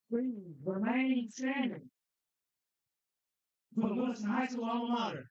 3 remaining standing for the Williston High School alma mater.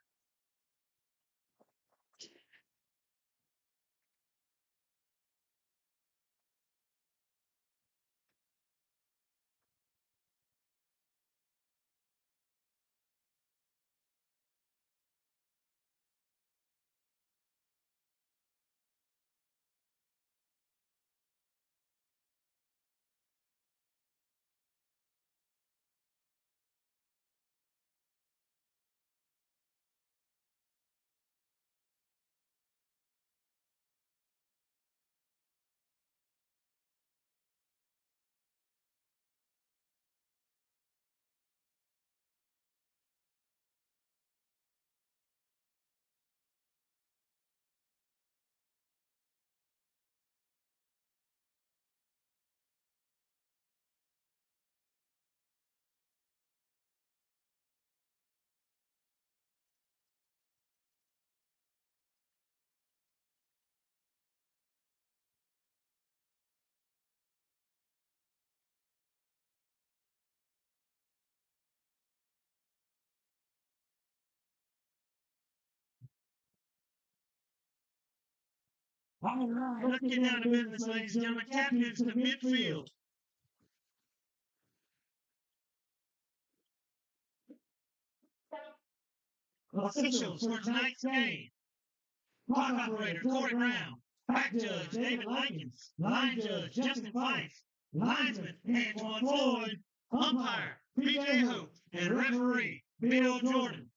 All right, let's get down to business, ladies and gentlemen. Captains to midfield. Officials for tonight's game. Clock operator, Corey Brown. Back judge, David Likens. Line judge, Justin Fife. Linesman, Antoine Floyd. Umpire, PJ Hope. And referee, Bill Jordan.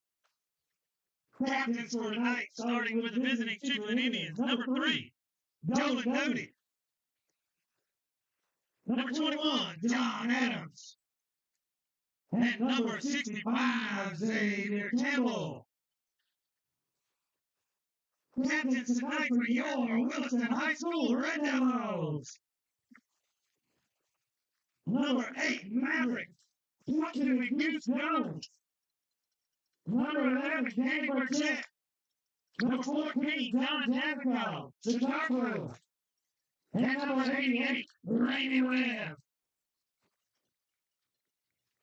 Captains for tonight, starting with the visiting Chiefland Indians. Number 3, Dolan Doty. Number 21, John Adams. And number 65, Xavier Temple. Captains tonight for your Williston High School Red Devils. Number 8, Maverick. Watching the Goose Jones. Number 11, Danny Burchett. Number 14, Donna Jamico, the Dark Room. And number 88, Rainy Webb.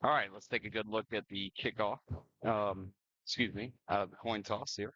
All right, let's take a good look at the kickoff. The coin toss here.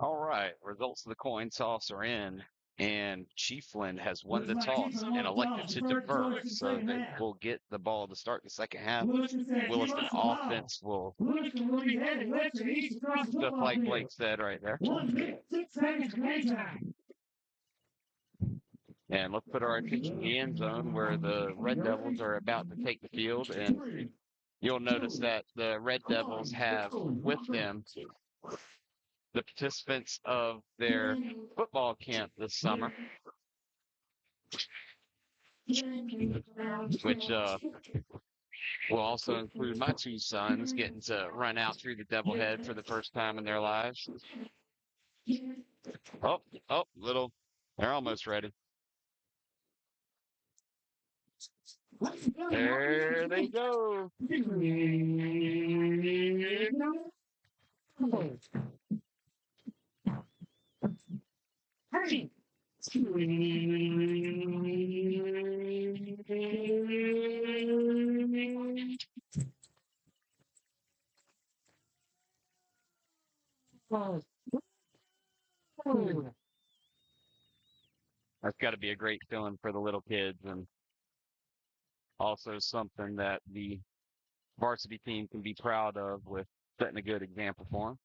All right, results of the coin toss are in, and Chiefland has won the toss and elected to defer, so they will get the ball to start the second half. Williston offense will, just like Blake said right there. And let's put our attention in the end zone where the Red Devils are about to take the field, and you'll notice that the Red Devils have with them the participants of their football camp this summer, which will also include my 2 sons getting to run out through the Devil Head for the first time in their lives. They're almost ready. There they go. Hey. That's got to be a great feeling for the little kids, and also something that the varsity team can be proud of with setting a good example for them.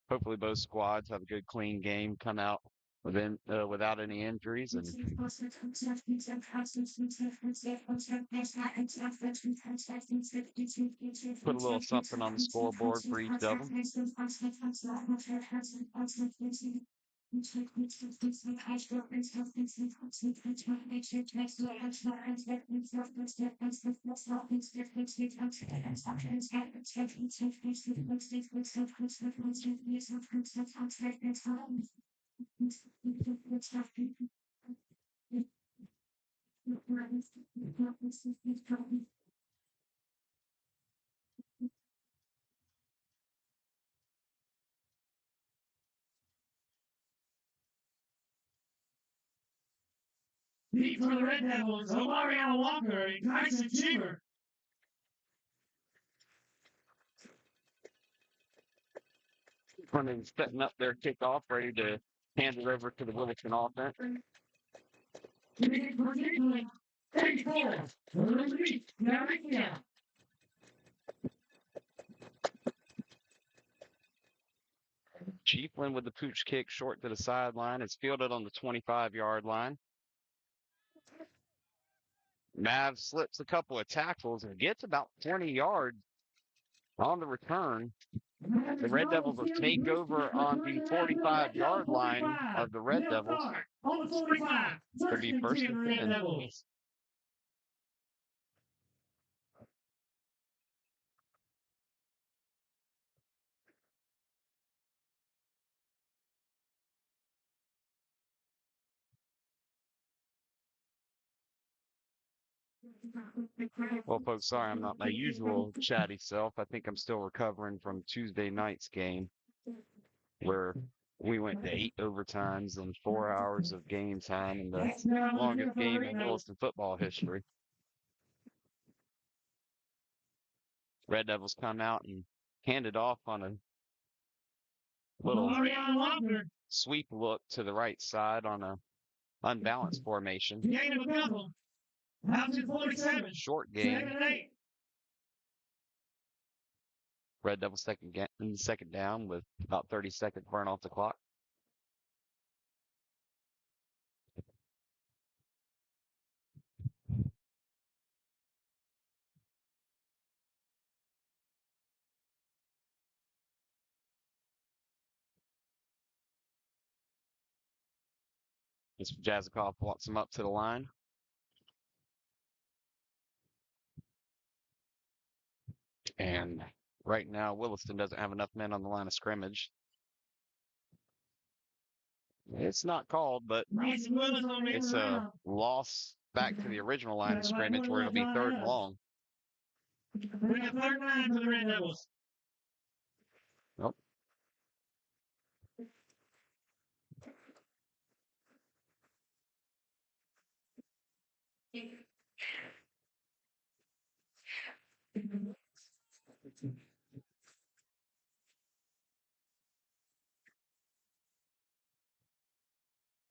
Hopefully both squads have a good, clean game come out without any injuries, and put a little something on the scoreboard for each of them. Deep for the Red Devils, Omarion Walker and Tyson Cheever. Running, setting up their kickoff, ready to hand it over to the Williston offense. Chiefland with the pooch kick short to the sideline. It's fielded on the 25-yard line. Mav slips a couple of tackles and gets about 20 yards on the return. The Red Devils will take over on the 45-yard line of the Red Devils. On the 45, To be first and Red 10. Devils. Well, folks, sorry I'm not my usual chatty self. I think I'm still recovering from Tuesday night's game where we went to 8 overtimes and 4 hours of game time in the longest game in Williston football history. Red Devils come out and hand it off on a little sweep look to the right side on a unbalanced formation. Gain of a couple. Out to 47. Short game. 7 and 8. Red Devils second down with about 30 seconds burn off the clock. Mr. Jazikoff walks him up to the line. And right now, Williston doesn't have enough men on the line of scrimmage. It's not called, but it's a loss back to the original line of scrimmage where it'll be 3rd and long. Bring up 3rd and 9 for the Red Devils. Nope.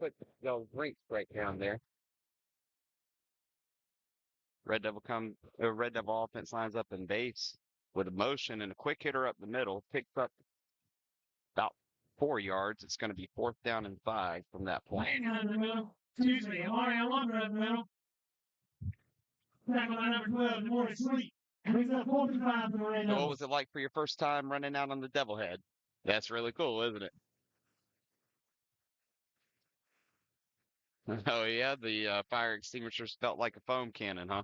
Put those drinks right down there. Red Devil offense lines up in base with a motion and a quick hitter up the middle. Picks up about 4 yards. It's going to be 4th down and 5 from that point. Excuse me, Mario Walker up the middle. Tackle by number 12, Morris Sweet. Brings up 45 for the Red So Devils. what was it like for your first time running out on the Devil Head? That's really cool, isn't it? Oh, yeah, the fire extinguishers felt like a foam cannon, huh?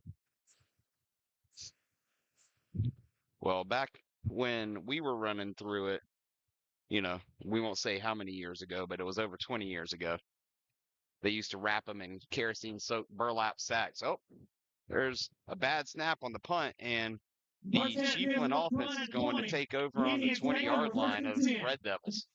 Well, back when we were running through it, we won't say how many years ago, but it was over 20 years ago. They used to wrap them in kerosene-soaked burlap sacks. Oh, there's a bad snap on the punt, and the Chiefland offense is going to take over on the 20-yard line of the Red Devils.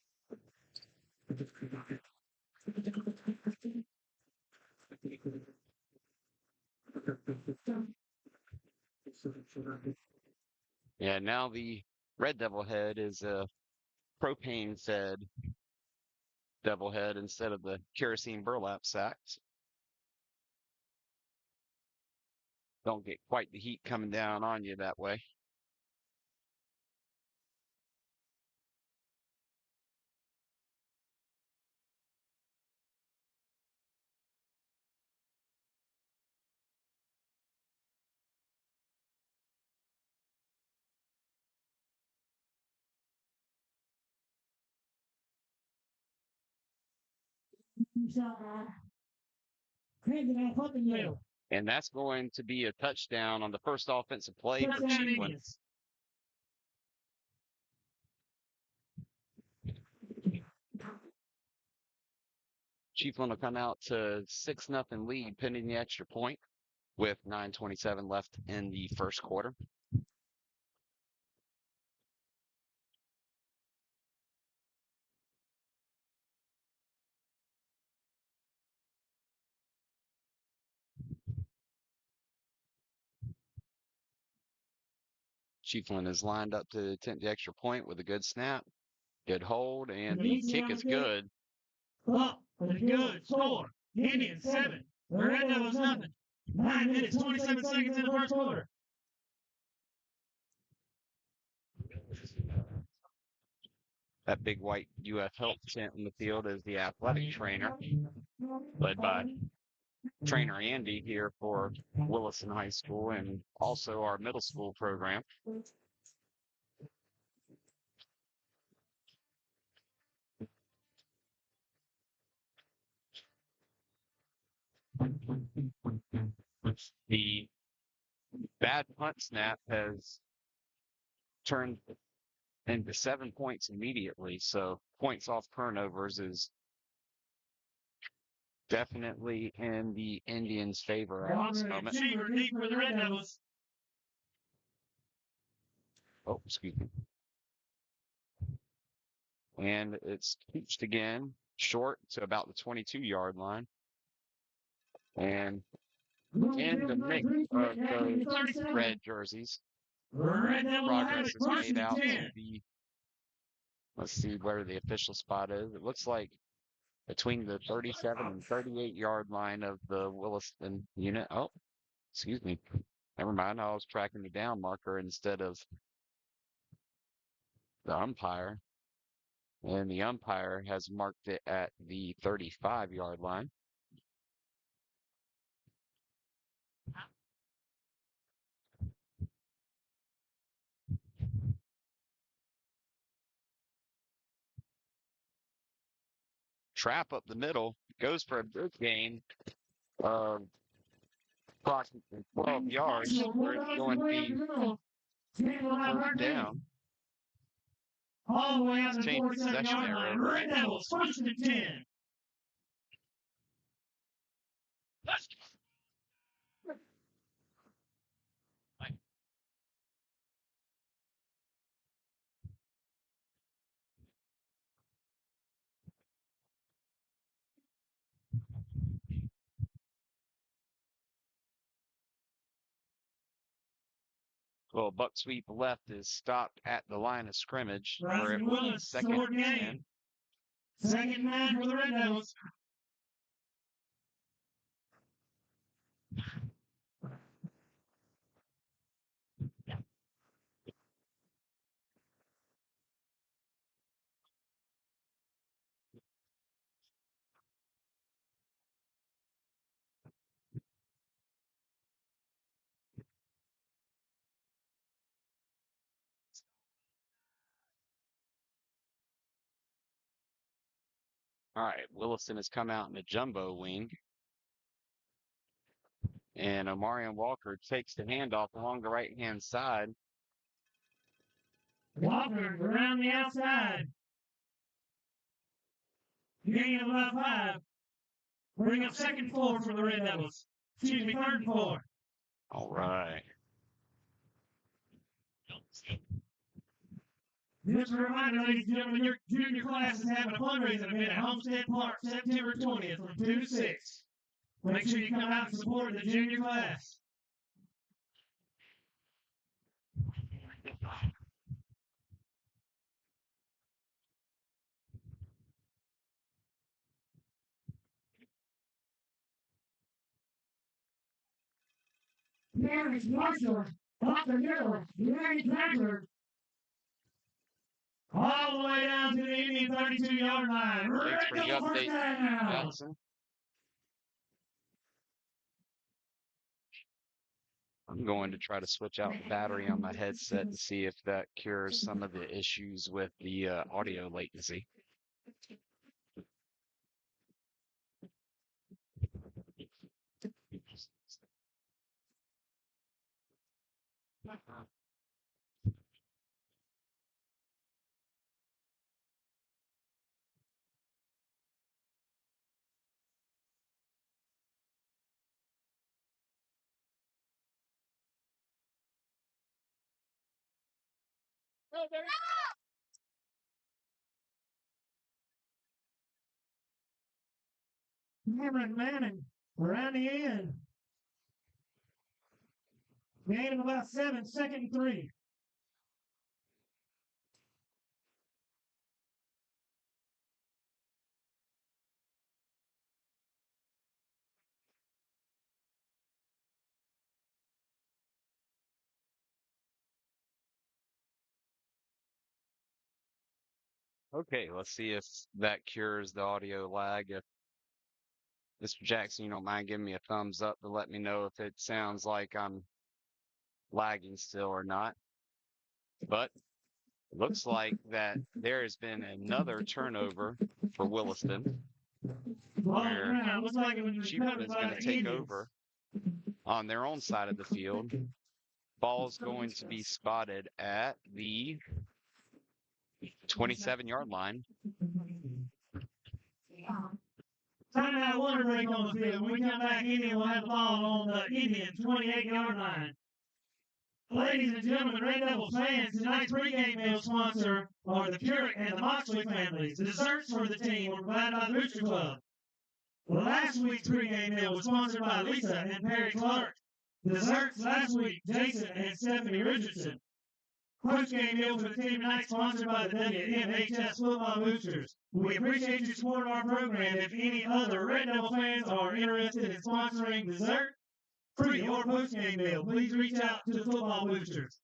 Yeah, now the Red Devil head is a propane-fed devil head instead of the kerosene burlap sacks. Don't get quite the heat coming down on you that way. And that's going to be a touchdown on the first offensive play for Touchdown Chiefland. Indians. Chiefland will come out to 6-0 lead pending the extra point with 9:27 left in the first quarter. Chiefland is lined up to attempt the extra point with a good snap, good hold, and the kick is good. Up, good, score. Indians 7, the Red Devils nothing. 9 minutes, 27 seconds in the first quarter. That big white UF Health tent in the field is the athletic trainer, led by trainer Andy here for Williston High School and also our middle school program. The bad punt snap has turned into 7 points immediately, so points off turnovers is definitely in the Indians' favor at this moment. Receiver deep for the Red Devils. Oh, excuse me. And it's pitched again, short to about the 22-yard line. And in the mix of those red jerseys, progress is made out to the, let's see where the official spot is. It looks like between the 37 and 38-yard line of the Williston unit. Oh, excuse me. Never mind. I was tracking the down marker instead of the umpire. And the umpire has marked it at the 35-yard line. Trap up the middle, goes for a big gain of approximately 12 yards. Where it's going to be first down. All the way out to the Change 47 possession yard there line. over. Red Devils, 1st and 10. Well, buck sweep left is stopped at the line of scrimmage. Bryson We're at Willis, second short and gain. 10. 2nd and 9 for the Red Devils. All right, Williston has come out in the jumbo wing. And Omarion Walker takes the handoff along the right-hand side. Walker around the outside. Gain of about 5. Bring up 2nd and 4 for the Red Devils. Excuse me, 3rd and 4. All right. Just a reminder, ladies and gentlemen, your junior class is having a fundraising event at Homestead Park, September 20th from 2 to 6. Make sure you come out and support the junior class. Mary's Marshall, Dr. Miller, Larry Packard. All the way down to the Indian 32-yard line. Thanks for the update, Jackson. I'm going to try to switch out the battery on my headset to see if that cures some of the issues with the audio latency. Cameron Manning around the end. Gain of about 7, 2nd and 3. Okay, let's see if that cures the audio lag. If Mr. Jackson, you don't mind giving me a thumbs up to let me know if it sounds like I'm lagging still or not. But it looks like that there has been another turnover for Williston, where Chiefland's going to take over on their own side of the field. Ball's going to be spotted at the 27-yard line. Timeout, water break on the field. When we come back, Indian will have the ball on the Indian 28-yard line. Ladies and gentlemen, Red Devils fans, tonight's pregame meal sponsor are the Purick and the Moxley families. The desserts for the team were provided by the Rooster Club. Last week's pregame meal was sponsored by Lisa and Perry Clark. Desserts last week, Jason and Stephanie Richardson. Postgame meal for the team tonight sponsored by the WMHS Football Boosters. We appreciate your support of our program. If any other Red Devil fans are interested in sponsoring dessert, pre or postgame meal, please reach out to the Football Boosters.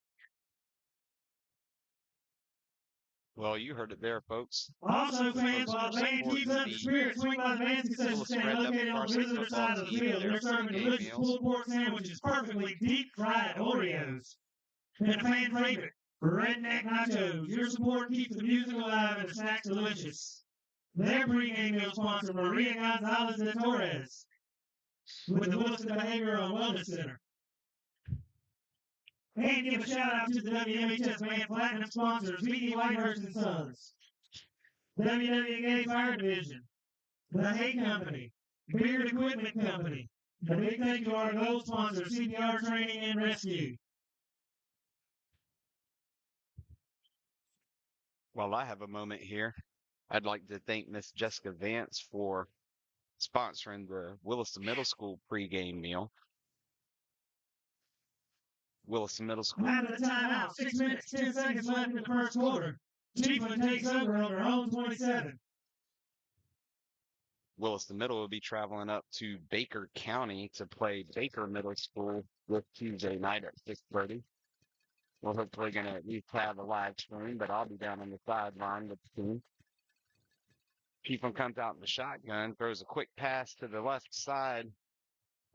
Well, you heard it there, folks. Also, fans, while the band keeps up the spirit, swing by the band concession stand located on the visitor side of the field. They're serving delicious pulled pork sandwiches, perfectly deep-fried Oreos, and a fan favorite, redneck nachos. Your support keeps the music alive and the snacks delicious. Their pregame meal sponsor, Maria Gonzalez de Torres, with the Williston Behavioral and Wellness Center. And give a shout out to the WMHS Band Platinum sponsors, V.E. Whitehurst and Sons, WWA Fire Division, the Hay Company, Beard Equipment Company. A big thank you to our gold sponsor, CPR Training and Rescue. While I have a moment here, I'd like to thank Miss Jessica Vance for sponsoring the Williston Middle School pregame meal. Williston Middle School. Out of the timeout, 6 minutes, 10 seconds left in the first quarter. Chiefland takes over on their own 27. Williston Middle will be traveling up to Baker County to play Baker Middle School with Tuesday night at 6:30. We're hopefully going to at least have a live stream, but I'll be down on the sideline with the team. Chiefland comes out in the shotgun, throws a quick pass to the left side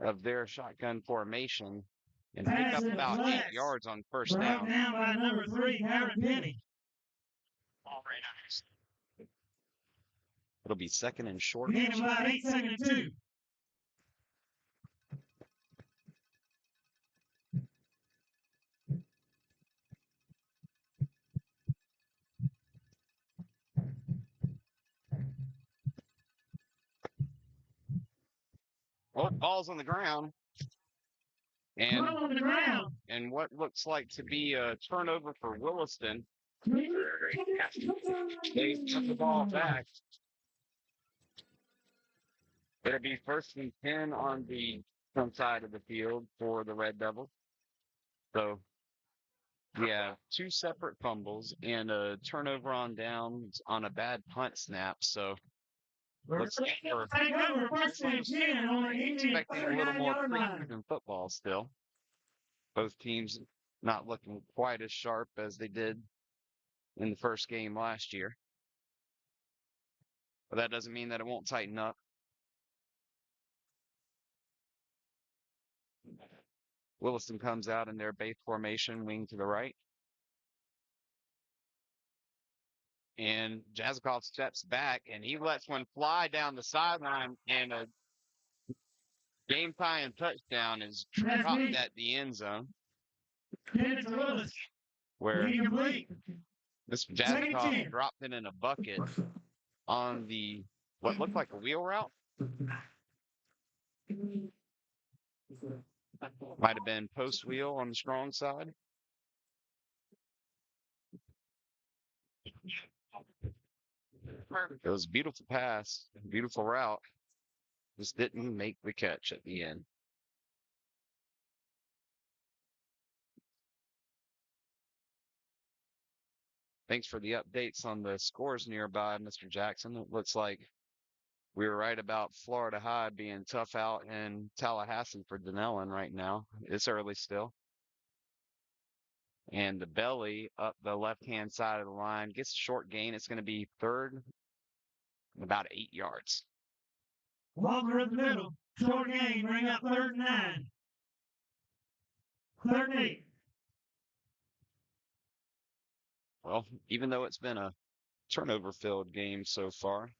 of their shotgun formation, and pick up about 8 yards on first down. Brought down by number 3, Aaron Penny. It'll be second and short. Gain of about 8, 2nd and 2. Well, ball's on the ground. And what looks like to be a turnover for Williston. They took the ball back. It'll be 1st and 10 on the front side of the field for the Red Devils. So we have 2 separate fumbles and a turnover on downs on a bad punt snap. So let's see. We're expecting a little more preseason football still. Both teams not looking quite as sharp as they did in the first game last year. But that doesn't mean that it won't tighten up. Williston comes out in their base formation, wing to the right. And Jazikoff steps back, and he lets one fly down the sideline, and a game-tying touchdown is dropped at the end zone. Headed for Willis. where Incomplete. Mr. Second Jazikoff 10. dropped it in a bucket on the what looked like a wheel route. Might have been post wheel on the strong side. It was a beautiful pass, beautiful route. Just didn't make the catch at the end. Thanks for the updates on the scores nearby, Mr. Jackson. It looks like we were right about Florida High being tough out in Tallahassee for Denellen right now. It's early still. And the belly up the left-hand side of the line gets a short gain. It's going to be third, about 8 yards. Walker up the middle. Short gain. Bring up 3rd and 9. 3rd and 8. Well, even though it's been a turnover-filled game so far,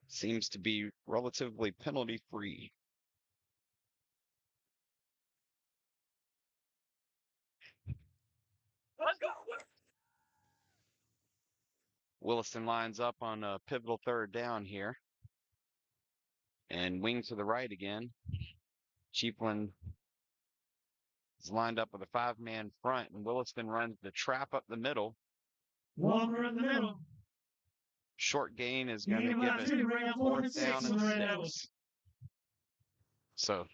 seems to be relatively penalty-free. Let's go. Williston lines up on a pivotal 3rd down here. And wing to the right again. Chiefland is lined up with a 5-man front, and Williston runs the trap up the middle. Walker up the middle. Short gain is going to give it 4th down and 6. So,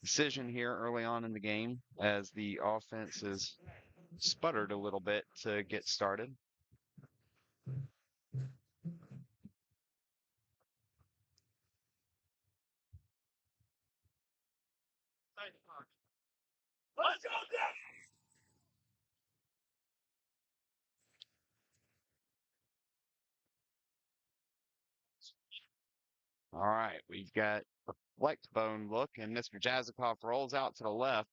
decision here early on in the game as the offense is sputtered a little bit to get started. Let's go. All right, we've got a flex bone look, and Mr. Jazikoff rolls out to the left.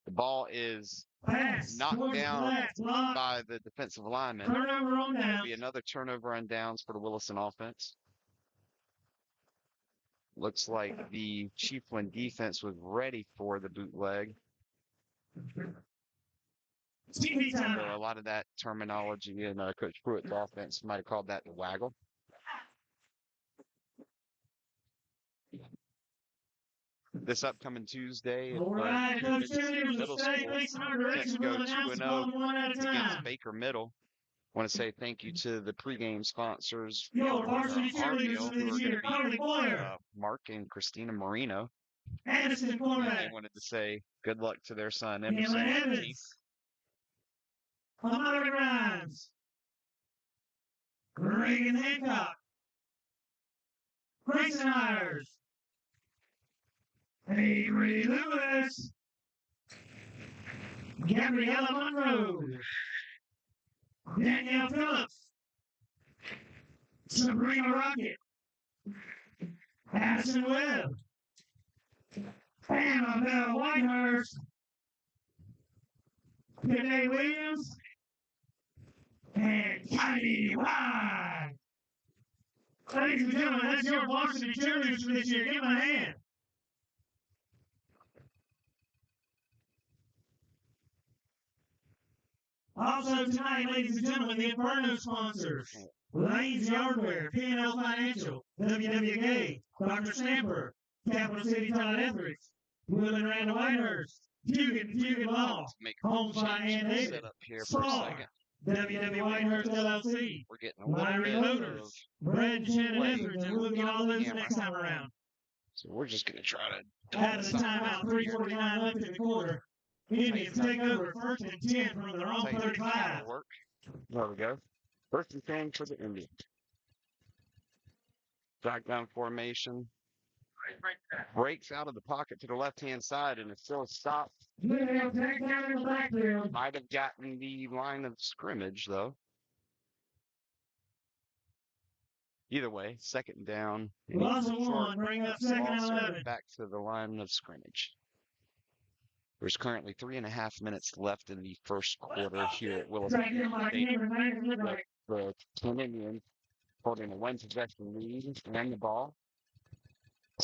The ball is knocked down by the defensive lineman. Turnover on It'll downs. be another turnover on downs for the Williston offense. Looks like the Chiefland defense was ready for the bootleg. TV So time. a lot of that terminology in Coach Pruitt's offense might have called that the waggle. This upcoming Tuesday, All right, Middle those cheerleaders will School stay facing our chance to direction. go We'll announce 2-0 the ball one at a against time. Baker Middle. Want to say thank you to the pregame sponsors Your for varsity our cheerleaders meal, for who this are going year. to Carly be Boyer. Mark and Christina Marino. Anderson And cornerback. they wanted to say good luck to their son, Emily Emerson. Evans. Amari Grimes. Reagan Hancock. Grayson Myers. Avery Lewis. Gabriella Monroe. Danielle Phillips. Sabrina Rocket. Addison Webb. Annabelle Whitehurst. Renee Williams. And Kylie White. Ladies and gentlemen, that's your varsity cheerleaders for this year. Give them a hand. Also tonight, ladies and gentlemen, the Inferno sponsors. Lane's Yardware, P&L Financial, WWK, Dr. Stamper, Capital City Todd Etheridge, Will and Randall Whitehurst, Fugit Law, Make Home Finance set David, up here for a Spar, second. WW Whitehurst LLC, We're getting a little Myrie bit of Motors, Brad and Shannon play Etheridge, and we'll get all those camera. next time around. So we're just going to try to Out of the timeout, 3:49 left in the quarter. Indians take over 1st and 10 from their own 35. work. There we go. 1st and 10 for the Indians. Shotgun formation. Breaks out of the pocket to the left-hand side, and it's still stopped. Might have gotten the line of scrimmage, though. Either way, 2nd down. Loss of 1, bring up 2nd and 11. Back to the line of scrimmage. There's currently 3.5 minutes left in the first quarter here at Williston. The Indians holding a 1-possession lead and the ball.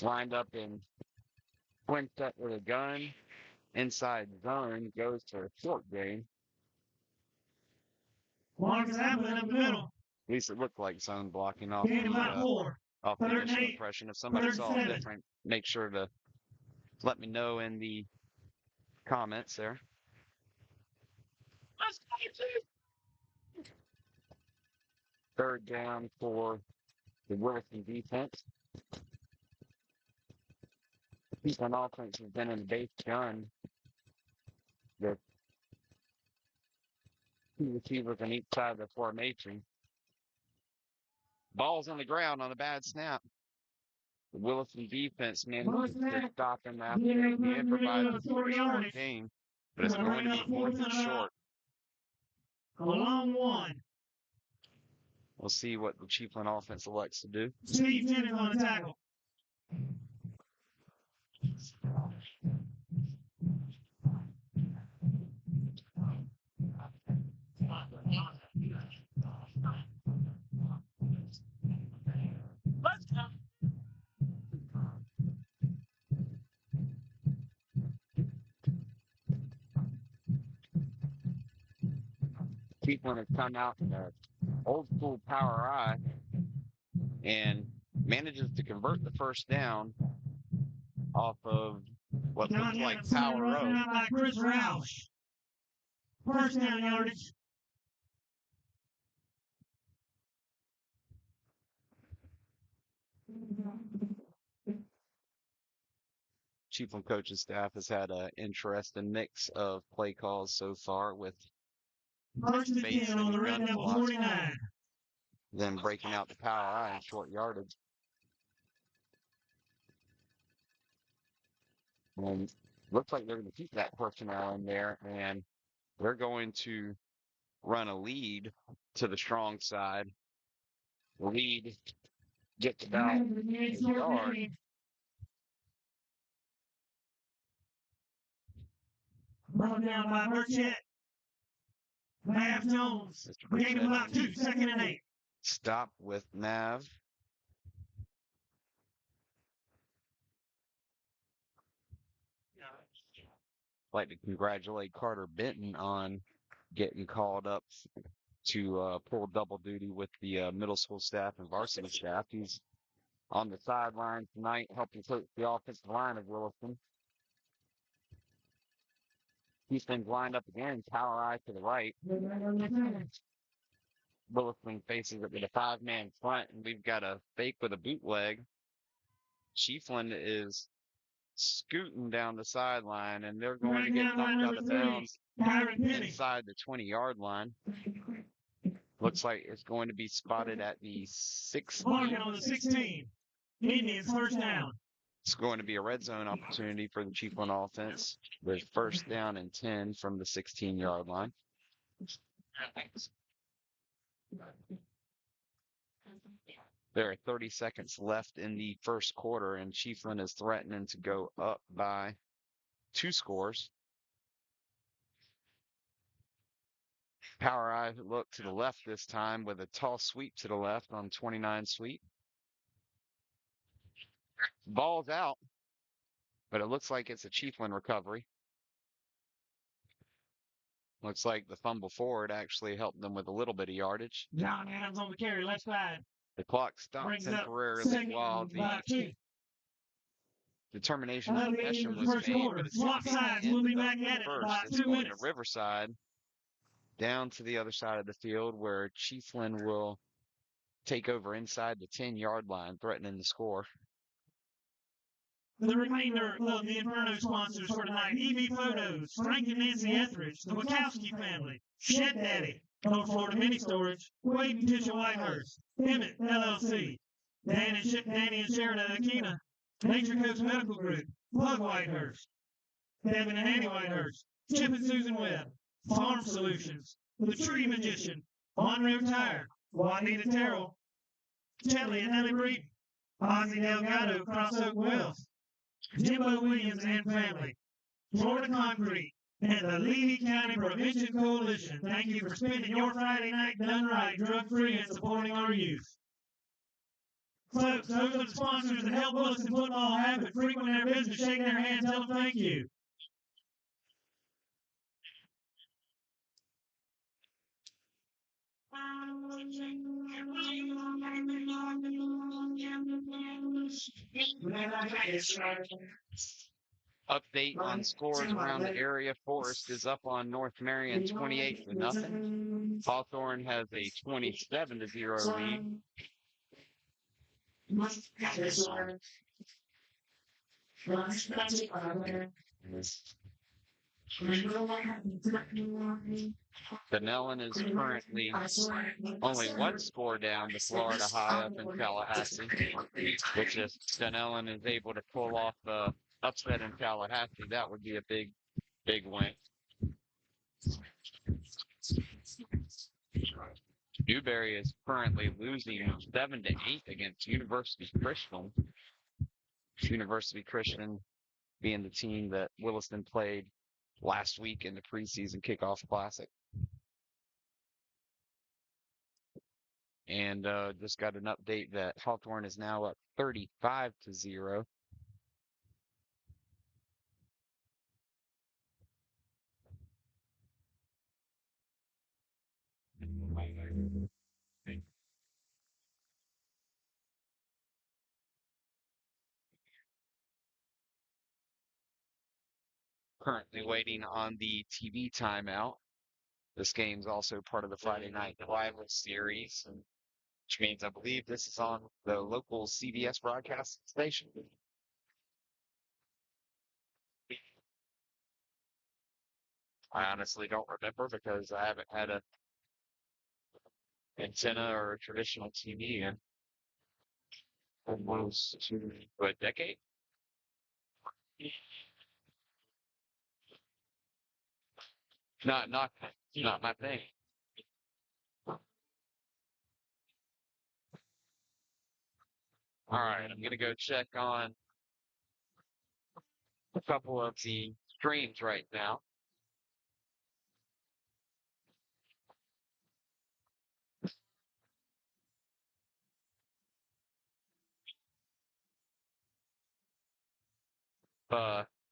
Lined up in twin set with a gun. inside zone goes to a short game. Marcus Appleton up the middle. At least it looked like zone blocking off Gain about 4. the Third and initial 8. impression. If somebody Third saw and it 7. different, make sure to let me know in the comments there. Third down for the Williston defense. Chiefland offense has been in the base gun. The two receivers on each side of the formation. Ball's on the ground on a bad snap. The Williston defense manages to stop him after the improvised short game, but it's going to be 4th and short. A long one. We'll see what the Chiefland offense elects to do. Steve Jennings on the tackle. Let's go. Chiefland has come out in an old school power eye and manages to convert the first down off of what looks like power row. By Chris Roush. First down yardage. Chiefland coaching staff has had an interesting mix of play calls so far, with First and 10 on the Red Devil 49. Then breaking out the power eye and short yardage. And looks like they're going to keep that personnel in there, and they're going to run a lead to the strong side. The lead gets about a yard. Brought down by Burchett. Mav Jones. Gain about 2, 2nd and 8. Stop with Mav. I'd like to congratulate Carter Benton on getting called up to pull double duty with the middle school staff and varsity staff. He's on the sideline tonight helping coach the offensive line of Williston. Chiefland's lined up again, power eye to the right. Williston faces it with a 5-man front, and we've got a fake with a bootleg. Chiefland is scooting down the sideline, and they're going to get knocked out of bounds inside the 20-yard line. Looks like it's going to be spotted at the 16. Marking on the 16. Indians first down. It's going to be a red zone opportunity for the Chiefland offense with first down and 10 from the 16-yard line. There are 30 seconds left in the first quarter, and Chiefland is threatening to go up by 2 scores. Power eye look to the left this time with a tall sweep to the left on 29 sweep. Ball's out, but it looks like it's a Chiefland recovery. Looks like the fumble forward actually helped them with a little bit of yardage. John Adams on the carry, left side. The clock stopped temporarily while the determination of possession was made, but it's going to be the end of the first. It's going to Riverside down to the other side of the field, where Chiefland will take over inside the 10-yard line, threatening to score. The remainder of the Inferno sponsors for tonight: EV Photos, Frank and Nancy Etheridge, the Wachowski family, Shed Daddy, North Florida Mini Storage, Wade and Tisha Whitehurst, Emmett LLC, Danny and Sharon Akina, Nature Coach Medical Group, Plug Whitehurst, Devin and Annie Whitehurst, Chip and Susan Webb, Farm Solutions, The Tree Magician, Monroe Tire, Juanita Terrell, Chelly and Ellie Breeden, Ozzie Delgado, Cross Oak Wells, Jimbo Williams and family, Florida Concrete, and the Levy County Prevention Coalition. Thank you for spending your Friday night done right, drug-free, and supporting our youth. Folks, those are the sponsors that help Williston football have and frequent their business. Shaking their hands, tell them thank you. Update on scores around the area. Forest is up on North Marion 28-0. Hawthorne has a 27-0 lead. Benellen is currently only one score down to Florida High up in Tallahassee, which if Benellen is able to pull off the upset in Tallahassee, that would be a big win. Newberry is currently losing 7-8 against University Christian. University Christian being the team that Williston played last week in the preseason kickoff classic. And just got an update that Hawthorne is now up 35-0. Currently waiting on the TV timeout. This game's also part of the Friday Night Rival Series, which means I believe this is on the local CBS broadcast station. I honestly don't remember because I haven't had an antenna or a traditional TV in almost a decade. Not my thing. All right, I'm gonna go check on a couple of the streams right now.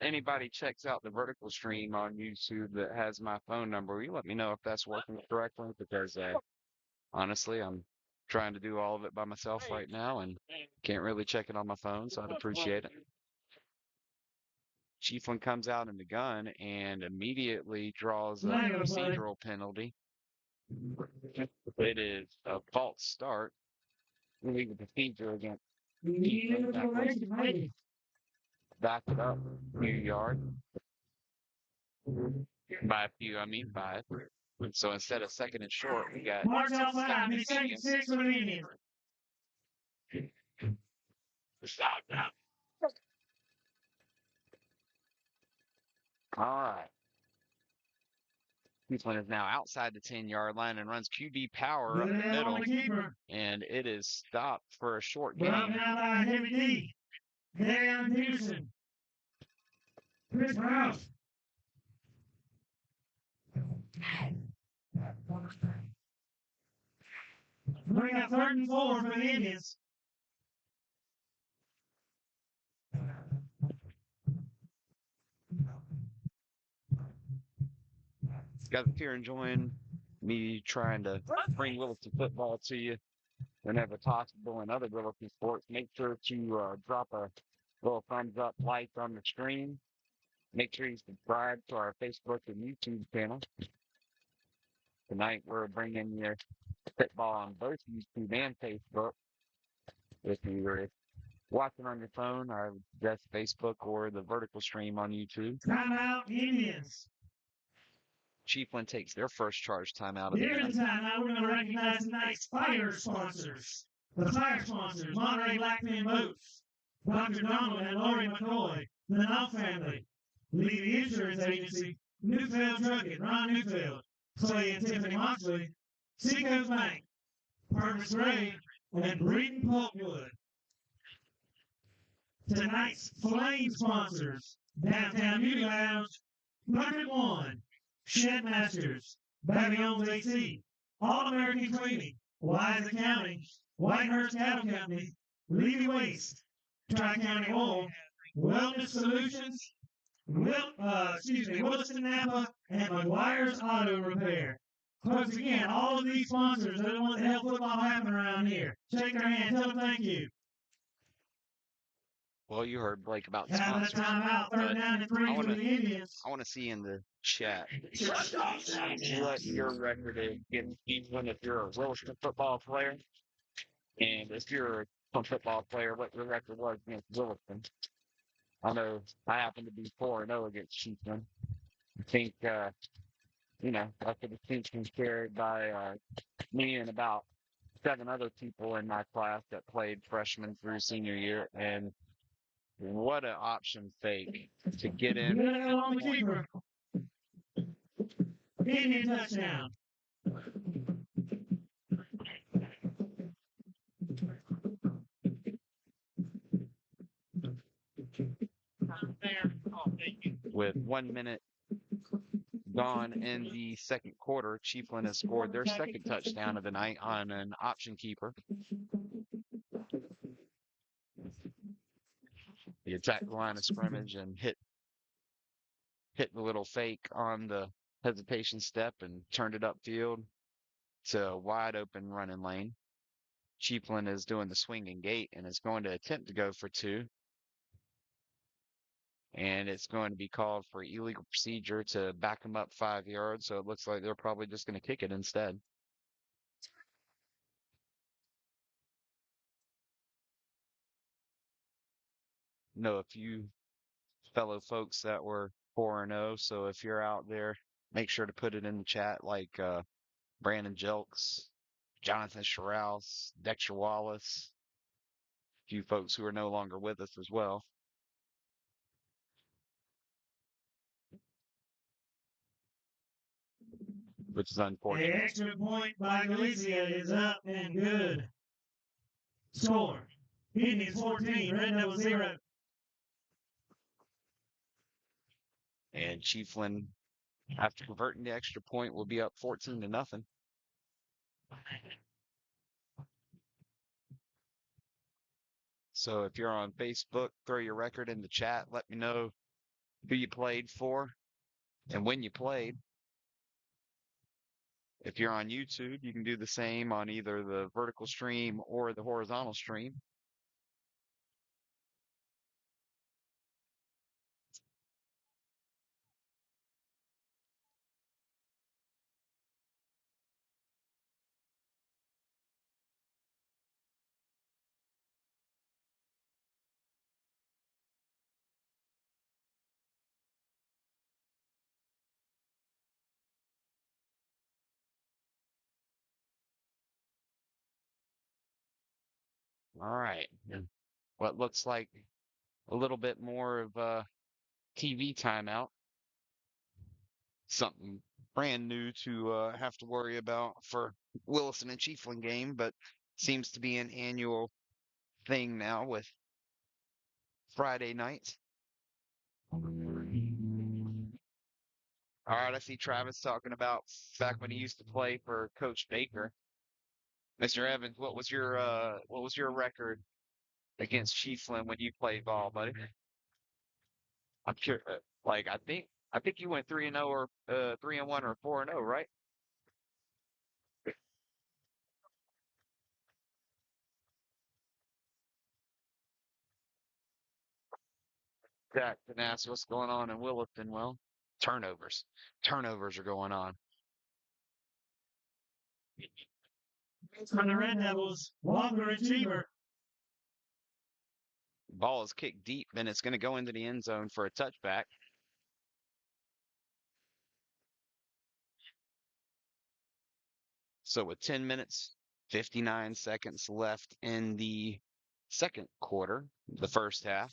Anybody checks out the vertical stream on YouTube that has my phone number, you let me know if that's working correctly, because honestly, I'm trying to do all of it by myself right now and can't really check it on my phone, so I'd appreciate it. Chiefland comes out in the gun and immediately draws a procedural penalty. It is a false start. Illegal procedure against Chiefland. Back it up a few yards. By a few, I mean 5. So instead of second and short, we got March out 5, and second 6 for the Indians. Stop now. All right. Chiefland is now outside the 10-yard line and runs QB power up the middle. And it is stopped for a short game. Brought down by Heavy D. Darian Peterson. Chris Rouse. Bring up 3rd and 4 for the Indians. Guys, if you're enjoying me trying to bring Williston football to you whenever possible and other Williston sports, make sure to drop a little thumbs up, like on the stream. Make sure you subscribe to our Facebook and YouTube channel. Tonight we're bringing you football on both YouTube and Facebook. If you're watching on your phone, I would suggest Facebook or the vertical stream on YouTube. Timeout, Indians. Chiefland takes their first charge timeout of the Here's game. the timeout. We're going to recognize tonight's fire sponsors. The fire sponsors, Monterey Blackfin Boats, Dr. Donald and Lori McCoy, the Knopf family, Levy Insurance Agency, Newfield Trucking, Ron Newfield, Clay and Tiffany Moxley, Seacoast Bank, Purvis Gray, and Breeden Pulpwood. Tonight's flame sponsors, Downtown Beauty Lounge, 101, Shed Masters, Babylon's AC, All American Cleaning, Wise Accounting, Whitehurst Cattle Company, Levy Waste, Tri-County Oil, Wellness Solutions, Williston Napa, and McGuire's Auto Repair. Folks, again, all of these sponsors, they're the ones that help football happen around here. Shake their hand, tell them thank you. Well, you heard Blake about Having a sponsors. timeout, third down and 3 for the Indians. I want to see in the chat what your record is against Chiefland if you're a Williston football player, and if you're a football player, what your record was against Williston. I know I happen to be 4-0 against Chiefland. I think, that's a distinction shared by me and about 7 other people in my class that played freshman through senior year, and what an option fake to get in. On the keeper. Indian touchdown. With 1 minute gone in the second quarter, Chiefland has scored their second touchdown of the night on an option keeper. He attacked the line of scrimmage and hit the little fake on the hesitation step and turned it upfield to a wide open running lane. Chiefland is doing the swinging gate and is going to attempt to go for 2. And it's going to be called for illegal procedure to back him up 5 yards. So it looks like they're probably just going to kick it instead. Know a few fellow folks that were 4-0. So if you're out there, make sure to put it in the chat, like Brandon Jelks, Jonathan Sherrouse, Dexter Wallace, a few folks who are no longer with us as well. Which is unfortunate. The extra point by Galicia is up and good. Score. Indians 14, Red Devils 0. And Chiefland, after converting the extra point, will be up 14-0. So if you're on Facebook, throw your record in the chat. Let me know who you played for and when you played. If you're on YouTube, you can do the same on either the vertical stream or the horizontal stream. All right. What looks like a little bit more of a TV timeout. Something brand new to have to worry about for Williston and Chiefland game, but seems to be an annual thing now with Friday nights. All right, I see Travis talking about back when he used to play for Coach Baker. Mr. Evans, what was your record against Chiefland when you played ball, buddy? I'm sure, I think you went 3-0 or 3-1 or 4-0, right? Jack can ask what's going on in Williston. Well, turnovers. Turnovers are going on. For the Red Devils, Walker and Cheever. Ball is kicked deep, and it's going to go into the end zone for a touchback. So with 10 minutes, 59 seconds left in the second quarter, the first half,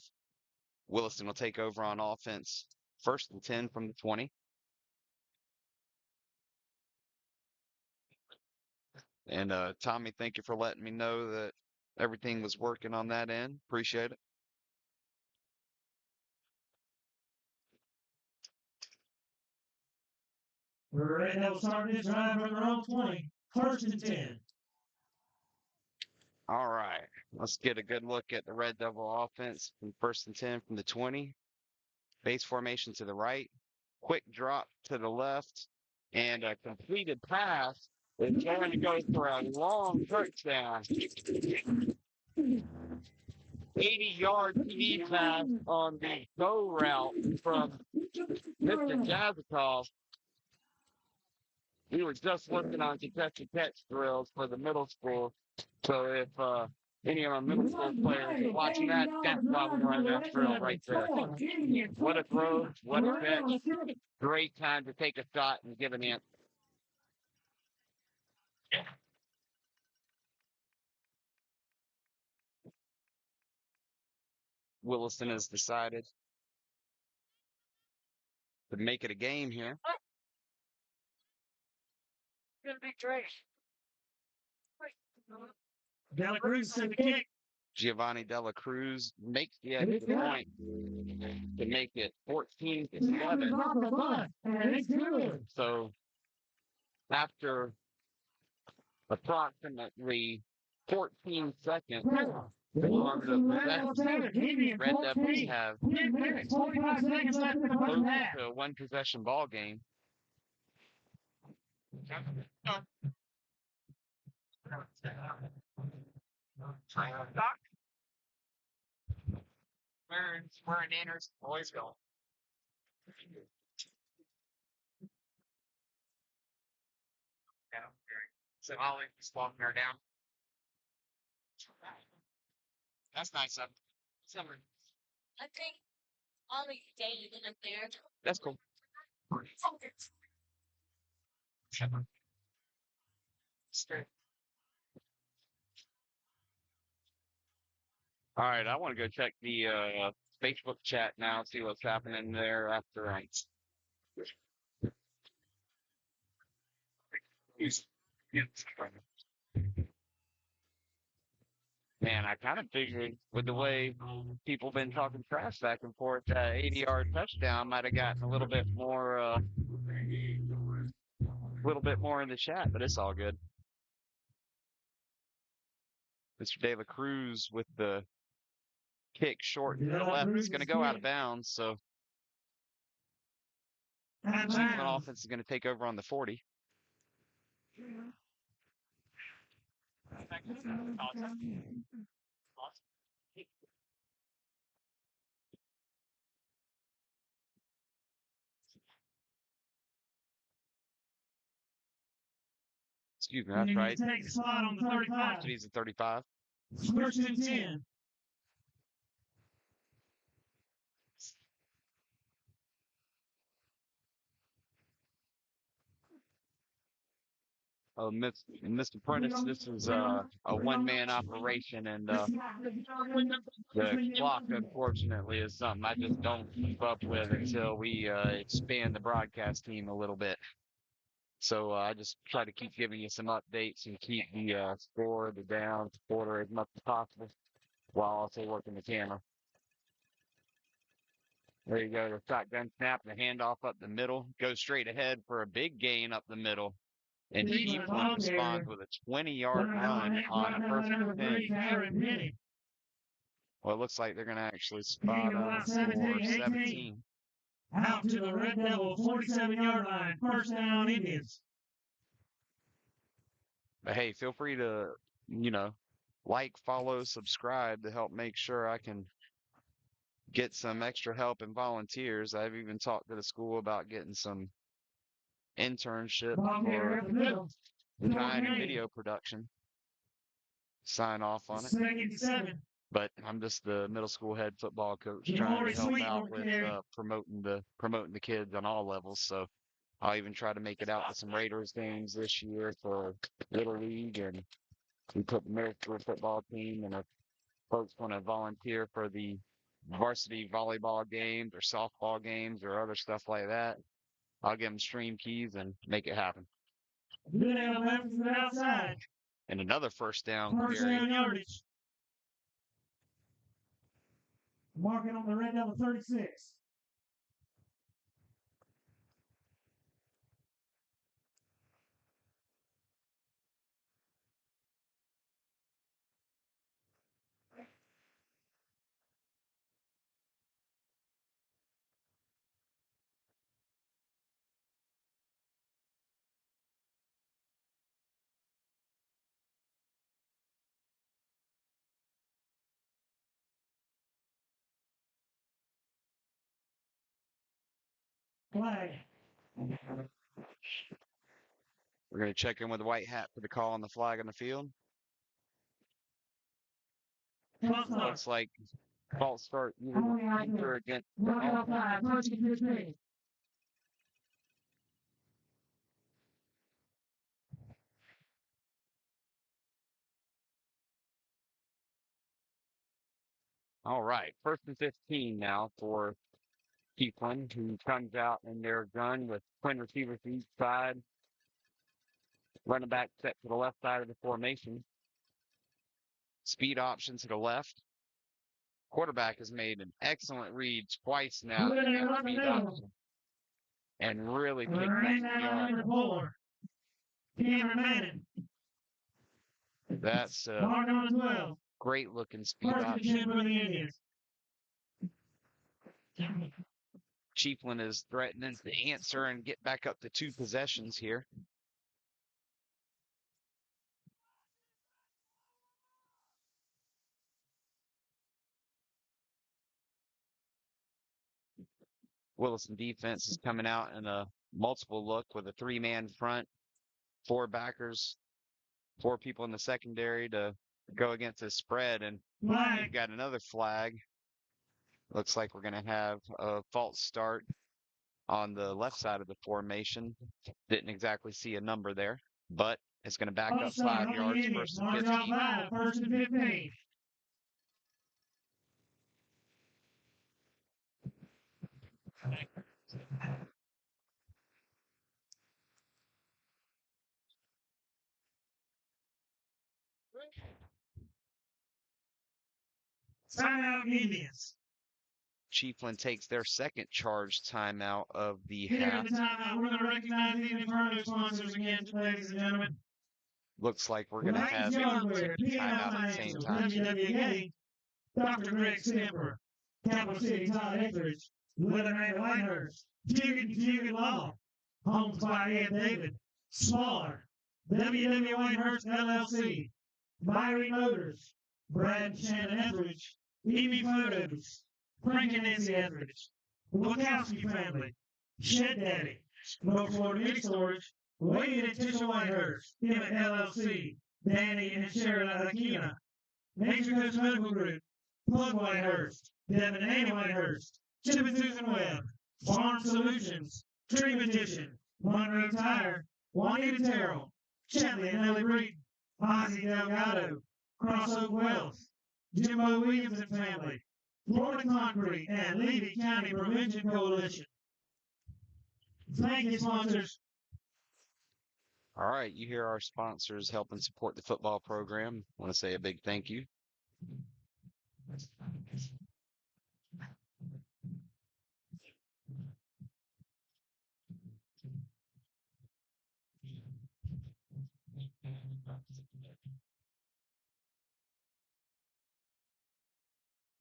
Williston will take over on offense. 1st and 10 from the 20. And Tommy, thank you for letting me know that everything was working on that end. Appreciate it. Red Devils starting this drive from their own 20. 1st and 10. All right, let's get a good look at the Red Devil offense from 1st and 10 from the 20. Base formation to the right. Quick drop to the left. and a completed pass is going to go for a long touchdown. 80-yard TD pass on the go route from Mr. Jazikov. We were just working on contested catch drills for the middle school. So if any of our middle school players are watching that, that's why we're running that drill right there. What a throw, what a catch. Great time to take a shot and give an answer. Williston has decided to make it a game here. Gonna be great. Dela Cruz sent the kick. Giovanni Dela Cruz makes the extra point to make it 14-7. So after approximately 14 seconds on the possession, Red Devils have 10 minutes, 45 seconds left in the first moved half. to a one-possession ball game. Where Nanners boys go. Yeah, so I'll just walk her down. That's nice of summer. I think all the days in there. That's cool. Straight. All right, I want to go check the Facebook chat now, see what's happening there after I. Man, I kind of figured with the way people been talking trash back and forth, that 80-yard touchdown might have gotten a little bit more in the chat, but it's all good. Mr. David Cruz with the kick short to the left. It's going to go out of bounds, so Chiefland offense is going to take over on the 40. Excuse me, that's right. Take the spot on the 35. He's at 35. First and 10. Oh, Mr. Prentice, this is a one-man operation, and the clock, unfortunately, is something I just don't keep up with until we expand the broadcast team a little bit. So I just try to keep giving you some updates and keep the score, the downs, quarter as much as possible while also working the camera. There you go, the shotgun snap, the handoff up the middle, goes straight ahead for a big gain up the middle. And Chiefland responds with a 20-yard run on first and 10. Well, it looks like they're going to actually spot up for 17. Out to the Red Devil 47-yard line. First down, Indians. But hey, feel free to, like, follow, subscribe to help make sure I can get some extra help and volunteers. I've even talked to the school about getting some internship for design and video production. Sign off on it. Second and 7. But I'm just the middle school head football coach trying to help out with promoting the kids on all levels. So I'll even try to make it out to some Raiders games this year for Little League, and we put the middle school football team. And if folks want to volunteer for the varsity volleyball games or softball games or other stuff like that, I'll give them stream keys and make it happen. Good out from the outside. And another first down First carry. down yardage. Marking on the Red Devil 36. Flag. We're going to check in with the white hat for the call on the flag on the field. False start. Looks like false start either against the Mark outside. First and 15. All right, 1st and 15 now for Chiefland, who comes out in their gun with twin receivers to each side. Running back set to the left side of the formation. Speed option to the left. Quarterback has made an excellent read twice now in that speed option. And really picked Right that now, yard. number 4. Cameron Manning. That's a Mark number 12. great looking speed First and 10 option. for the Indians. Chiefland is threatening to answer and get back up to 2 possessions here. Williston defense is coming out in a multiple look with a 3-man front, 4 backers, 4 people in the secondary to go against the spread. And Flag. we've got another flag. Looks like we're going to have a false start on the left side of the formation. Didn't exactly see a number there, but it's going to back up 5 yards, 1st and 15. First and 15. Timeout Indians. Chiefland takes their second charged timeout of the Here half. at the timeout, we're going to recognize the Indian Furniture sponsors again, ladies and gentlemen. Looks like we're going to have Hardware, timeout at the same time. WWA, Dr. Greg Stemper, Capital City Todd Etheridge, Weatherman Whitehurst, Fugit Law, Homes by Ed David, Smaller, WW Whitehurst LLC, Myrie Motors, Brad and Shannon Etheridge, EB Photos, Frank and Nancy Etheridge, Wachowski family, Shed Daddy, North Florida Meat Storage, Wade and Tisha Whitehurst, Emmett LLC, Danny and Sharon Aquina, Nature Coast Medical Group, Plug Whitehurst, Devin and Annie Whitehurst, Chip and Susan Webb, Farm Solutions, Tree Magician, Monroe Tire, Juanita Terrell, Chatley and Ellie Breeden, Ozzie Delgado, Cross Oak Wealth, Jimbo Williams and family, Florida Concrete, and Levy County Prevention Coalition. Thank you, sponsors. All right, you hear our sponsors helping support the football program. I want to say a big thank you.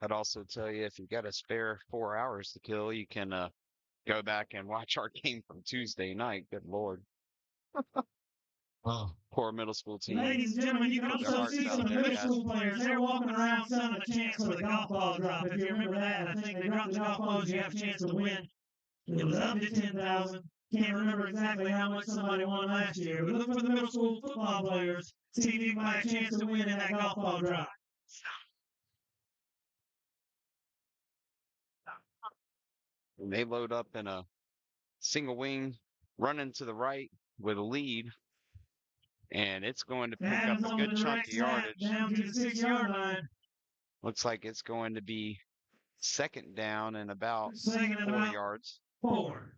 I'd also tell you, if you've got a spare 4 hours to kill, you can go back and watch our game from Tuesday night. Good Lord. Oh, poor middle school team. Ladies and gentlemen, you can Put their also hearts see out some of the there, middle guys. school players. They're walking around selling a chance for the golf ball drop. If you remember that, I think they dropped the golf balls. You have a chance to win. It was up to 10,000. Can't remember exactly how much somebody won last year, but look for the middle school football players. See if you can buy a chance to win in that golf ball drop. And they load up in a single wing, running to the right with a lead, and it's going to pick up Adams a on good the chunk direct of snap yardage. down to the 6-yard line. Looks like it's going to be second down and about Second and 4 about yards. 4.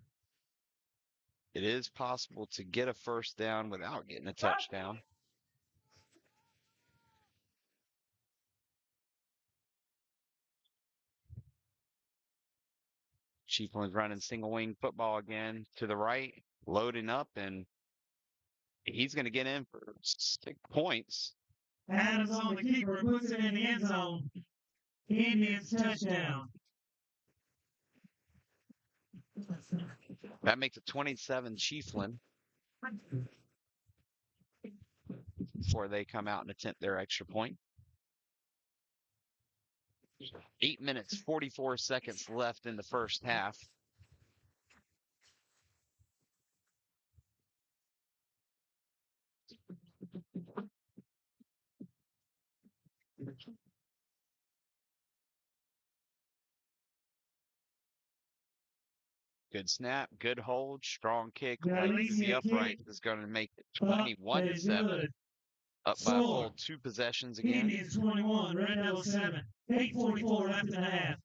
It is possible to get a first down without getting a touchdown. Chiefland's running single wing football again to the right, loading up, and he's going to get in for 6 points. Adams on the keeper, puts it in the end zone. Indians touchdown. That makes it 27 Chiefland before they come out and attempt their extra point. 8 minutes, 44 seconds left in the first half. Good snap, good hold, strong kick, Got right to Levy the a upright kick. is going to make it That is 21-7. good. Up by a Score. full 2 possessions again. Indians 21, Red Devils 7. 8:44 left in the half.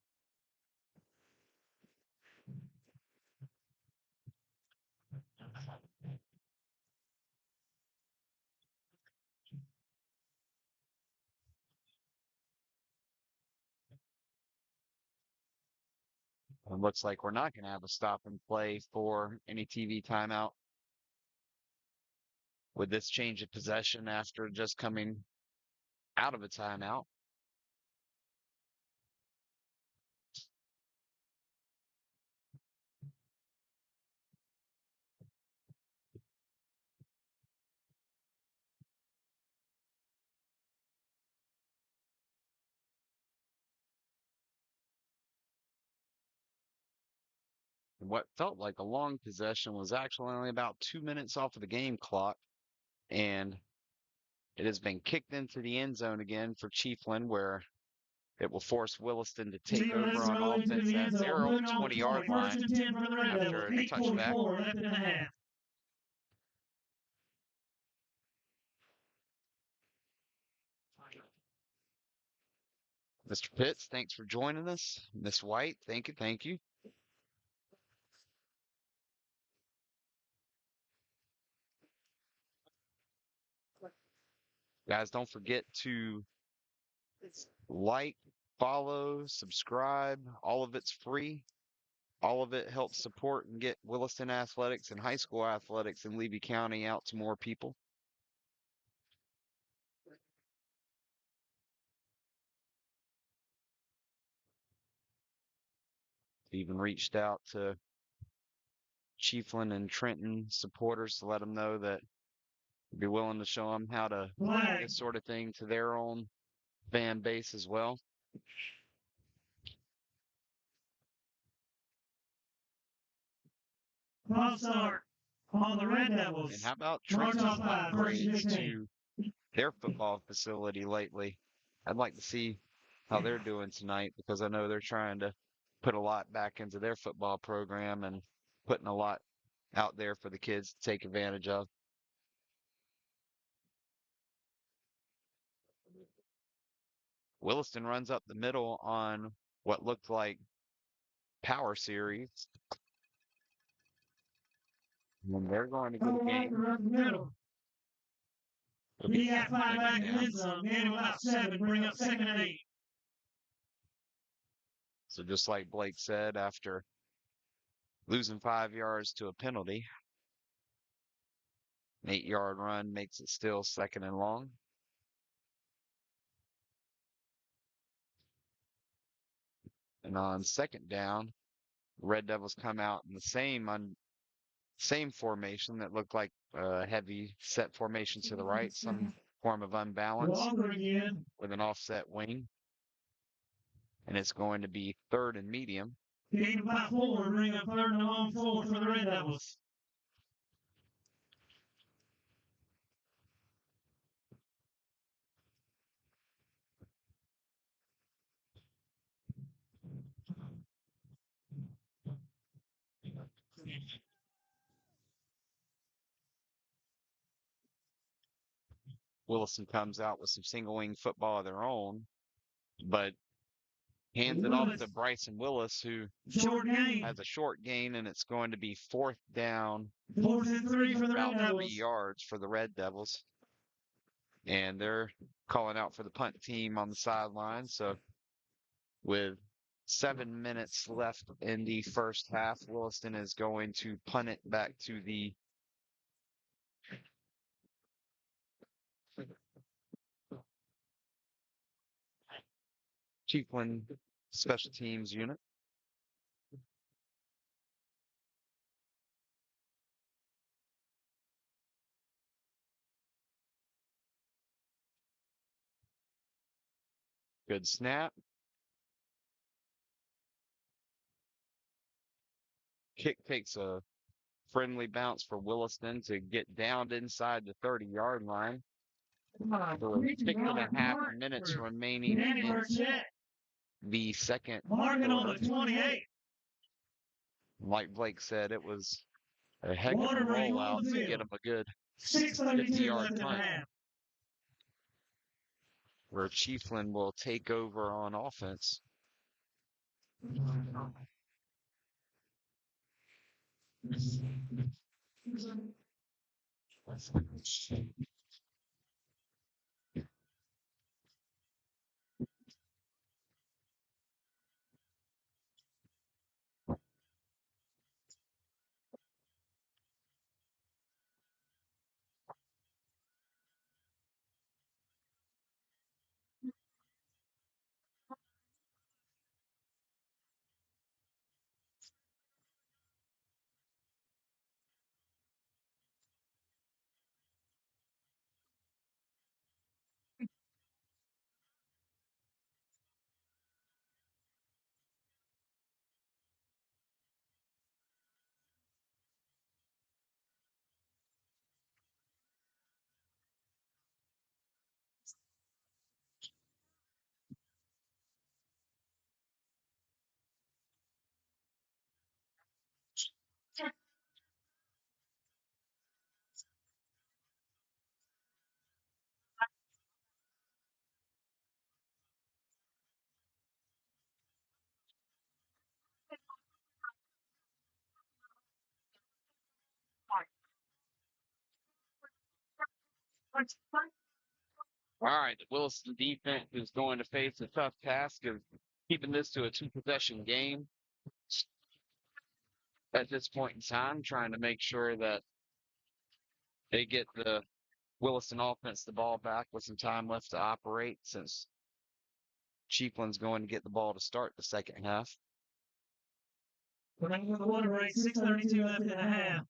It looks like we're not going to have a stop and play for any TV timeout with this change of possession after just coming out of a timeout. What felt like a long possession was actually only about 2 minutes off of the game clock, and it has been kicked into the end zone again for Chiefland, where it will force Williston to take over on offense at their own 20-yard line First and 10 for the Red after Devils. a touchback. 8:44 left in the half. Mr. Pitts, thanks for joining us. Miss White, thank you, thank you. Guys, don't forget to like, follow, subscribe. All of it's free. All of it helps support and get Williston athletics and high school athletics in Levy County out to more people. Even reached out to Chiefland and Trenton supporters to let them know that I'd be willing to show them how to do this sort of thing to their own fan base as well. False start on the Red Devils. And how about March Trenton's off by first and upgrades 15. to their football facility lately? I'd like to see how they're doing tonight because I know they're trying to put a lot back into their football program and putting a lot out there for the kids to take advantage of. Williston runs up the middle on what looked like power series. And they're going to get a game. He got 5 back and then some. Made him about 7. Bring up 2nd and 8. So just like Blake said, after losing 5 yards to a penalty, an 8-yard run makes it still 2nd and long. And on 2nd down, Red Devils come out in the same formation that looked like a heavy set formation to the right, some form of unbalance with an offset wing. And it's going to be 3rd and medium. Gain about 4. Bring up 3rd and long 4 for the Red Devils. Williston comes out with some single wing football of their own, but hands it off to Bryson Willis, who has a short gain, and it's going to be 4th down. 4th and 3 for the Red about Devils. 3 yards for the Red Devils. And they're calling out for the punt team on the sideline. So with 7 minutes left in the first half, Williston is going to punt it back to the Chiefland special teams unit. Good snap. Kick takes a friendly bounce for Williston to get down inside the 30-yard line. So 6.5 minutes remaining in the second. Marking on the 28. Like Blake said, it was a heck of a Water running on rollout the to get field. him a good 6:32 50-yard left in the punt, half. where Chiefland will take over on offense. All right, the Williston defense is going to face a tough task of keeping this to a two-possession game at this point in time, trying to make sure that they get the Williston offense the ball back with some time left to operate, since Chiefland's going to get the ball to start the second half. Running with the water break. 6:32 left in the half.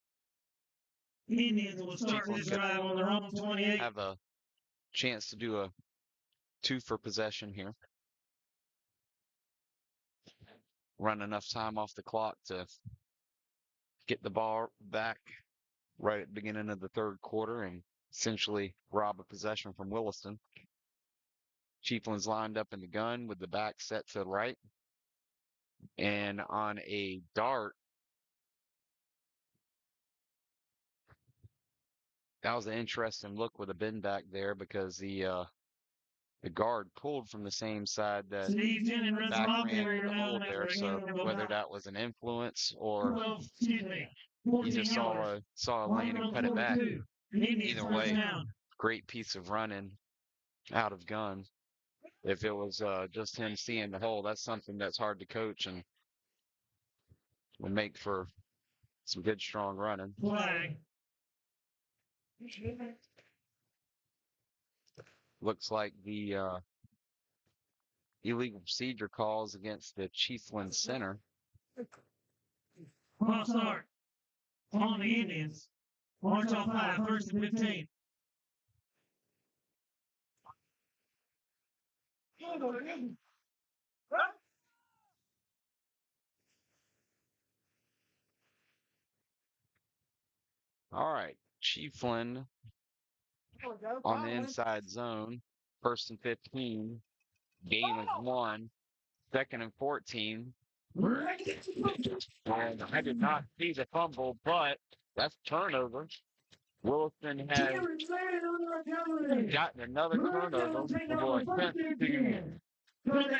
Indians will start this drive on their own 28. Have a chance to do a two for possession here. Run enough time off the clock to get the ball back right at the beginning of the third quarter and essentially rob a possession from Williston. Chiefland's lined up in the gun with the back set to the right. And on a dart, that was an interesting look with a bend back there, because the guard pulled from the same side that Steve Jennings runs back off ran there the now. hold there. So whether that was an influence or 12, excuse me, he 14 just yards. saw a lane and cut it back. 42. Indians Either first way, down. great piece of running out of gun. If it was just him seeing the hole, that's something that's hard to coach and will make for some good, strong running. Flag. Looks like the illegal procedure calls against the Chiefland center. False start on the Indians. March off 5, 1st and 15. All right, Chiefland on the inside zone. 1st and 15. Game is 1. 2nd and 14. And I did not see the fumble, but that's turnover. Williston has gotten another turnover and will attempt to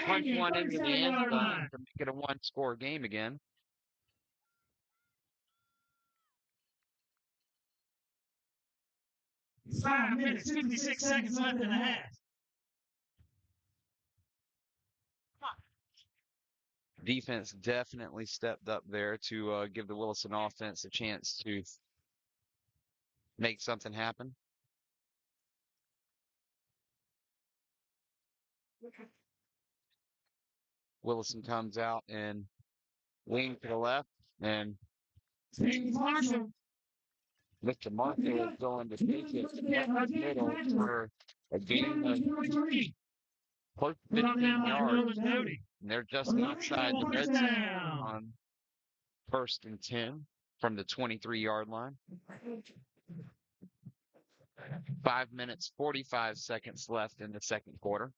punch one into the end zone to make it a one-score game again. Five minutes, 56 seconds left in the half. Defense definitely stepped up there to give the Williston offense a chance to make something happen. Williston comes out and wing to the left, and Marshall. Mr. Marshall is going to take it up the middle for a gain of close to 15 yards. And they're just outside the red zone on 1st and 10 from the 23-yard line. 5 minutes, 45 seconds left in the second quarter.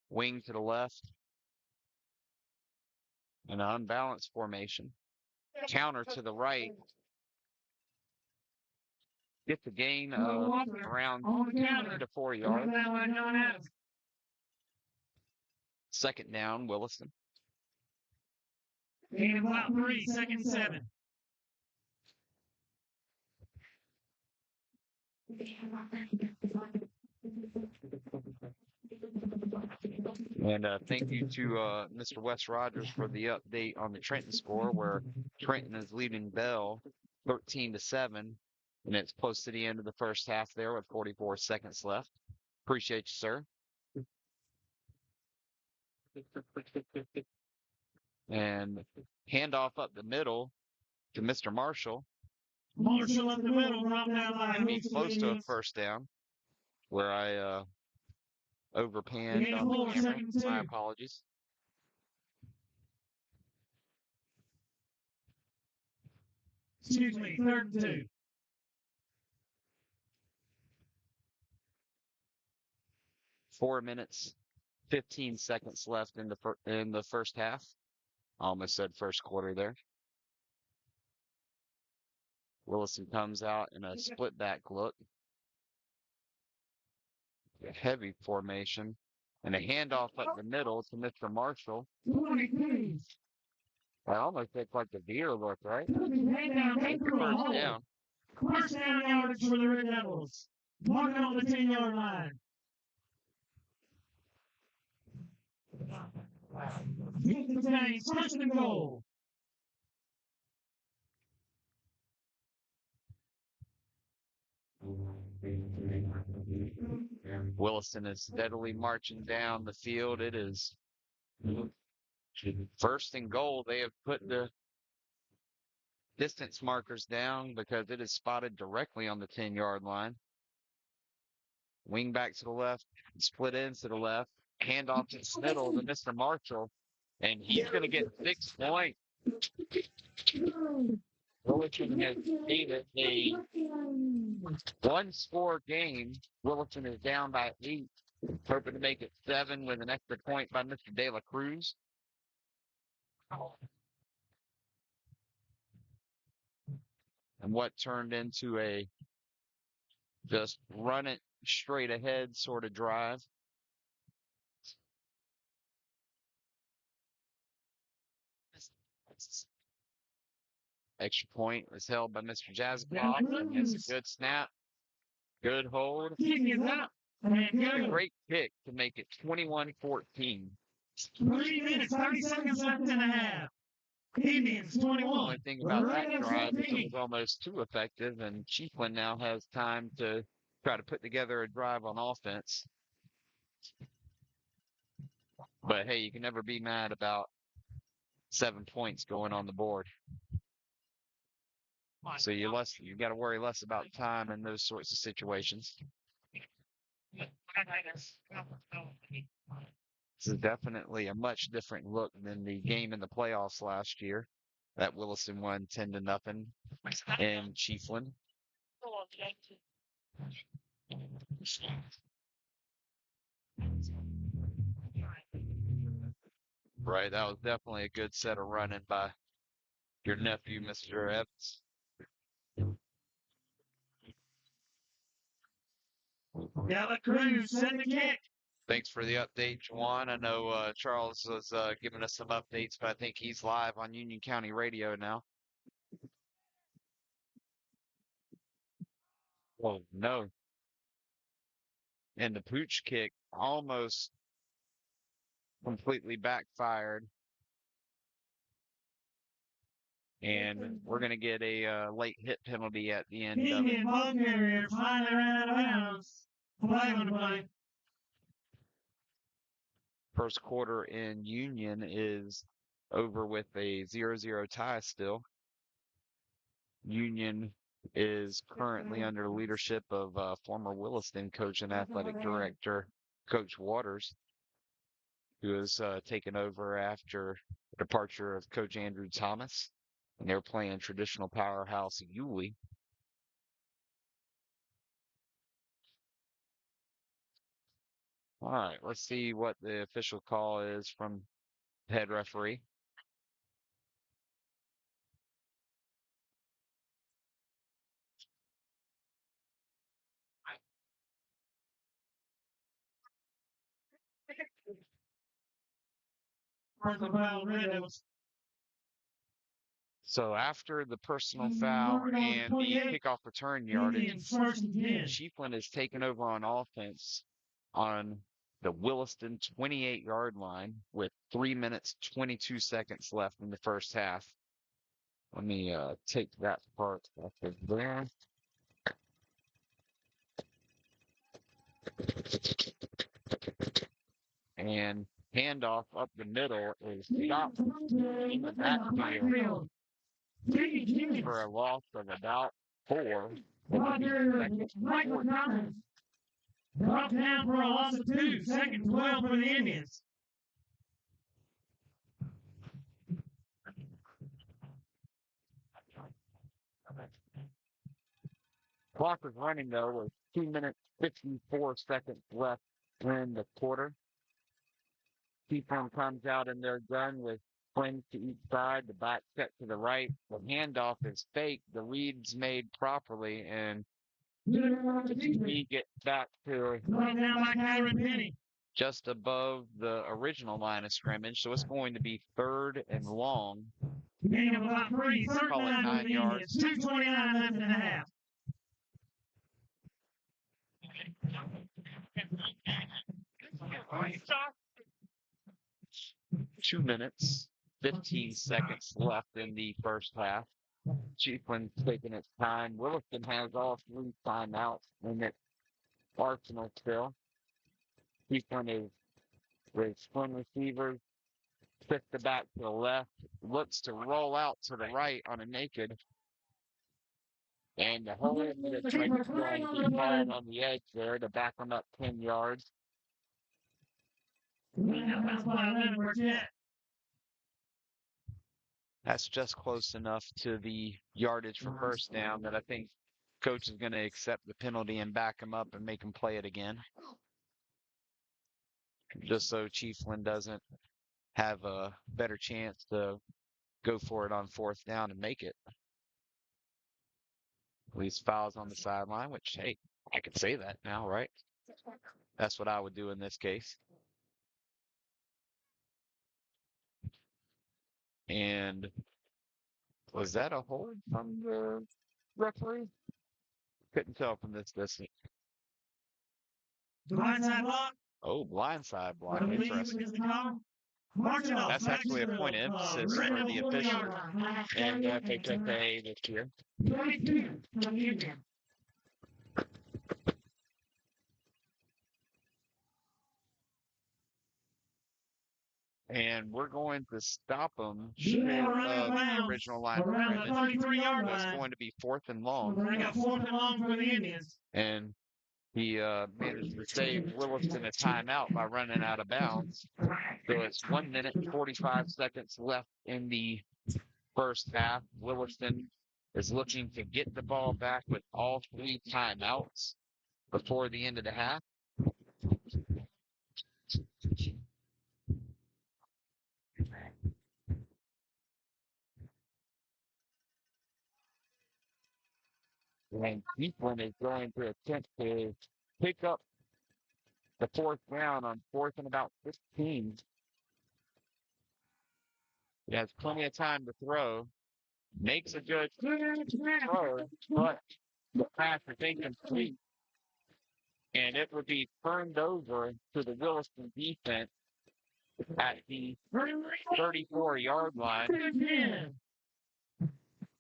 wing to the left, and an unbalanced formation. Counter to the right. Get the gain of around 2 to 4 yards. Second down, Williston. Gain of about 3, second 7. And thank you to Mr. Wes Rogers for the update on the Trenton score, where Trenton is leading Bell 13-7, and it's close to the end of the first half there with 44 seconds left. Appreciate you, sir. And handoff up the middle to Mr. Marshall. Marshall up the middle, drop down by Be close to a first down, where I overpanned on the camera. My apologies. Excuse me, 3rd and 2. Four minutes, 15 seconds left in the first half. I almost said first quarter there. Williston comes out in a split back look. A heavy formation. And a handoff up the middle to Mr. Marshall. That almost looks like the deer look, right? First down. First down yardage for the Red Devils. Marking on the 10-yard line. Get the chains, first and goal. Williston is steadily marching down the field. It is first and goal. They have put the distance markers down because it is spotted directly on the 10-yard line. Wing back to the left, split ends to the left, handoff to the middle to Mr. Marshall, and he's going to get 6 points. Williston has made it a one-score game. Williston is down by 8, hoping to make it 7 with an extra point by Mr. De La Cruz. And what turned into a just run it straight ahead sort of drive. Extra point was held by Mr. Jazzcloth. It's a good snap. Good hold. A great kick to make it 21-14. 3 minutes, 30 seconds left in the half. Indians 21. The only thing about that drive is it was almost too effective, and Chiefland now has time to try to put together a drive on offense. But hey, you can never be mad about 7 points going on the board. So you got to worry less about time in those sorts of situations. This is definitely a much different look than the game in the playoffs last year that Williston won 10-0 in Chiefland. Right, that was definitely a good set of running by your nephew, Mr. Evans. De La Cruz send the kick. Thanks for the update, Juwan. I know Charles was giving us some updates, but I think he's live on Union County Radio now. Oh, no. And the pooch kick almost completely backfired. And we're going to get a late hit penalty at the end of it. Indian ball carrier finally ran out of bounds. Flag on the play. First quarter in Union is over with a 0-0 tie still. Union is currently under the leadership of former Williston coach and athletic director, Coach Waters, who has taken over after the departure of Coach Andrew Thomas. And they're playing traditional powerhouse Yulee. All right, let's see what the official call is from the head referee. Personal foul, Red Devils. So after the personal foul and the kickoff return yardage, Indians first and 10. Chiefland is taken over on offense on the Williston 28-yard line with 3 minutes 22 seconds left in the first half. Let me take that part off of there. And handoff up the middle is stopped in the backfield for a loss of about 4. Drop down for a loss of 2. Second 12 for the Indians. Clock is running though with 2 minutes 54 seconds left in the quarter. Chiefland comes out in their gun with swings to each side, the back set to the right. The handoff is fake. The read's made properly, and we get back to Running down by Kyron Penny. just above the original line of scrimmage. So it's going to be 3rd and long. Gain of about 3. Call it 39 9 for the yards. Indians. 2:29 left in the half. 2 minutes, 15 seconds left in the first half. Chiefland's taking its time. Williston has all 3 timeouts in its arsenal still. Chiefland is with swing receivers, flips the back to the left, looks to roll out to the right on a naked. And the whole is going to be called on the edge there to back them up 10 yards. That's just close enough to the yardage for first down that I think coach is going to accept the penalty and back him up and make him play it again. Just so Chiefland doesn't have a better chance to go for it on 4th down and make it. At least fouls on the sideline, which, hey, I can say that now, right? That's what I would do in this case. And was that a hold from the referee? Couldn't tell from this distance. Blindside block. Oh, blindside block. I believe Interesting. is the call. March it off. That's actually a point of emphasis for the official and FHFA this year. 22 for the Indians. And we're going to stop them short Around of the bounds. original line of Around the scrimmage. 33-yard That's line. going to be 4th and long. They got 4th and long for the Indians. And he managed to save Williston a timeout by running out of bounds. So it's 1 minute, 45 seconds left in the first half. Williston is looking to get the ball back with all 3 timeouts before the end of the half. And Chiefland is going to attempt to pick up the 4th down on 4th and about 15. He has plenty of time to throw. Makes a good throw, but the pass is incomplete. And it would be turned over to the Williston defense at the 34-yard line.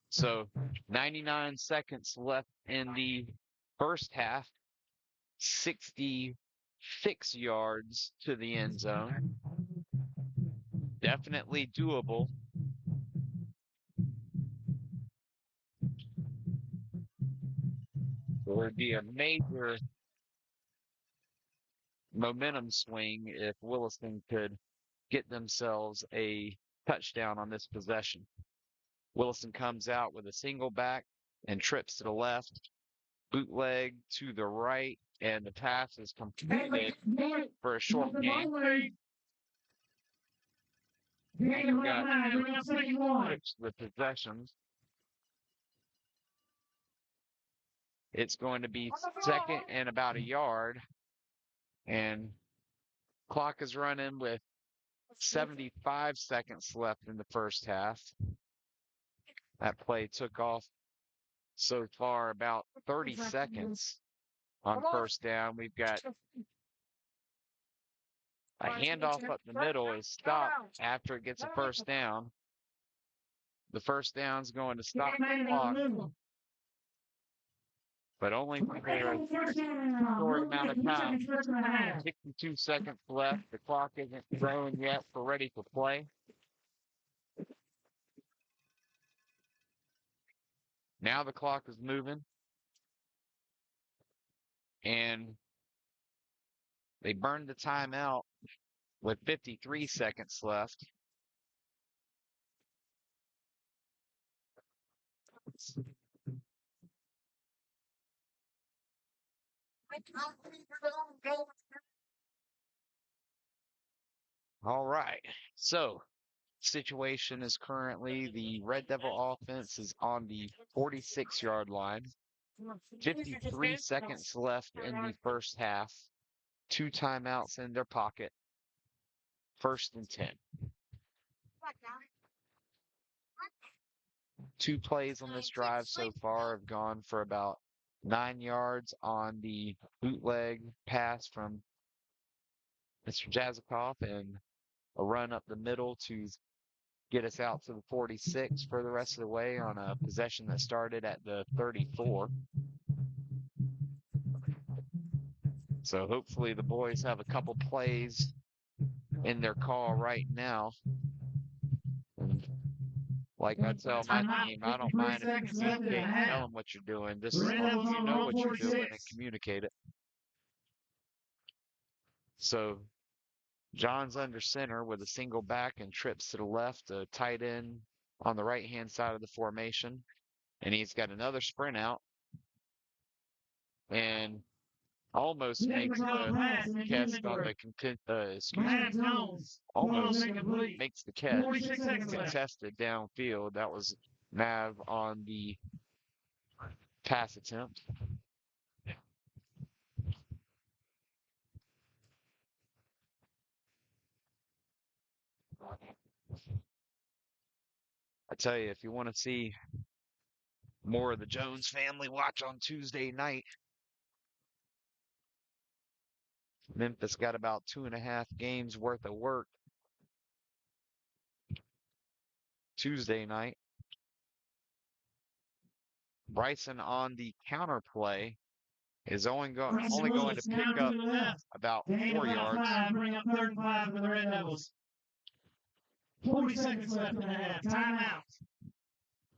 So 99 seconds left in the first half. 66 yards to the end zone. Definitely doable. It would be a major momentum swing if Williston could get themselves a touchdown on this possession. Williston comes out with a single back and trips to the left, bootleg to the right, and the pass is completed for a short gain. We've got switch the possessions. It's going to be second and about a yard, and clock is running with 75 seconds left in the first half. That play took off so far about 30 seconds on first down. We've got a handoff up the middle is stopped after it gets a first down. The first down's going to stop the clock, but only for a short amount of time. 62 seconds left. The clock isn't going yet for ready to play. Now the clock is moving, and they burned the timeout with 53 seconds left. All right. So, situation is currently the Red Devil offense is on the 46-yard line. 53 seconds left in the first half. 2 timeouts in their pocket. First and 10. 2 plays on this drive so far have gone for about 9 yards on the bootleg pass from Mr. Jazikoff and a run up the middle to get us out to the 46 for the rest of the way on a possession that started at the 34. So hopefully the boys have a couple plays in their call right now. And like I tell my team, I don't mind if you communicate and tell them what you're doing. Just as long as you know what you're doing and communicate it. So John's under center with a single back and trips to the left, a tight end on the right-hand side of the formation. And he's got another sprint out and almost makes the catch on the almost makes the catch contested downfield. That was Nav on the pass attempt. I tell you, if you want to see more of the Jones family, watch on Tuesday night. Memphis got about 2.5 games worth of work Tuesday night. Bryson on the counter play is only going to pick up about 4 yards. Bring up 3rd and 5 for the Red Devils. 40 seconds left in the half. Timeout.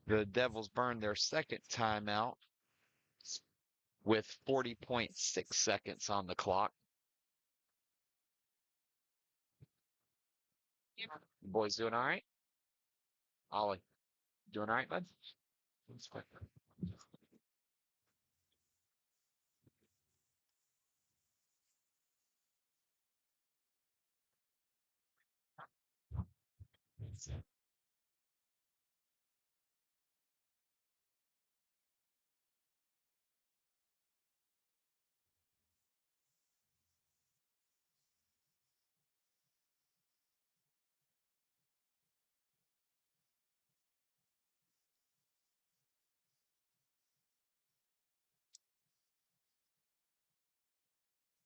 The Devils burned their second timeout with 40.6 seconds on the clock. Boys doing all right? Ollie, doing all right, bud?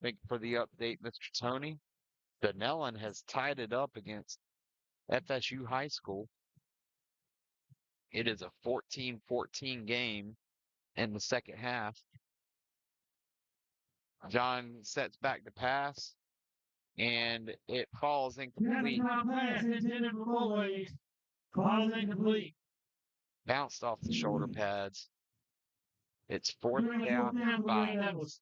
Thank you for the update, Mr. Tony. Dunellen has tied it up against FSU High School. It is a 14-14 game in the second half. John sets back the pass, and it falls incomplete. Bounced off the shoulder pads. It's 4th down and 5.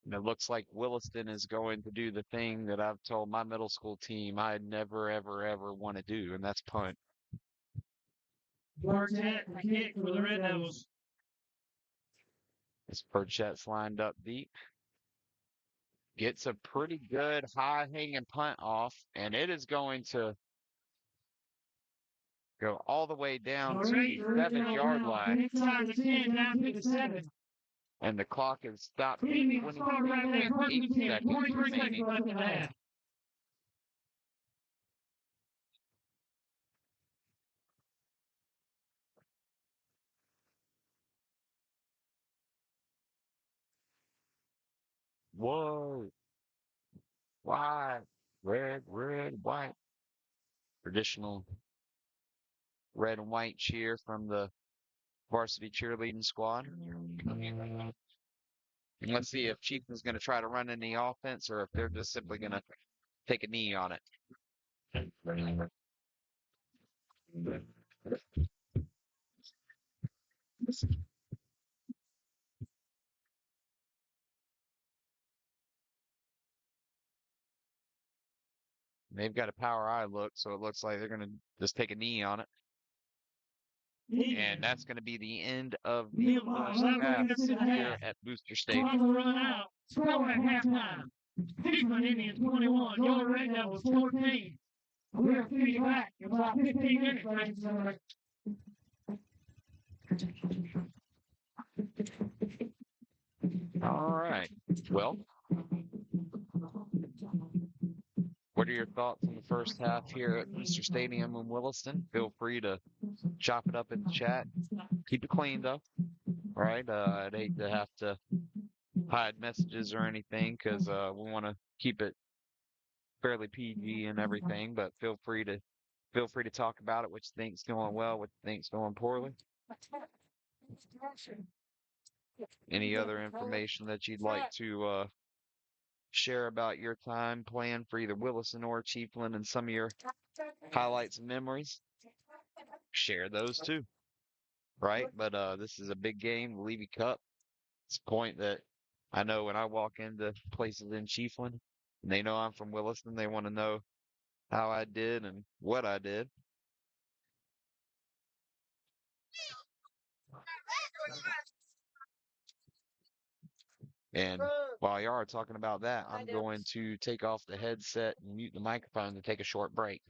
And it looks like Williston is going to do the thing that I've told my middle school team I never, ever, ever want to do, and that's punt. Quartet, a kick for the Red Devils. This Burchett's lined up deep. Gets a pretty good high hanging punt off, and it is going to go all the way down to the 7-yard line. Inside the 10, down to the 7. And the clock is stopped at Leaving start right there, 28 14, seconds 23 seconds remaining. left in the half. Whoa. White, red, white. Traditional red and white cheer from the varsity cheerleading squad. And let's see if Chiefland's going to try to run in the offense or if they're just simply going to take a knee on it. They've got a power eye look, so it looks like they're going to just take a knee on it. And that's going to be the end of the first half here at Booster Stadium. Clock will run out. Score at halftime. Chiefland Indians 21, your Red Devils 14. We're feeding back in about 15 minutes, ladies and gentlemen. All right. Well, what are your thoughts on the first half here at Booster Stadium in Williston? Feel free to chop it up in the chat. Keep it clean, though. All right. I'd hate to have to hide messages or anything because we want to keep it fairly PG and everything. But feel free to talk about it. What you think's going well, what you think's going poorly. Any other information that you'd like to share about your time playing for either Williston or Chiefland and some of your highlights and memories? Share those too. Right? But this is a big game, the Levy Cup. It's a point that I know when I walk into places in Chiefland and they know I'm from Williston, they want to know how I did and what I did. And while you are talking about that, I'm going to take off the headset and mute the microphone to take a short break.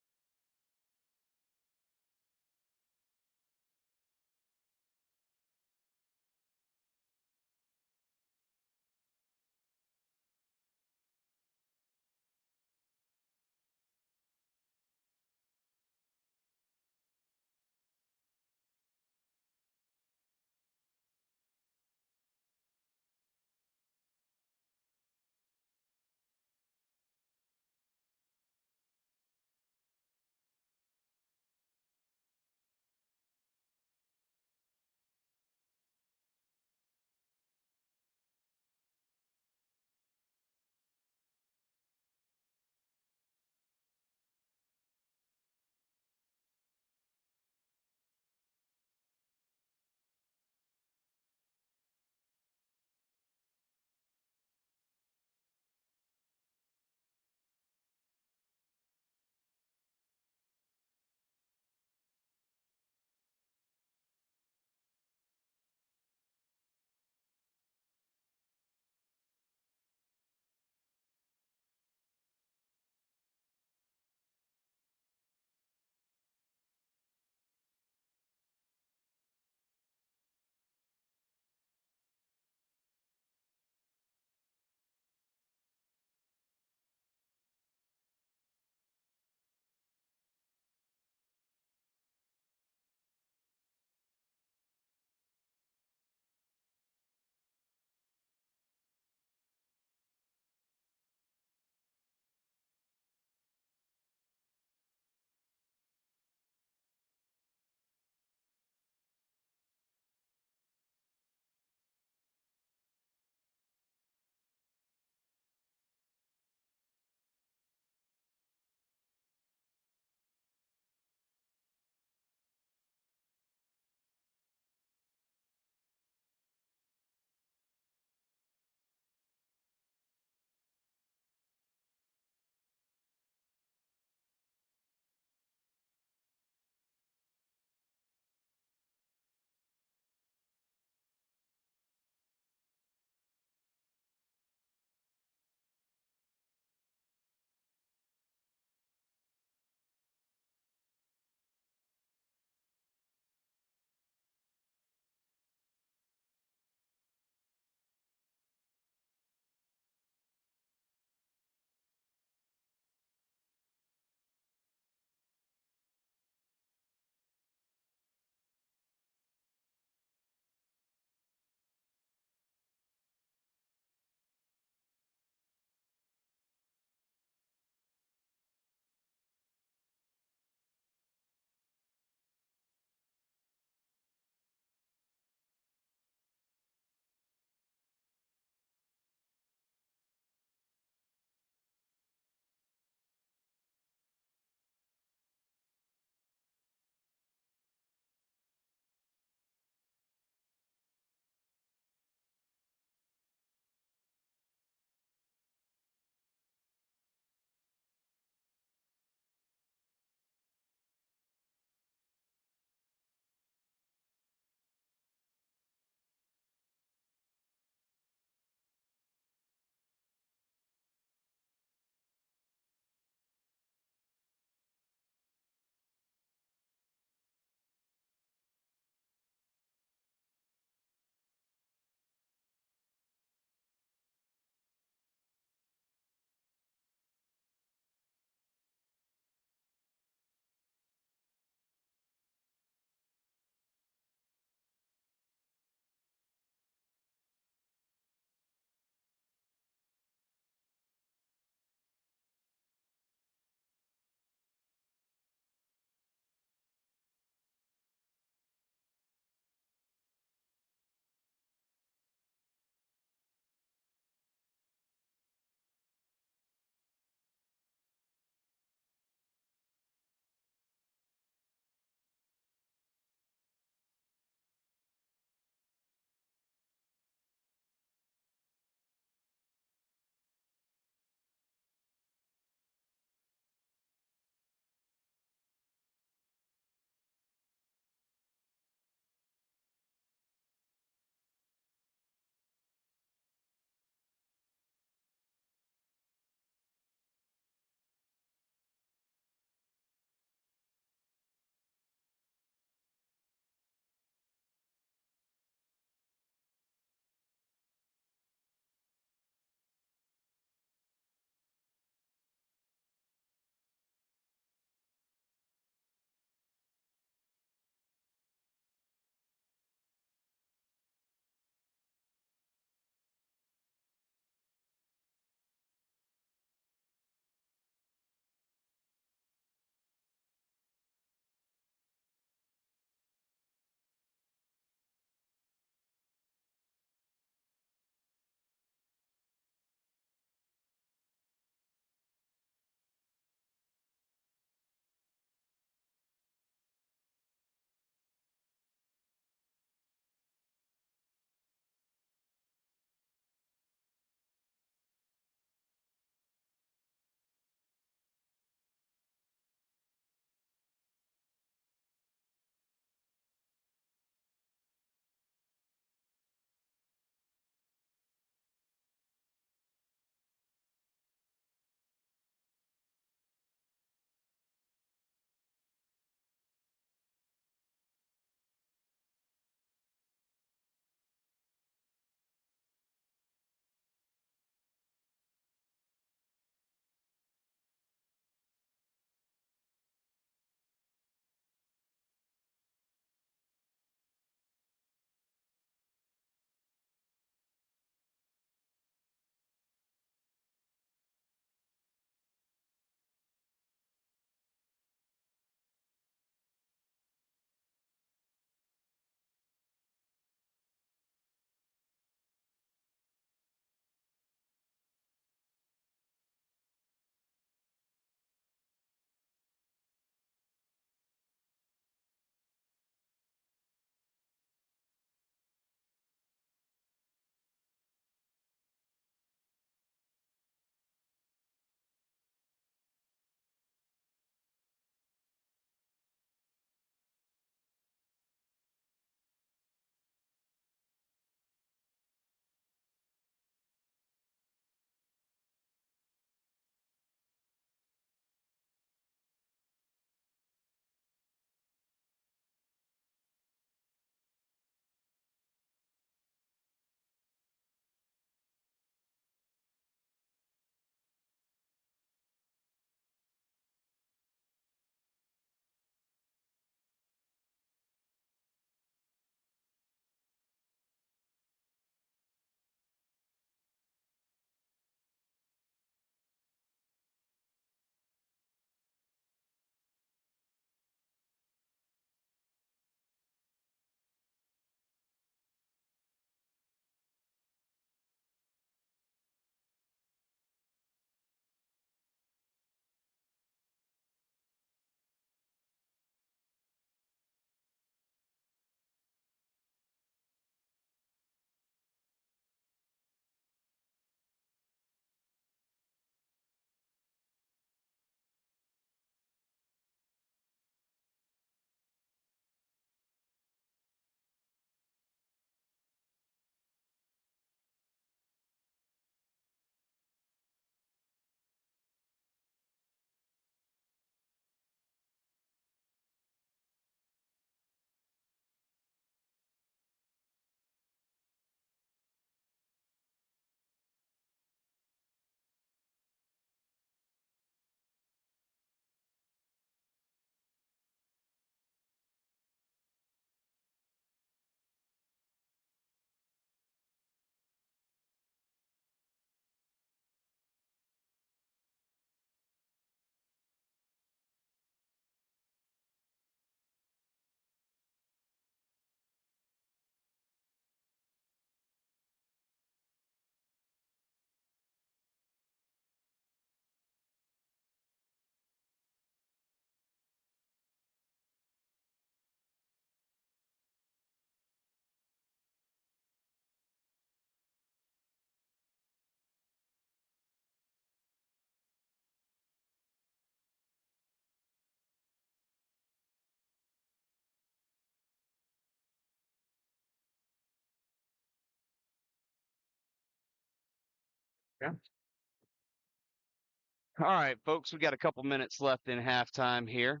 All right, folks, we got a couple minutes left in halftime here.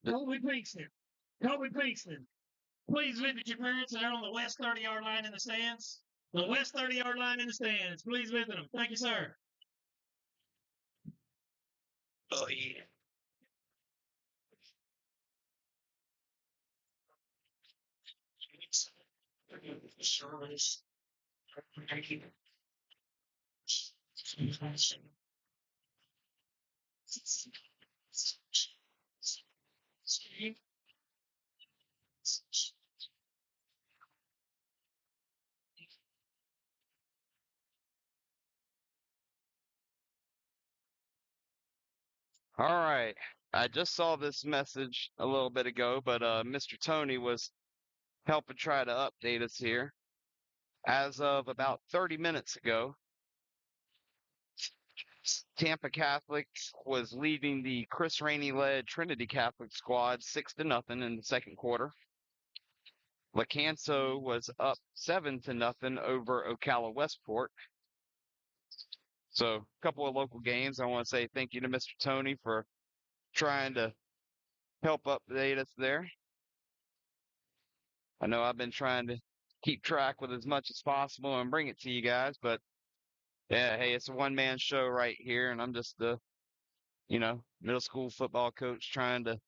Kobe Pinkston. Kobe Pinkston. Please visit your parents. They're on the west 30-yard line in the stands. The west 30-yard line in the stands. Please visit them. Thank you, sir. Oh, yeah. Service. All right. I just saw this message a little bit ago, but Mr. Tony was helping try to update us here. As of about 30 minutes ago, Tampa Catholic was leading the Chris Rainey-led Trinity Catholic squad 6-0 in the second quarter. LeCanso was up 7-0 over Ocala Westport. So a couple of local games. I want to say thank you to Mr. Tony for trying to help update us there. I know I've been trying to keep track with as much as possible and bring it to you guys, but yeah, hey, it's a one-man show right here, and I'm just the, middle school football coach trying to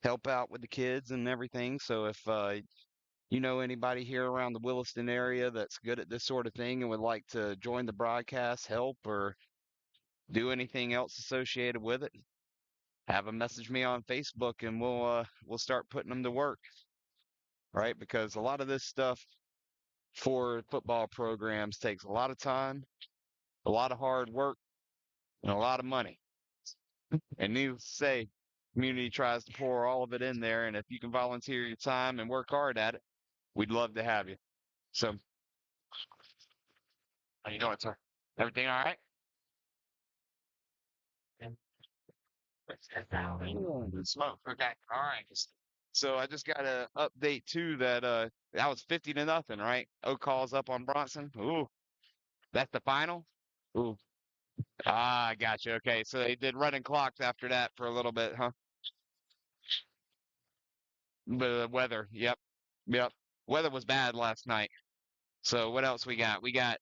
help out with the kids and everything. So if you know anybody here around the Williston area that's good at this sort of thing and would like to join the broadcast, help, or do anything else associated with it, have them message me on Facebook and we'll start putting them to work, right? Because a lot of this stuff for football programs takes a lot of time, a lot of hard work, and a lot of money. And needless to say, community tries to pour all of it in there, and if you can volunteer your time and work hard at it, we'd love to have you. So, How you doing, sir? Everything all right? Smoke. Okay. All right. so I just got an update too that that was 50-0, right? Ocall's up on Bronson. Ooh, that's the final. Ooh, I got you. Okay, so they did running clocks after that for a little bit, huh? The weather. Yep, yep. Weather was bad last night. So what else we got? We got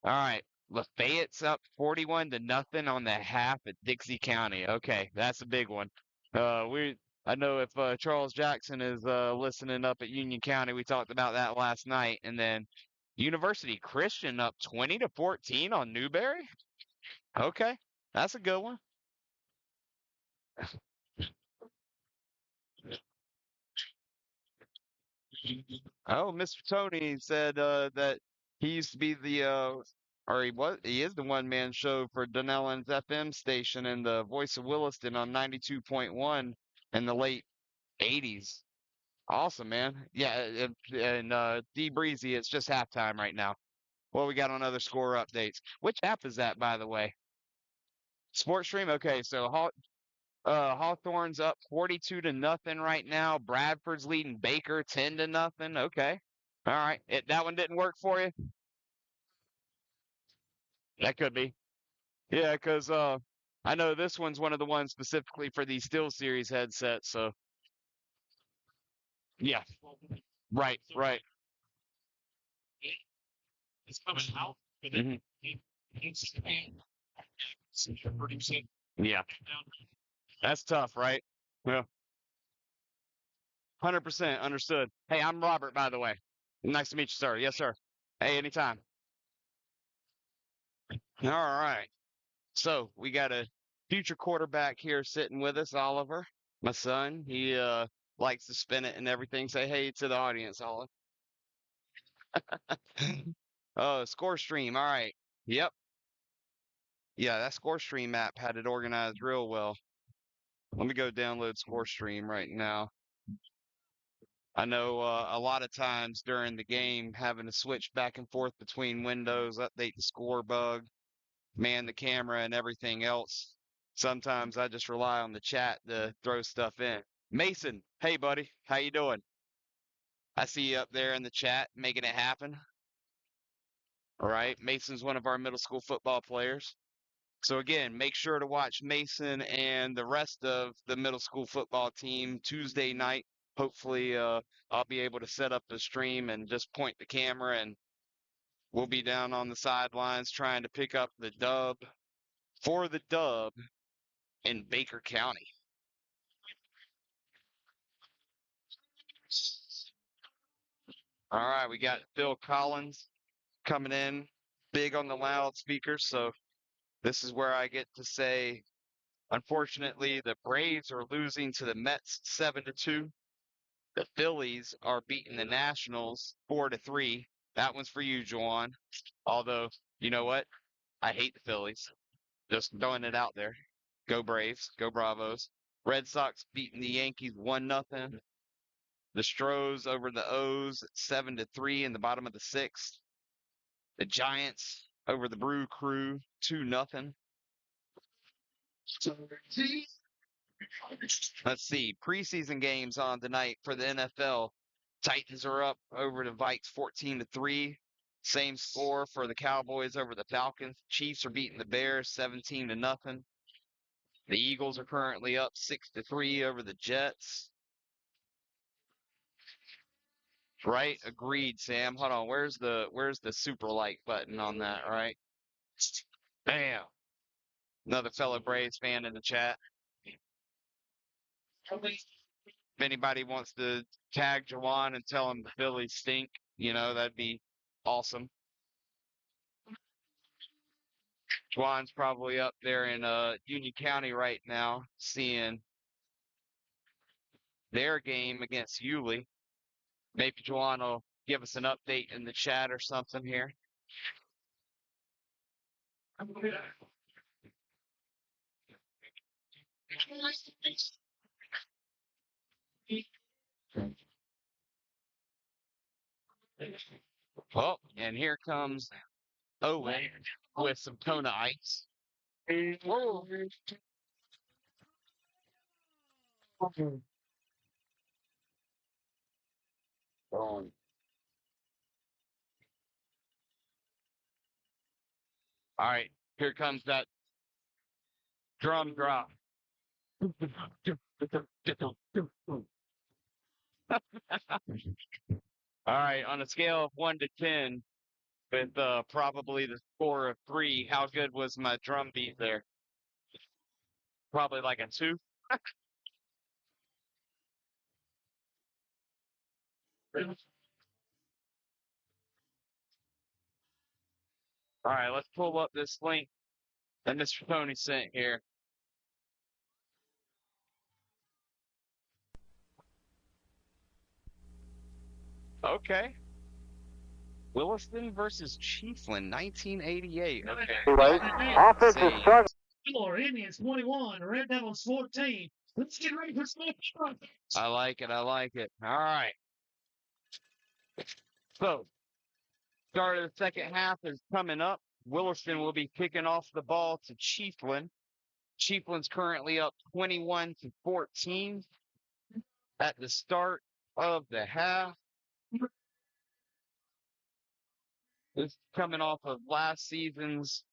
all right. Lafayette's up 41-0 on the half at Dixie County. Okay, that's a big one. I know if Charles Jackson is listening up at Union County, we talked about that last night. And then University Christian up 20-14 on Newberry. Okay, that's a good one. Oh, Mr. Tony said that he used to be or he is the one-man show for Dunelland's FM station and the Voice of Williston on 92.1 in the late 80s. Awesome, man. Yeah, and D Breezy, it's just halftime right now. What we got on other score updates? Which app is that, by the way? Sports Stream? Okay, so Hawthorne's up 42-0 right now. Bradford's leading Baker 10-0. Okay. All right. That one didn't work for you? That could be. Yeah, because I know this one's one of the ones specifically for these Steel Series headsets. So, yeah. Right, right. It's coming out. Mhm. Producing. Yeah. That's tough, right? Yeah. 100% understood. Hey, I'm Robert, by the way. Nice to meet you, sir. Yes, sir. Hey, anytime. All right. So we got a future quarterback here sitting with us, Oliver, my son. He likes to spin it and everything. Say hey to the audience, Oliver. Score stream. All right. Yep. Yeah, that score stream app had it organized real well. Let me go download score stream right now. I know a lot of times during the game having to switch back and forth between windows, update the score bug. man the camera and everything else. Sometimes I just rely on the chat to throw stuff in. Mason, hey buddy, how you doing? I see you up there in the chat making it happen. All right, Mason's one of our middle school football players. So again, make sure to watch Mason and the rest of the middle school football team Tuesday night. Hopefully, I'll be able to set up the stream and just point the camera, and we'll be down on the sidelines trying to pick up the dub for the dub in Baker County. All right, we got Phil Collins coming in big on the loudspeakers. So this is where I get to say, unfortunately, the Braves are losing to the Mets 7-2. The Phillies are beating the Nationals 4-3. That one's for you, Juwan. Although, you know what? I hate the Phillies. Just throwing it out there. Go Braves. Go Bravos. Red Sox beating the Yankees 1-0. The Stros over the O's 7-3 in the bottom of the sixth. The Giants over the Brew Crew 2-0. Let's see. Preseason games on tonight for the NFL. Titans are up over the Vikes 14-3. Same score for the Cowboys over the Falcons. Chiefs are beating the Bears 17-0. The Eagles are currently up 6-3 over the Jets. Right? Agreed, Sam. Hold on. Where's the super like button on that, right? Bam. Another fellow Braves fan in the chat. If anybody wants to tag Jawan and tell him the Phillies stink, that'd be awesome. Juan's probably up there in Union County right now, seeing their game against Yulee. Maybe Juan will give us an update in the chat or something here. Oh, and here comes Owen with some Kona Ice. All right, here comes that drum drop. All right, on a scale of 1 to 10, with probably the score of 3, how good was my drum beat there? Probably like a 2. All right, let's pull up this link that Mr. Tony sent here. Okay. Williston versus Chiefland, 1988. Okay. Offensive start. Indians 21, Red Devils 14. Let's get ready for some fun. I like it. I like it. All right. So, start of the second half is coming up. Williston will be kicking off the ball to Chiefland. Chiefland's currently up 21-14 at the start of the half. This is coming off of last season's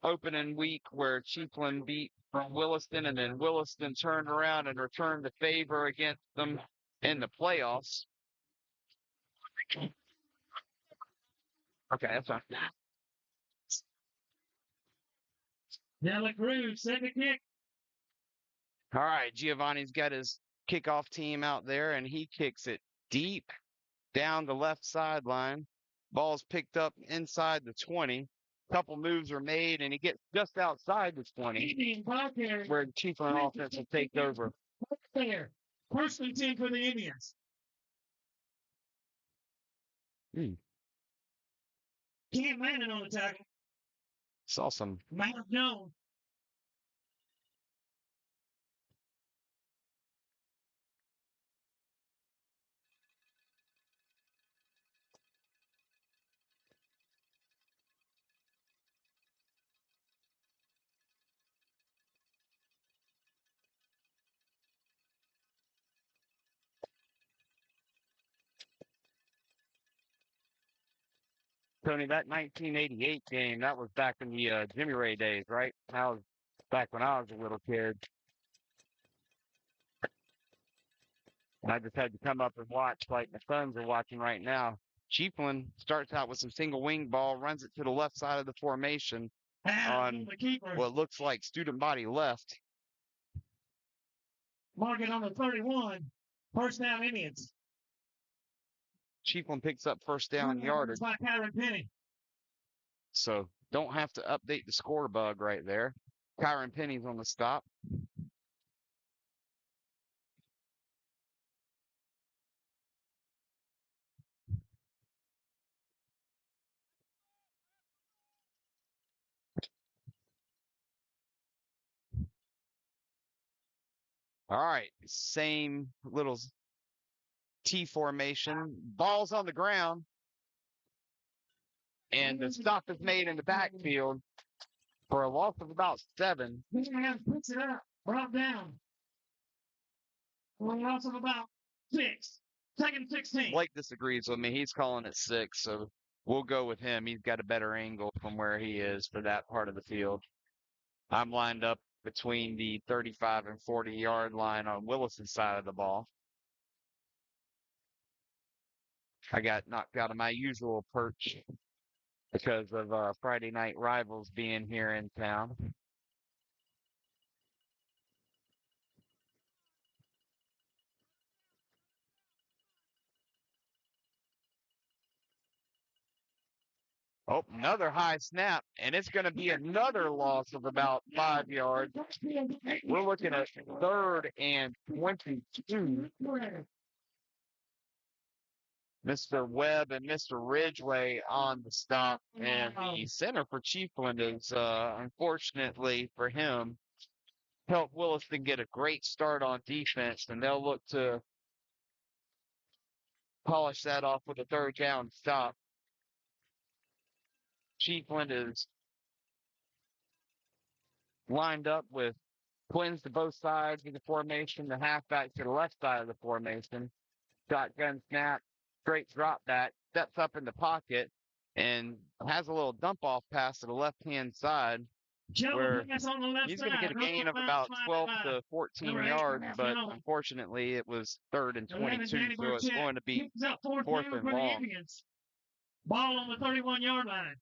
opening week where Chiefland beat Williston, and then Williston turned around and returned the favor against them in the playoffs. Okay, that's fine. Dela Cruz, second kick. All right, Giovanni's got his kickoff team out there, and he kicks it deep down the left sideline. Ball's picked up inside the 20. Couple moves are made, and he gets just outside the 20, where the Chiefland offense will take over. There. First and 10 for the Indians. Cam Manning on the tackle. Saw some. Matt Jones. Tony, that 1988 game, that was back in the Jimmy Ray days, right? That was back when I was a little kid. And I just had to come up and watch like the Suns are watching right now. Chiefland starts out with some single wing ball, runs it to the left side of the formation on the keeper. what looks like student body left. Marking on the 31. First down, Indians. Chiefland picks up first down yardage. By Kyron Penny. So don't have to update the score bug right there. Kyron Penny's on the stop. All right, same little T formation. Ball's on the ground. And the stop is made in the backfield for a loss of about 7. Picks it up. Brought down. For a loss of about 6. Second 16. Blake disagrees with me. He's calling it 6, so we'll go with him. He's got a better angle from where he is for that part of the field. I'm lined up between the 35 and 40-yard line on Williston's side of the ball. I got knocked out of my usual perch because of Friday night rivals being here in town. Oh, another high snap, and it's going to be another loss of about 5 yards. We're looking at 3rd and 22. Mr. Webb and Mr. Ridgway on the stop, and the center for Chiefland is, unfortunately for him, helped Williston get a great start on defense, and they'll look to polish that off with a 3rd down stop. Chiefland is lined up with twins to both sides of the formation, the halfback to the left side of the formation. Shotgun snap, straight drop back, steps up in the pocket, and has a little dump off pass to the left-hand side where he's going to get a gain of about 12 to 14 yards, but unfortunately it was 3rd and 22, so it's going to be 4th and long. Ball on the 31-yard line.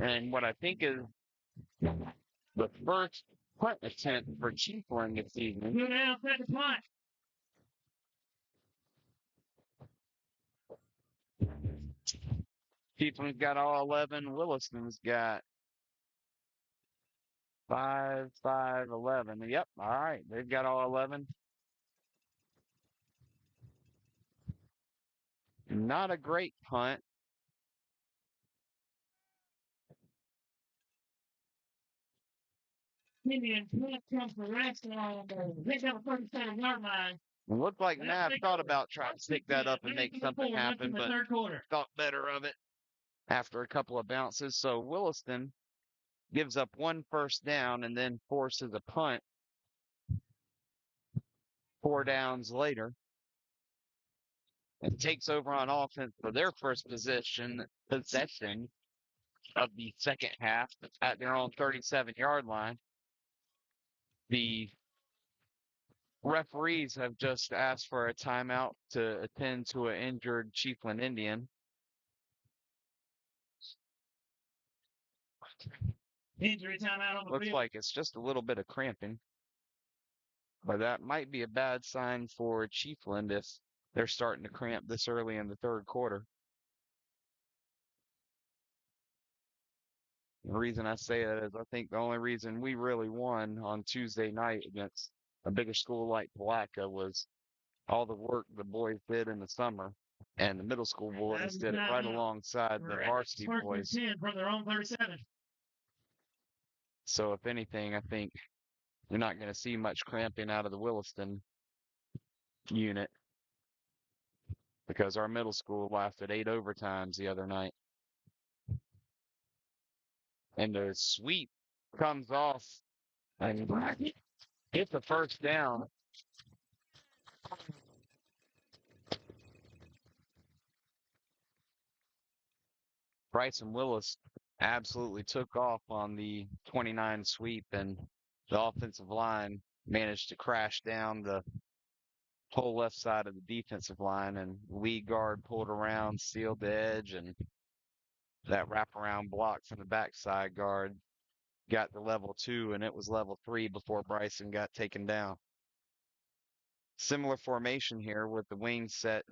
And what I think is the first punt attempt for Chiefland this evening. Good now, second punt. Chiefland's got all 11. Williston's got 5, 5, 11. Yep, all right. They've got all 11. Not a great punt. Indian punt comes for rest on the 37-yard line. It looked like Nav thought about trying to stick that up and make something happen, but thought better of it after a couple of bounces. So Williston gives up 1 first down and then forces a punt 4 downs later and takes over on offense for their first possession of the second half at their own 37-yard line. The referees have just asked for a timeout to attend to an injured Chiefland Indian. Injury timeout on the Looks field. like it's just a little bit of cramping. But that might be a bad sign for Chiefland if they're starting to cramp this early in the 3rd quarter. The reason I say that is I think the only reason we really won on Tuesday night against a bigger school like Palatka was all the work the boys did in the summer. And the middle school boys did it right alongside the varsity boys. 10 from their own 37. So if anything, I think you're not going to see much cramping out of the Williston unit because our middle school lasted 8 overtimes the other night. And the sweep comes off and it's a first down. Bryson Willis absolutely took off on the 29 sweep, and the offensive line managed to crash down the whole left side of the defensive line, and lead guard pulled around, sealed the edge, and that wraparound block from the backside guard got to level 2, and it was level 3 before Bryson got taken down. Similar formation here with the wing set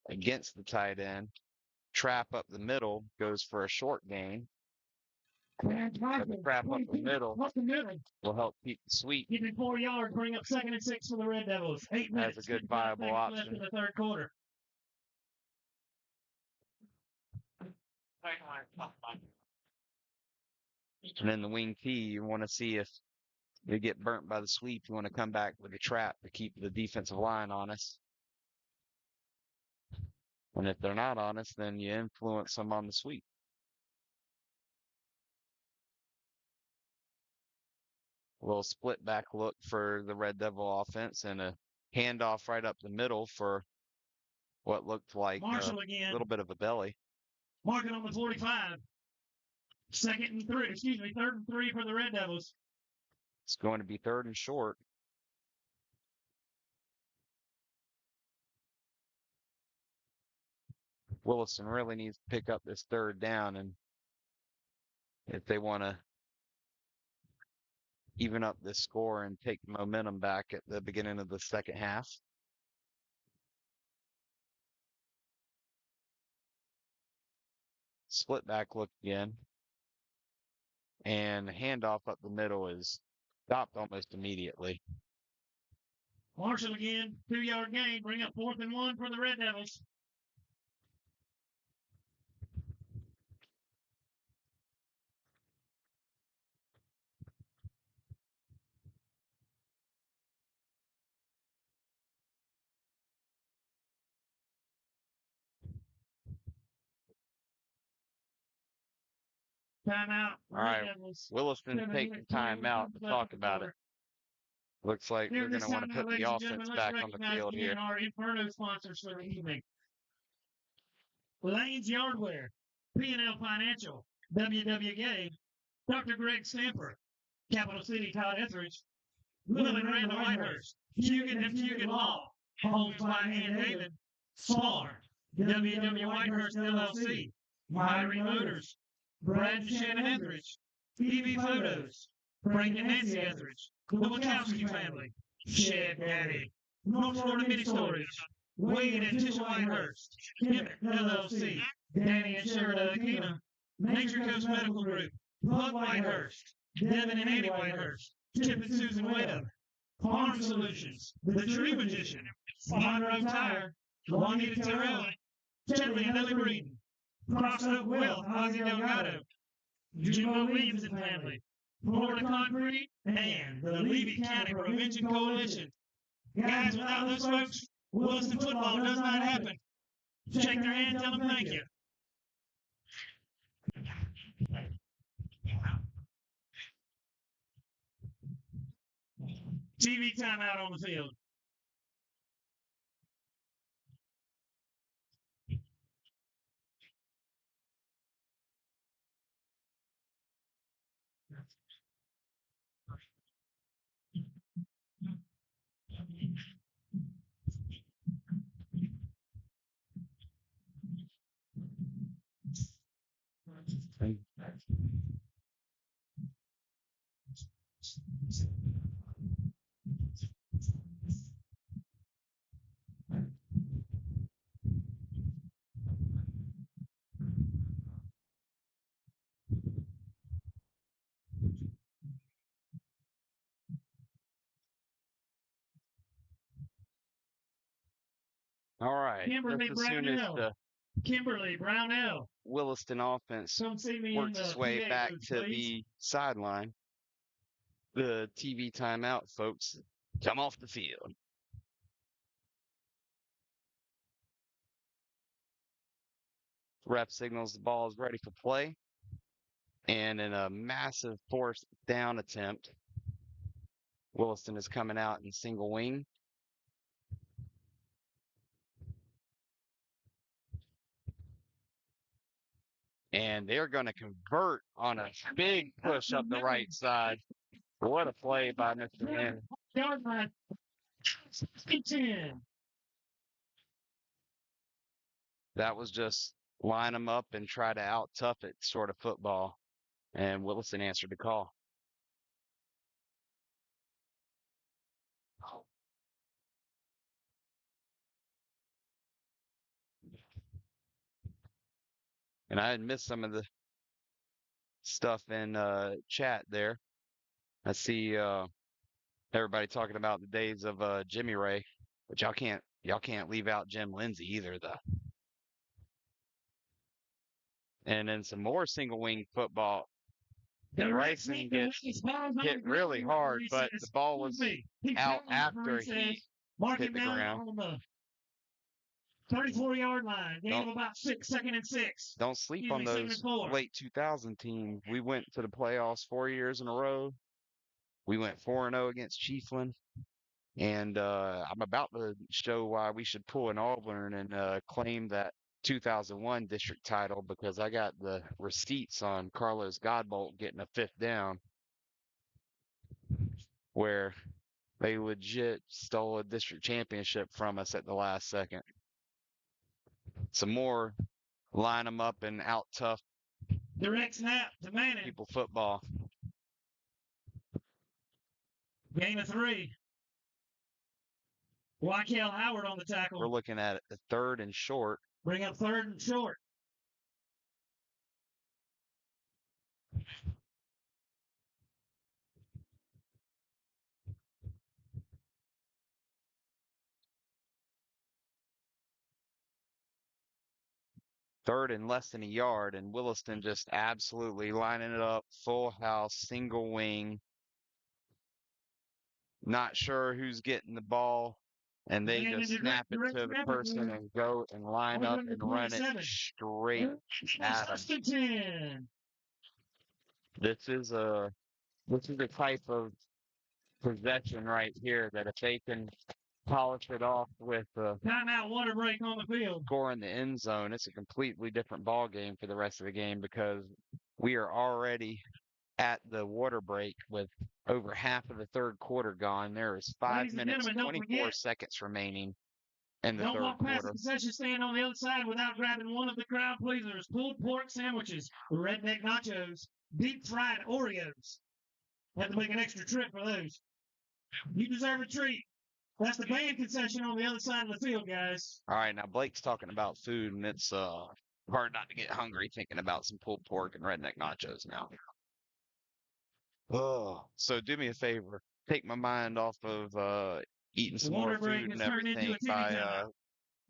against the tight end. Trap up the middle goes for a short gain. But the trap up the middle will help keep the sweep. Give me 4 yards, bring up 2nd and 6 for the Red Devils. 8 minutes. That's a good viable 55 seconds option. left in the third quarter. And then the wing T, you want to see if they get burnt by the sweep. You want to come back with a trap to keep the defensive line honest. And if they're not honest, then you influence them on the sweep. A little split back look for the Red Devil offense and a handoff right up the middle for what looked like Marshall a again. little bit of a belly. Marking on the 45. 2nd and 3, excuse me, 3rd and 3 for the Red Devils. It's going to be 3rd and short. Williston really needs to pick up this 3rd down, and if they want to even up this score and take the momentum back at the beginning of the second half. Split back look again. And the handoff up the middle is stopped almost immediately. Marshall again, 2-yard gain, bring up 4th and 1 for the Red Devils. Timeout. All right, Devils. Williston take the timeout to talk about it. Looks like they're going to want to put the offense back on the field here. Our Inferno sponsors for the evening. Lane's Yardware, P&L Financial, WW Game, Dr. Greg Stamper, Capital City Todd Etheridge, Will and Randall Whitehurst, Fugit and Fugit Law, Homes by Ann David, Smart, WW Whitehurst LLC, Myrie Motors, Brad and Shannon Etheridge, EV Photos, Frank and Nancy Etheridge, the Wachowski family, Shed Daddy, North Florida Mini Storage, Wade and Tisha Whitehurst, Kimmett LLC, Danny and Sherida Aquina, Nature Coast Medical Group, Bud Whitehurst, Devin and Annie Whitehurst, Chip and Susan Webb, Farm Solutions, The Tree Magician, Monroe Tire, Juanita Terrell, Gently and Lily Breeden, Cross Oak Wealth, Ozzie Delgado, Jimbo Williams and family, Florida Concrete, and the Levy County Prevention Coalition. Guys, without those folks, Williston football does not happen. Shake their hand, tell them thank you. TV timeout on the field. All right. Kimberly Just as soon as Brownell. the Kimberly Brownell. Williston offense Come see me works in its the way PA back booth, to please. the sideline, the TV timeout folks come off the field. Ref signals the ball is ready for play. And in a massive force down attempt, Williston is coming out in single wing. And they're going to convert on a big push up the right side. What a play by Mr. Manning. Yard line. 10. That was just line them up and try to out-tough it sort of football. And Williston answered the call. And I had missed some of the stuff in chat there. I see everybody talking about the days of Jimmy Ray, but y'all can't leave out Jim Lindsay either though. And then some more single wing football. The racing gets hit really hard, but the ball was out after he hit the ground. On the 34-yard line. Game about 6, 2nd and 6. Don't sleep on those late 2000 teams. We went to the playoffs 4 years in a row. We went 4-0 against Chiefland. And I'm about to show why we should pull an Auburn and claim that 2001 district title because I got the receipts on Carlos Godbolt getting a 5th down where they legit stole a district championship from us at the last second. Some more line them up and out tough direct snap to Manning. People football. Gain of 3. Wykel Howard on the tackle. We're looking at it, the 3rd and short. Bring up 3rd and short. Third and less than a yard, and Williston just absolutely lining it up, full house, single wing. Not sure who's getting the ball, and they just snap it to the person and go and line up and run it straight at them. This is a type of possession right here that if they can polish it off with timeout, water break on the field, score in the end zone, it's a completely different ball game for the rest of the game because we are already at the water break with over half of the 3rd quarter gone. There is 5 minutes, 24 seconds remaining in the 3rd quarter. Don't walk past the concession stand on the other side without grabbing one of the crowd pleasers. Pulled pork sandwiches, redneck nachos, deep fried Oreos. Have to make an extra trip for those. You deserve a treat. That's the band concession on the other side of the field, guys. All right, now Blake's talking about food, and it's hard not to get hungry thinking about some pulled pork and redneck nachos now. Oh, so do me a favor. Take my mind off of eating some more food and everything by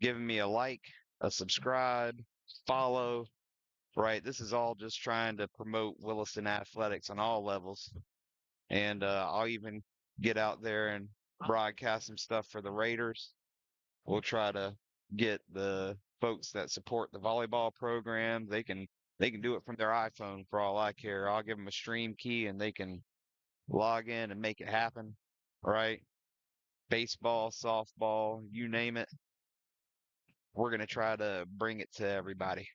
giving me a like, a subscribe, follow. Right, this is all just trying to promote Williston athletics on all levels. And I'll even get out there and broadcast some stuff for the Raiders. We'll try to get the folks that support the volleyball program. They can do it from their iPhone for all I care. I'll give them a stream key and they can log in and make it happen. Right? Baseball, softball, you name it. We're going to try to bring it to everybody.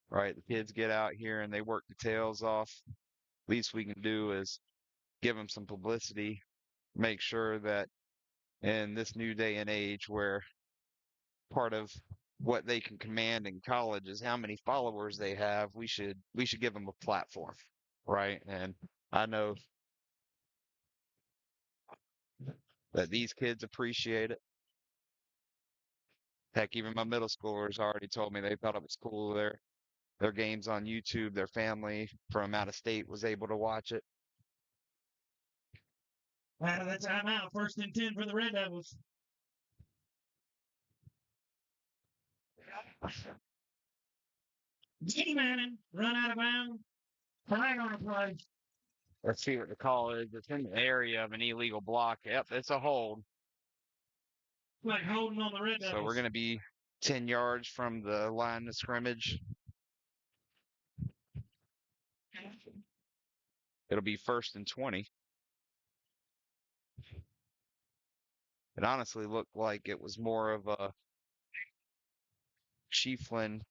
Right? The kids get out here and they work the tails off. Least we can do is give them some publicity, make sure that in this new day and age where part of what they can command in college is how many followers they have, we should give them a platform, right? And I know that these kids appreciate it. Heck, even my middle schoolers already told me they thought it was cool. Their games on YouTube, their family from out of state was able to watch it. Out of that timeout, 1st and 10 for the Red Devils. G Manning, run out of bounds. Flag on the play. Let's see what the call is. It's in the area of an illegal block. Yep, it's a hold. Like holding on the Red Devils. So we're going to be 10 yards from the line of scrimmage. It'll be 1st and 20. It honestly looked like it was more of a Chiefland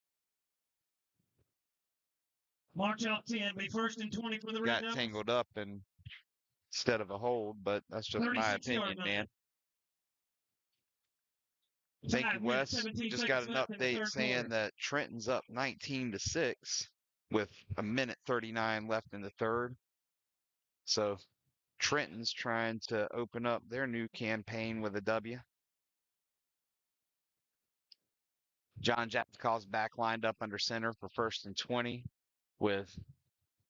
March out 10, be first and 20 for the Red got Devils. tangled up instead of a hold, but that's just my 36-yard opinion, line. man. Thank you, 5 minutes, Wes. 17 Just got seconds an left in the update third saying quarter. that Trenton's up 19-6 with a minute 39 left in the third. So Trenton's trying to open up their new campaign with a W. John Jack's back lined up under center for first and 20 with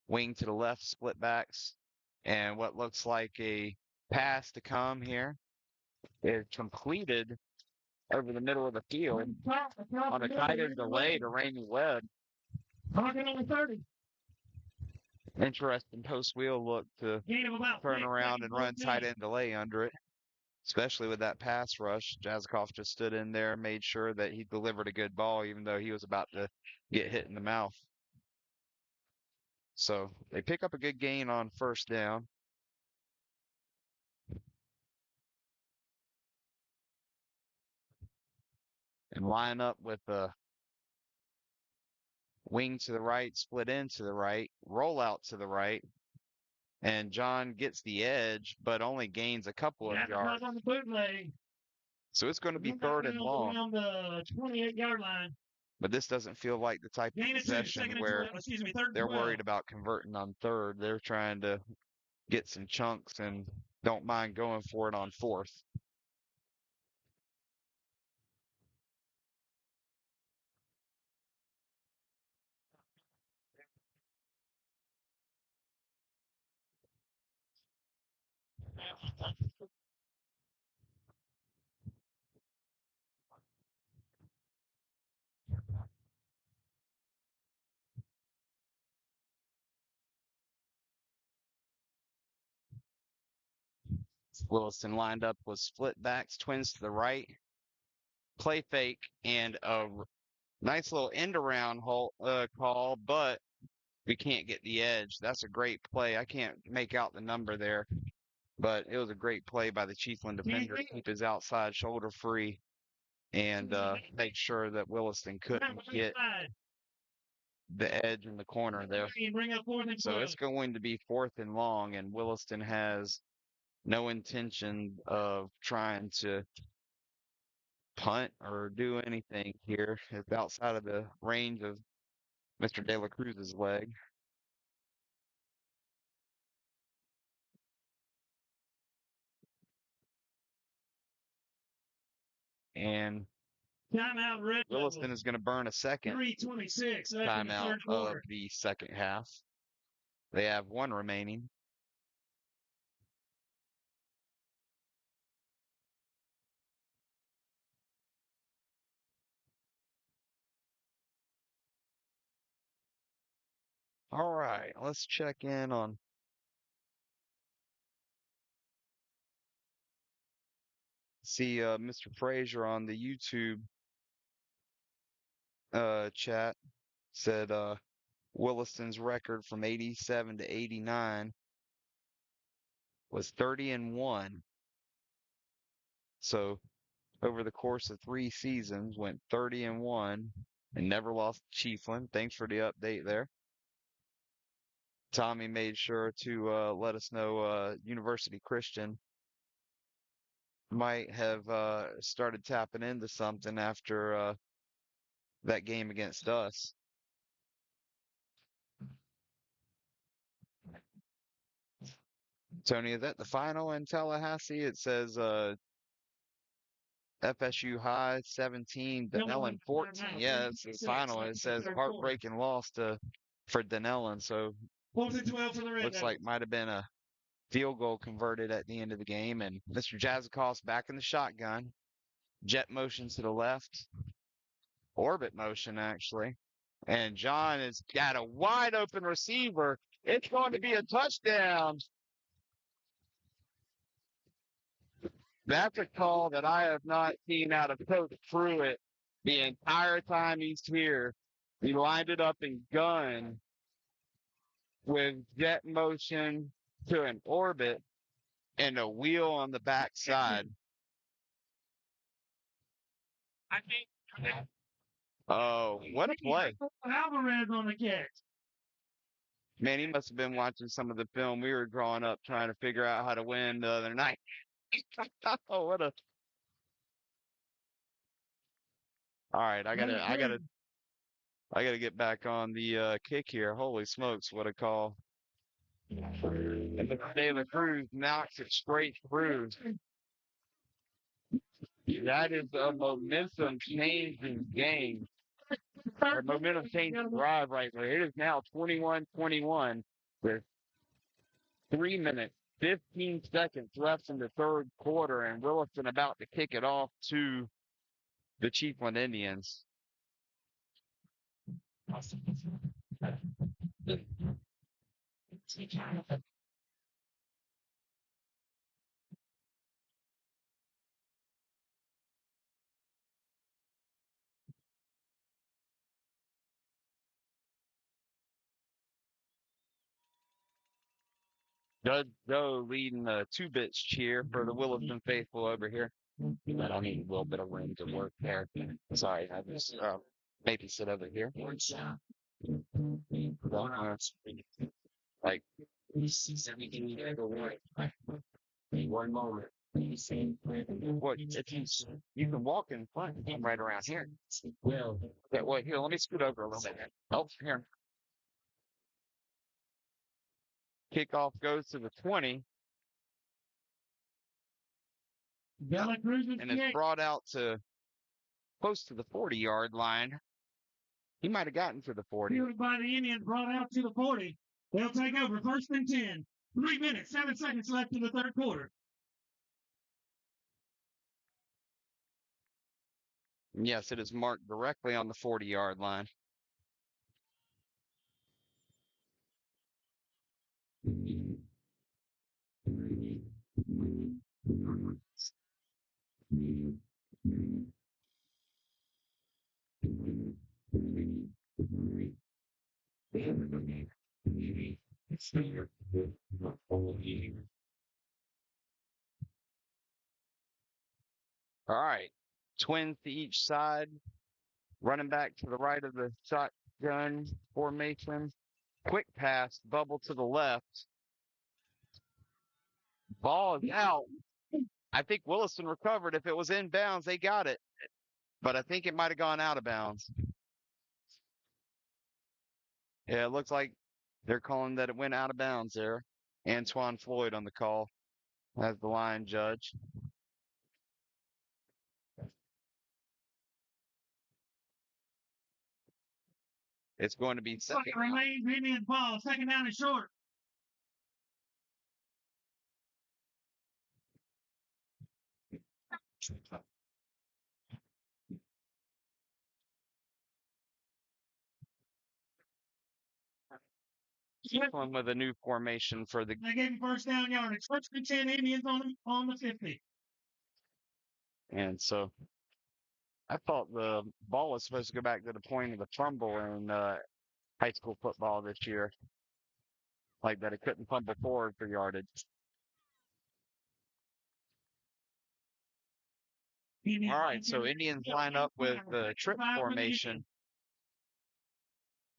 wing to the left, split backs, and what looks like a pass to come here is completed over the middle of the field on a tight end delay to Rainey Webb. Marking on 30. Interesting post wheel look to Gain of about turn 6 around seconds, and run 14. tight end delay under it, especially with that pass rush. Jazzikoff just stood in there, made sure that he delivered a good ball, even though he was about to get hit in the mouth. So they pick up a good gain on first down. And line up with a wing to the right, split in to the right, roll out to the right. And John gets the edge, but only gains a couple of yards. On the bootleg. So it's going to be third and long. On the 28-yard line. But this doesn't feel like the type of Gain of 2, possession second and where 12, excuse me, third and they're 12. worried about converting on third. They're trying to get some chunks and don't mind going for it on fourth. Williston lined up with split backs, twins to the right, play fake, and a nice little end around call, but we can't get the edge. That's a great play. I can't make out the number there, but it was a great play by the Chiefland defender to keep his outside shoulder free and make sure that Williston couldn't get the edge in the corner there. So it's going to be fourth and long, and Williston has no intention of trying to punt or do anything here. It's outside of the range of Mr. De La Cruz's leg. And timeout, Red Williston Devils. is going to burn a second 3:26 left in the timeout third of quarter. the second half. They have one remaining. All right, let's check in on Mr. Frazier on the YouTube chat said Williston's record from 87 to 89 was 30-1. So over the course of 3 seasons, went 30-1 and never lost to Chiefland. Thanks for the update there. Tommy made sure to let us know University Christian might have started tapping into something after that game against us. Tony, is that the final in Tallahassee? It says FSU High 17, Denellen 14. Yeah, it's the final. It says heartbreaking loss for Denellen. So 4-12 for the Red looks Devils. like might have been a field goal converted at the end of the game. And Mr. Jazzikoff's back in the shotgun. Jet motion to the left. Orbit motion, actually. And John has got a wide open receiver. It's going to be a touchdown. That's a call that I have not seen out of Coach Pruitt the entire time he's here. He lined it up in gun with jet motion to an orbit and a wheel on the backside. I think Oh, what a play. Alvarez on the catch. Man, he must have been watching some of the film we were drawing up trying to figure out how to win the other night. Oh, what a. All right, I gotta get back on the kick here. Holy smokes, what a call. And the David Cruz knocks it straight through. That is a momentum changing game. A momentum changing drive right there. It is now 21-21 with 3 minutes, 15 seconds left in the third quarter, and Williston about to kick it off to the Chiefland Indians. Judge Joe leading the two-bits cheer for the Williston faithful over here. But I need a little bit of room to work there. Sorry, I just maybe sit over here. Like, one moment. What? You can walk in front. I'm right around here. Well, here, let me scoot over a little bit. Oh, here. Kickoff goes to the 20. And it's brought out to close to the 40-yard line. He might have gotten to the 40. Fielded by the Indians, brought out to the 40. They'll take over. First and 10. 3 minutes, 7 seconds left in the third quarter. Yes, it is marked directly on the 40-yard line. All right. Twins to each side. Running back to the right of the shotgun formation. Quick pass, bubble to the left. Ball is out. I think Williston recovered. If it was in bounds, they got it. But I think it might have gone out of bounds. Yeah, it looks like they're calling that it went out of bounds there. Antoine Floyd on the call as the line judge. It's going to be second. Remains Indians ball. Second down and short. One with a new formation for the. They gave him first down yardage. First and 10 Indians on the 50. And so I thought the ball was supposed to go back to the point of the fumble in high school football this year. Like that it couldn't fumble forward for yardage. All right, so Indians line up with the trip formation.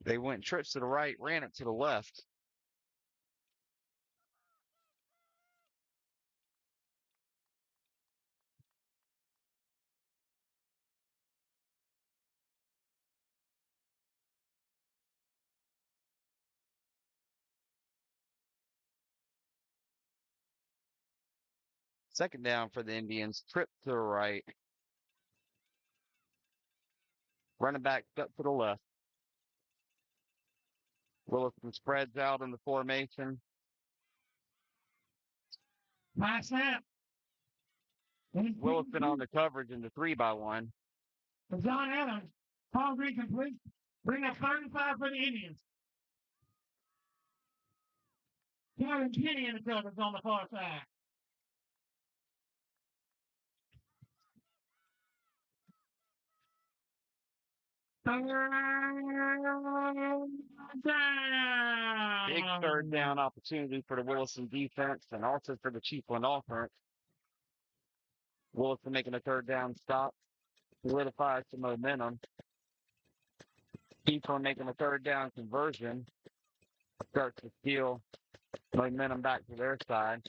They went trips to the right, ran it to the left. Second down for the Indians, trip to the right. Running back up to the left. Williston spreads out in the formation. Nice snap. Williston on the coverage in the 3-by-1. John Adams. Ball incomplete. Bring up 35 for the Indians. Kevin Kinney in the coverage on the far side. Big third down opportunity for the Williston defense and also for the Chiefland offense. Williston making a third down stop, solidifies some momentum. Keeps on making a third down conversion. Starts to steal momentum back to their side.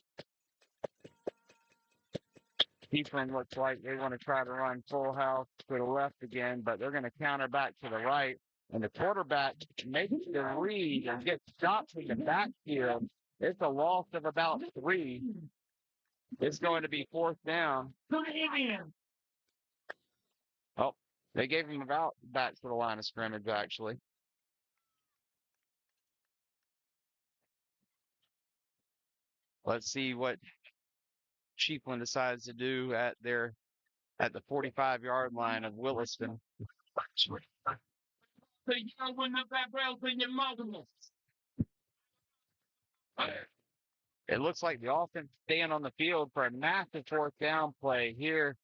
Chiefland looks like they want to try to run full house to the left again, but they're going to counter back to the right. And the quarterback makes the read and gets stopped in the backfield. It's a loss of about 3. It's going to be 4th down. Oh, they gave him about back to the line of scrimmage, actually. Let's see what Chiefland decides to do at the 45-yard line of Williston. It looks like the offense staying on the field for a massive 4th down play here.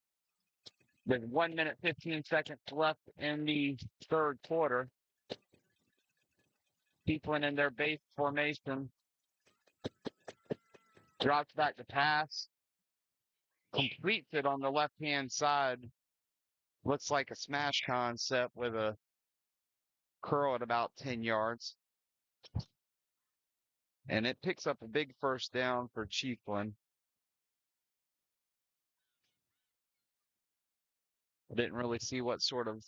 With 1 minute, 15 seconds left in the 3rd quarter. Chiefland in their base formation. Drops back to pass. Completes it on the left-hand side. Looks like a smash concept with a curl at about 10 yards. And it picks up a big 1st down for Chiefland. I didn't really see what sort of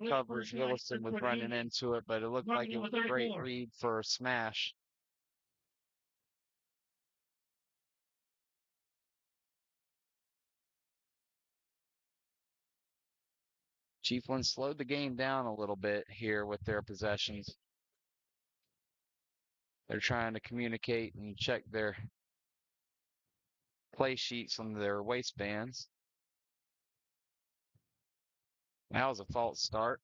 coverage Williston was running into it, but it looked like it was a great read for a smash. Chiefland slowed the game down a little bit here with their possessions. They're trying to communicate and check their play sheets on their waistbands. That was a false start.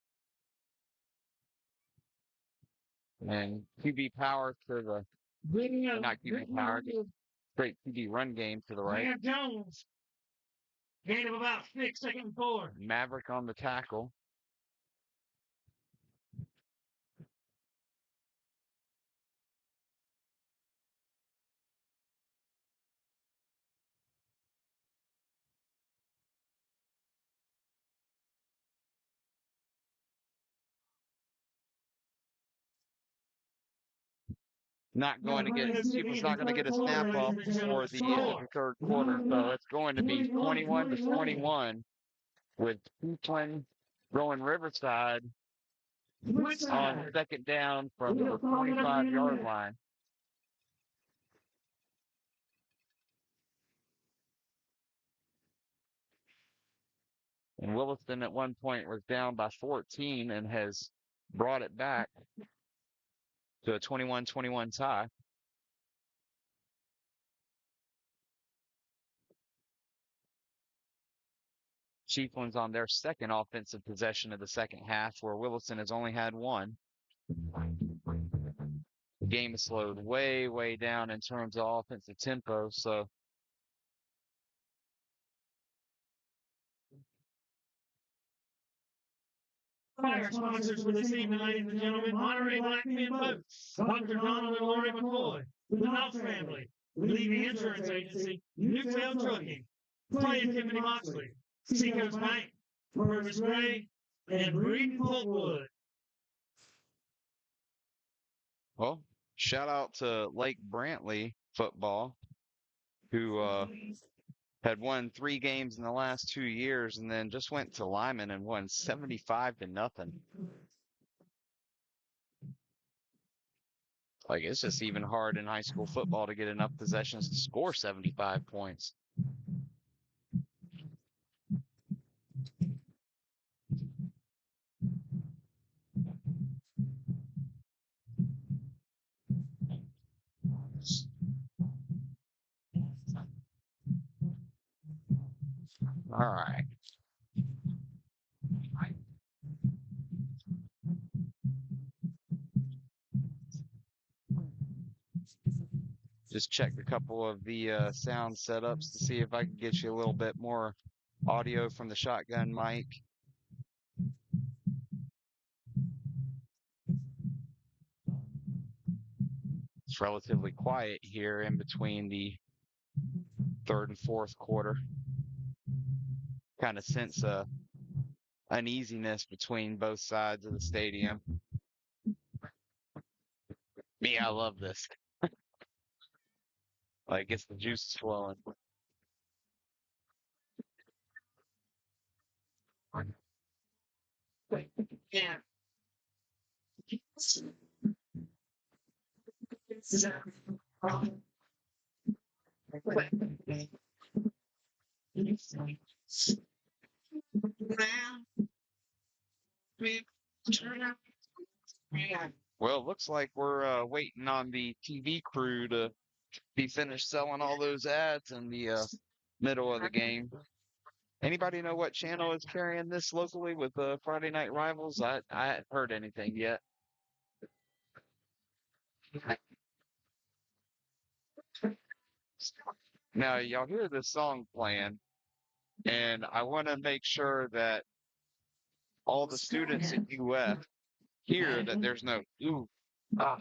And QB power to the, not QB power, straight QB run game to the right. Jones. Gain of about 6, 2nd and 4. Maverick on the tackle. Not going to get, Chiefland's not going to get a snap off before the end of the 3rd quarter. So it's going to be 21-21 with Chiefland going Riverside on 2nd down from the 25-yard line. And Williston at one point was down by 14 and has brought it back to a 21-21 tie. Chiefland's on their 2nd offensive possession of the 2nd half, where Williston has only had 1. The game is slowed way, way down in terms of offensive tempo, so Fire sponsors for this evening, ladies and gentlemen. Monterey Black Men Boats, Dr. Donald and Lori McCoy, the Knopf family, Levy Insurance Agency, Newtail Trucking, Clay and Tiffany Moxley, Seacoast Bank, Purvis Gray, and Breeden Pulpwood. well, shout out to Lake Brantley football, who had won 3 games in the last 2 years and then just went to Lyman and won 75-0. Like, it's just even hard in high school football to get enough possessions to score 75 points. All right. Just checked a couple of the sound setups to see if I can get you a little bit more audio from the shotgun mic. It's relatively quiet here in between the 3rd and 4th quarter. Kind of sense a uneasiness between both sides of the stadium. Me, I love this. Like, gets the juices flowing. Yeah. Well, it looks like we're waiting on the TV crew to be finished selling all those ads in the middle of the game. Anybody know what channel is carrying this locally with Friday Night Rivals? I haven't heard anything yet. Now, y'all hear this song playing, and I want to make sure that all the students at UF hear that there's no ooh, ah,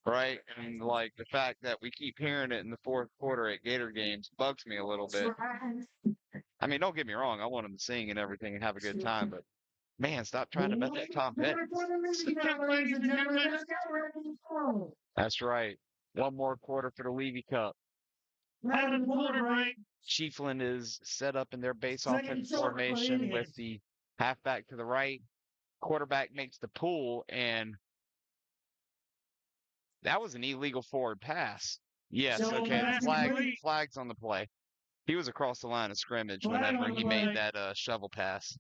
right? And like the fact that we keep hearing it in the fourth quarter at Gator games bugs me a little bit. I mean, don't get me wrong, I want them to sing and everything and have a good time, but man, stop trying to bet that Tom Petty. That's right. One more quarter for the Levy Cup. Chiefland is set up in their base offense formation with the halfback to the right. Quarterback makes the pull, and that was an illegal forward pass. Yes, okay. The flag's on the play. He was across the line of scrimmage whenever he made that shovel pass.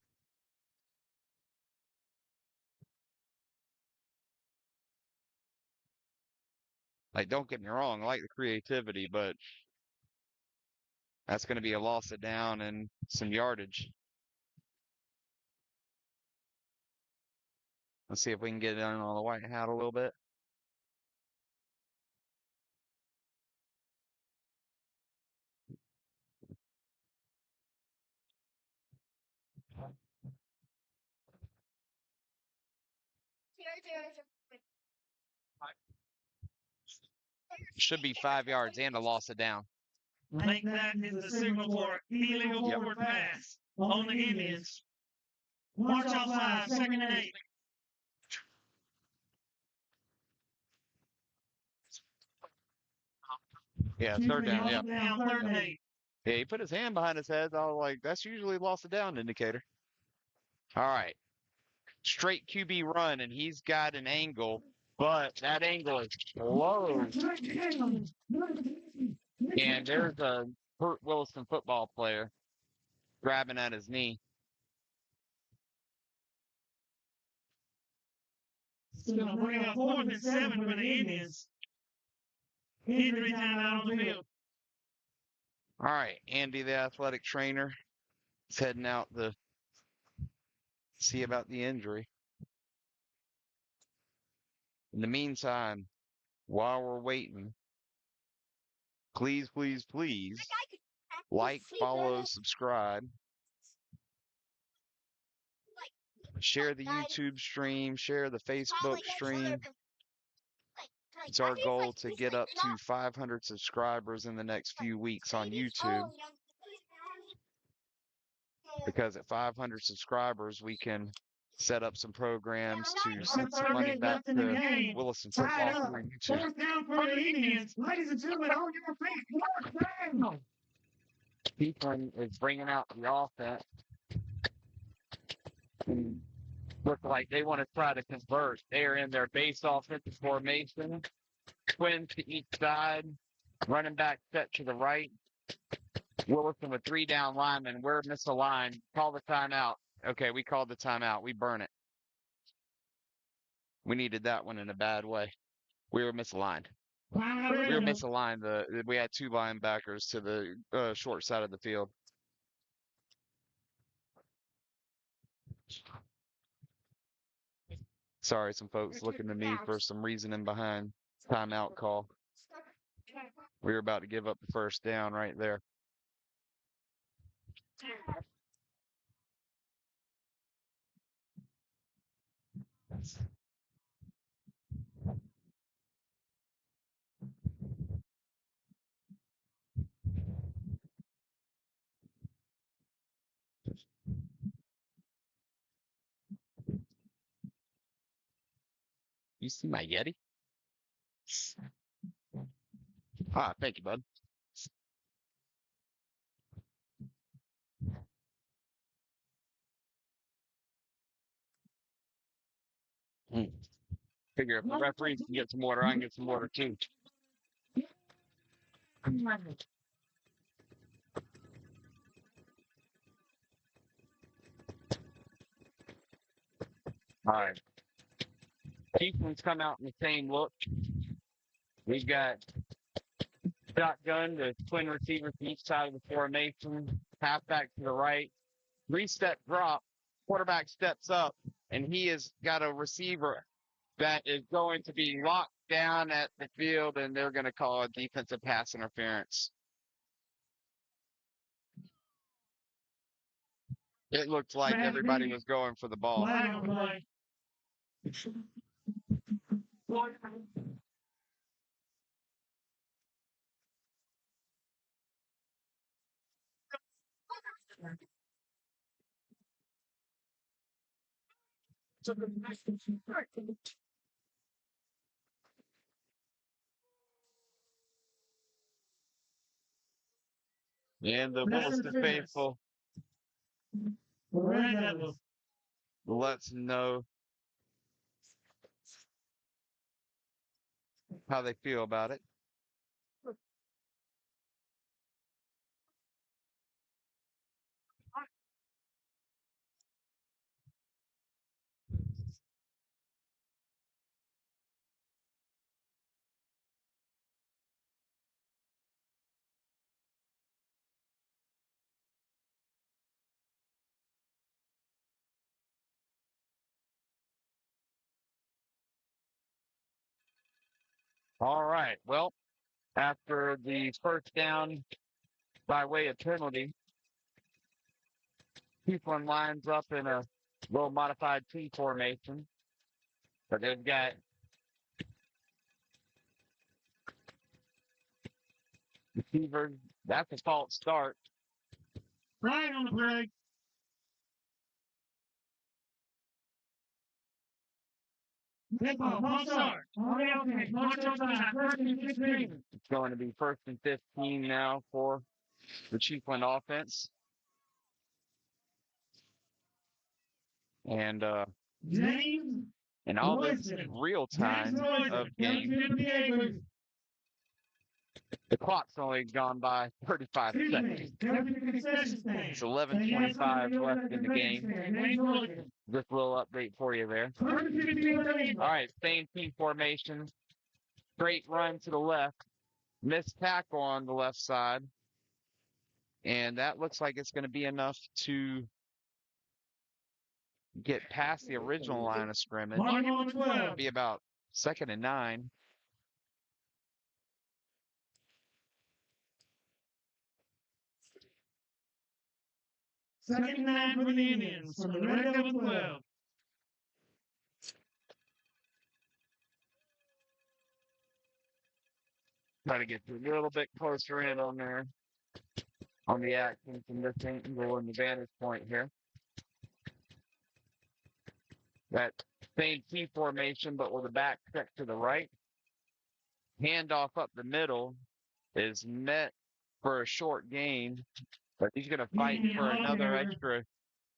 Like, don't get me wrong, I like the creativity, but that's going to be a loss of down and some yardage. Let's see if we can get in on the white hat a little bit. Should be 5 yards and a loss of down. Make that is the signal for illegal forward pass on the Indians. March off 5, 2nd and 8. Yeah, third down, yeah. Down, 3rd and 8. Yeah, he put his hand behind his head. I was like, that's usually loss of down indicator. All right. Straight QB run, and he's got an angle, but that angle is low. And there's a hurt Williston football player grabbing at his knee. It's going to bring up 4th and 7 for the Indians. Injury time out on the field. All right, Andy, the athletic trainer, is heading out to see about the injury. In the meantime, while we're waiting, please, please, please, like, follow, subscribe. Share the YouTube stream, share the Facebook stream. It's our goal to get up to 500 subscribers in the next few weeks on YouTube. Because at 500 subscribers, we can set up some programs to send some money back to Williston football through YouTube. 4th down for the Indians. Ladies and gentlemen, on your feet. 4th down. Chiefland is bringing out the offense. Look like they want to try to convert. They are in their base offensive formation. Twins to each side. Running back set to the right. Williston with 3 down linemen. We're misaligned. Call the timeout. Okay, we called the timeout. We burn it. We needed that one in a bad way. We were misaligned. We were misaligned. We had 2 linebackers to the short side of the field. Sorry, some folks looking to me for some reasoning behind timeout call. We were about to give up the 1st down right there. You see my Yeti? Ah, thank you, bud. Figure if the referees can get some water, I can get some water too. All right. Chiefland's come out in the same look. We've got shotgun, the twin receivers to each side of the formation, halfback to the right, three-step drop, quarterback steps up, and he has got a receiver that is going to be locked down at the field, and they're going to call a defensive pass interference. It looked like everybody was going for the ball. And the Williston faithful Red Devils. lets know how they feel about it. All right. Well, after the first down by way of penalty, Chiefland lines up in a little modified T formation. But they've got receivers. That's a false start. Right on the break. Good ball, false start. Okay, march on by, first and 15. It's going to be first and 15 now for the Chiefland offense. And James. in all this real time of game, the clock's only gone by 35 seconds. It's 11:25 left in the game. Just a little update for you there. All right, same team formation. Straight run to the left. Missed tackle on the left side. And that looks like it's going to be enough to get past the original line of scrimmage. It'll be about 2nd and 9. Second and 9 for the Indians from the Red Devil 12. Try to get a little bit closer in on there, on the action from this angle and the vantage point here. That same T formation, but with a back check to the right. Handoff up the middle is met for a short gain, but he's going to fight for another extra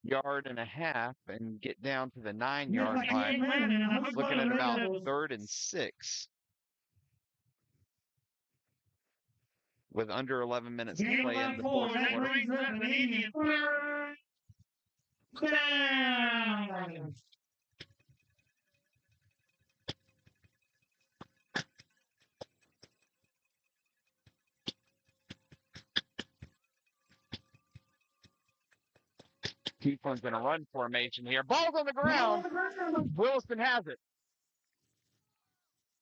yard and a half and get down to the 9-yard line. Looking at about 3rd and 6. With under 11 minutes to play in the fourth quarter. Chiefland's in a run formation here. Ball's on the ground. Williston has it.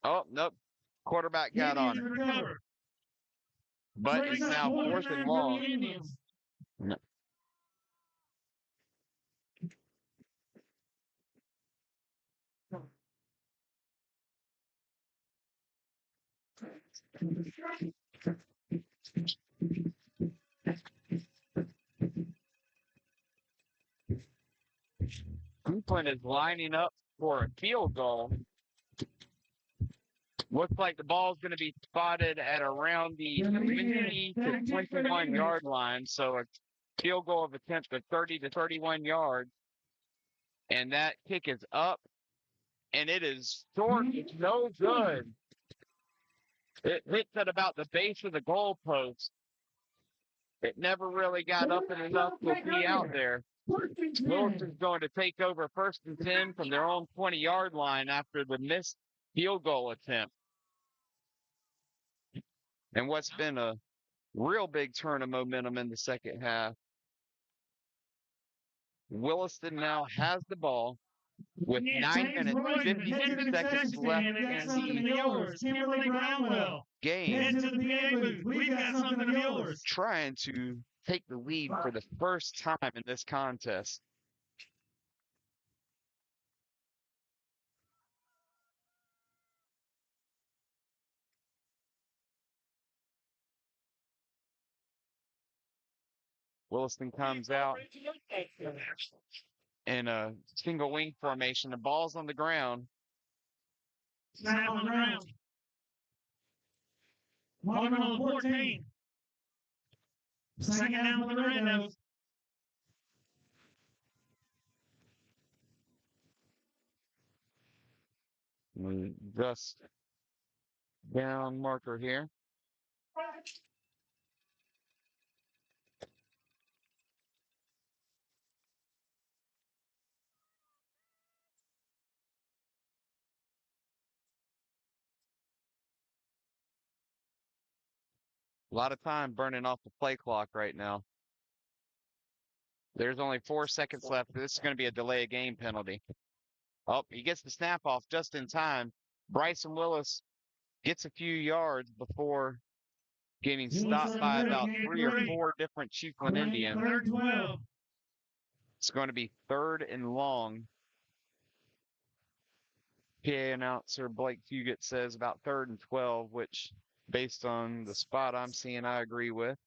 Oh, nope. Quarterback got on it. But it's now 4th and long. No. Chiefland is lining up for a field goal. Looks like the ball's going to be spotted at around the 20 to 21 yard line. So a field goal of attempt of 30 to 31 yards. And that kick is up. And it is short. It's no good. It hits at about the base of the goalpost. It never really got up and enough to be out there. Williston's going to take over 1st and 10 from their own 20-yard line after the missed field goal attempt. And what's been a real big turn of momentum in the second half. Williston now has the ball with 9 minutes, 52 seconds left in the game. Head to the PA booth. We've got something of yours. Trying to take the lead for the first time in this contest. Williston comes out in a single wing formation. The ball's on the ground. Snap on the ground. Marking on 14. Second down for the Red Devils. Just down marker here. A lot of time burning off the play clock right now. There's only 4 seconds left. This is going to be a delay of game penalty. Oh, he gets the snap off just in time. Bryson Willis gets a few yards before getting stopped by about 3 or 4 different Chiefland Indians. It's going to be 3rd and long. PA announcer Blake Fugit says about 3rd and 12, which based on the spot I'm seeing, I agree with.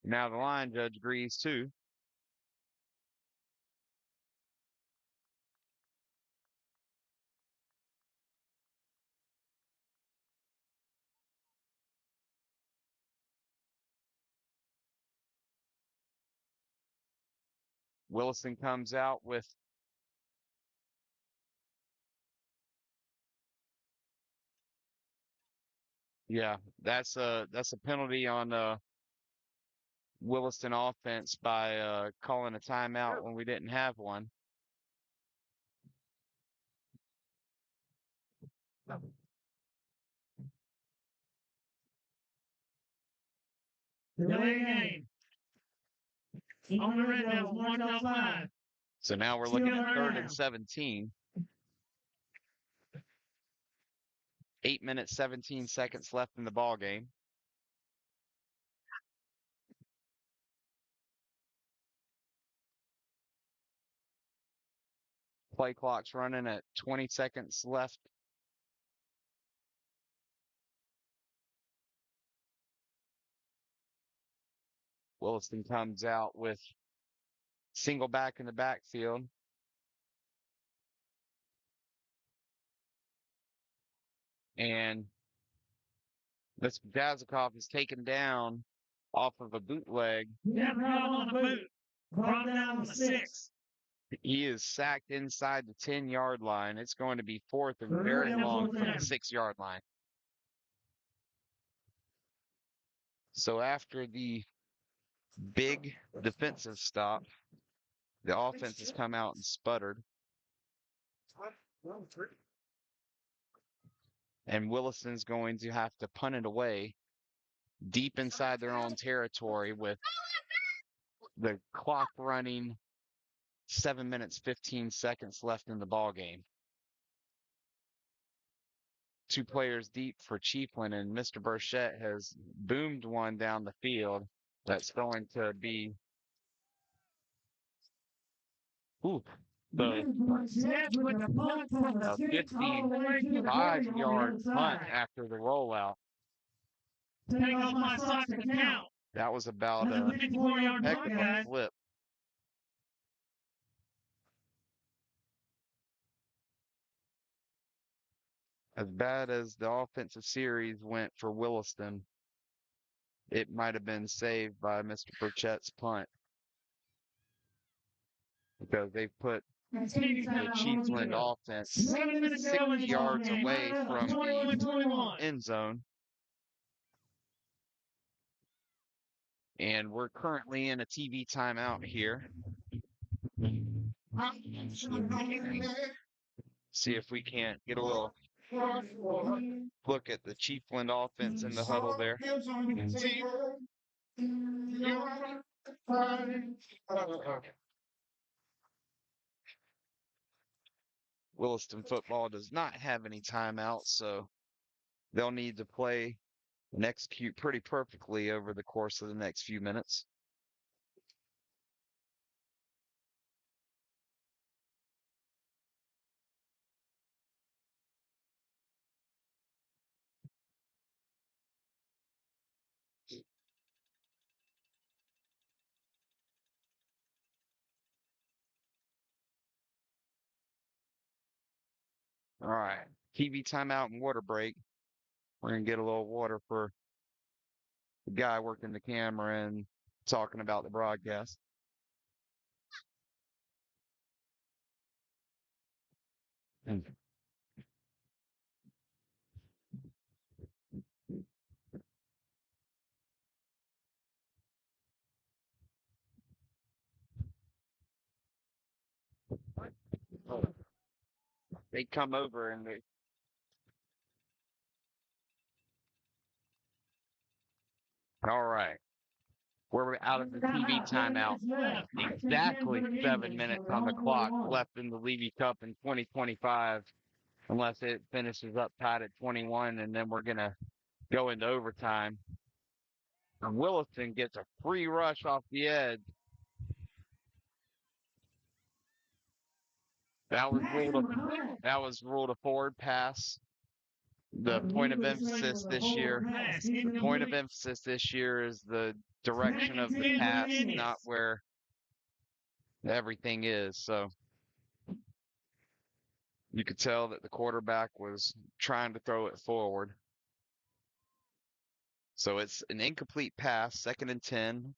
Now the line judge agrees too. Williston comes out with that's a penalty on Williston offense by calling a timeout when we didn't have one. Delay game. On the Red Devils, 1-5. So now we're looking at 3rd and 17. 8 minutes, 17 seconds left in the ball game. Play clock's running at 20 seconds left. Williston comes out with single back in the backfield. And this Jazikoff is taken down off of a bootleg. Yeah, on the boot. Brought down on the 6. He is sacked inside the 10-yard line. It's going to be 4th and very long from the 6-yard line. So after the big defensive stop, the offense has come out and sputtered. And Williston's going to have to punt it away deep inside their own territory with the clock running 7 minutes, 15 seconds left in the ball game. 2 players deep for Chiefland, and Mr. Burchett has boomed one down the field that's going to be the 55-yard punt after the rollout. Take off my socks and count. That was about a heck of a flip. As bad as the offensive series went for Williston, it might have been saved by Mr. Burchett's punt because they put the Chiefland offense 60 yards away from the end zone. And we're currently in a TV timeout here. See if we can't get a little look at the Chiefland offense in the huddle there. Williston football does not have any timeouts, so they'll need to play and execute pretty perfectly over the course of the next few minutes. All right, TV timeout and water break. We're going to get a little water for the guy working the camera and talking about the broadcast. They come over and all right. We're out of the TV timeout. Exactly 7 minutes on the clock left in the Levy Cup in 2025, unless it finishes up tied at 21, and then we're going to go into overtime. And Williston gets a free rush off the edge. That was ruled a forward pass. The point of emphasis this year is the direction of the pass, not where everything is. So you could tell that the quarterback was trying to throw it forward. So it's an incomplete pass, 2nd and 10.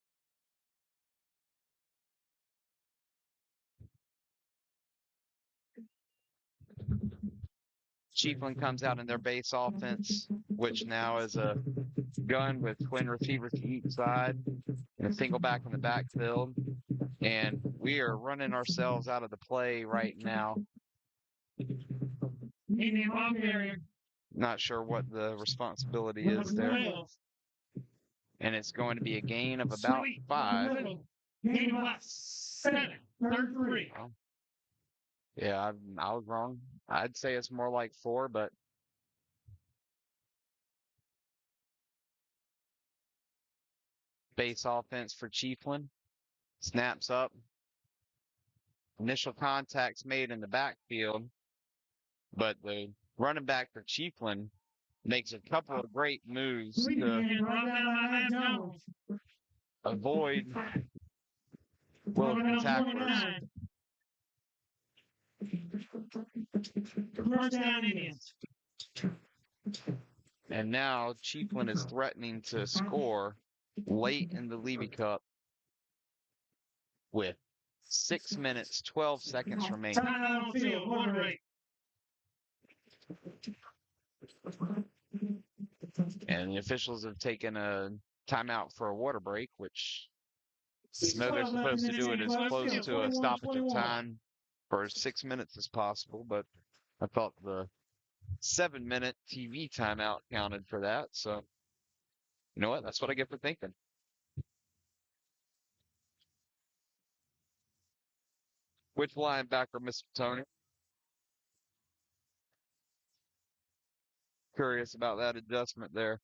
Chiefland comes out in their base offense, which now is a gun with twin receivers to each side and a single back in the backfield. And we are running ourselves out of the play right now. Not sure what the responsibility is there. And it's going to be a gain of about 5. Gain of about 7. 3rd. Yeah, I was wrong. I'd say it's more like 4, but base offense for Chiefland. Snaps up. Initial contact's made in the backfield, but the running back for Chiefland makes a couple of great moves to avoid Williston tacklers. First down Indians. And now Chiefland is threatening to score late in the Levy Cup with 6 minutes, 12 seconds remaining. Time on field, water break. And the officials have taken a timeout for a water break, which I know they're supposed to do it as close to a stoppage of time for 6 minutes as possible, but I thought the 7-minute TV timeout counted for that. So, you know what? That's what I get for thinking. Which linebacker, Mr. Tony? Curious about that adjustment there.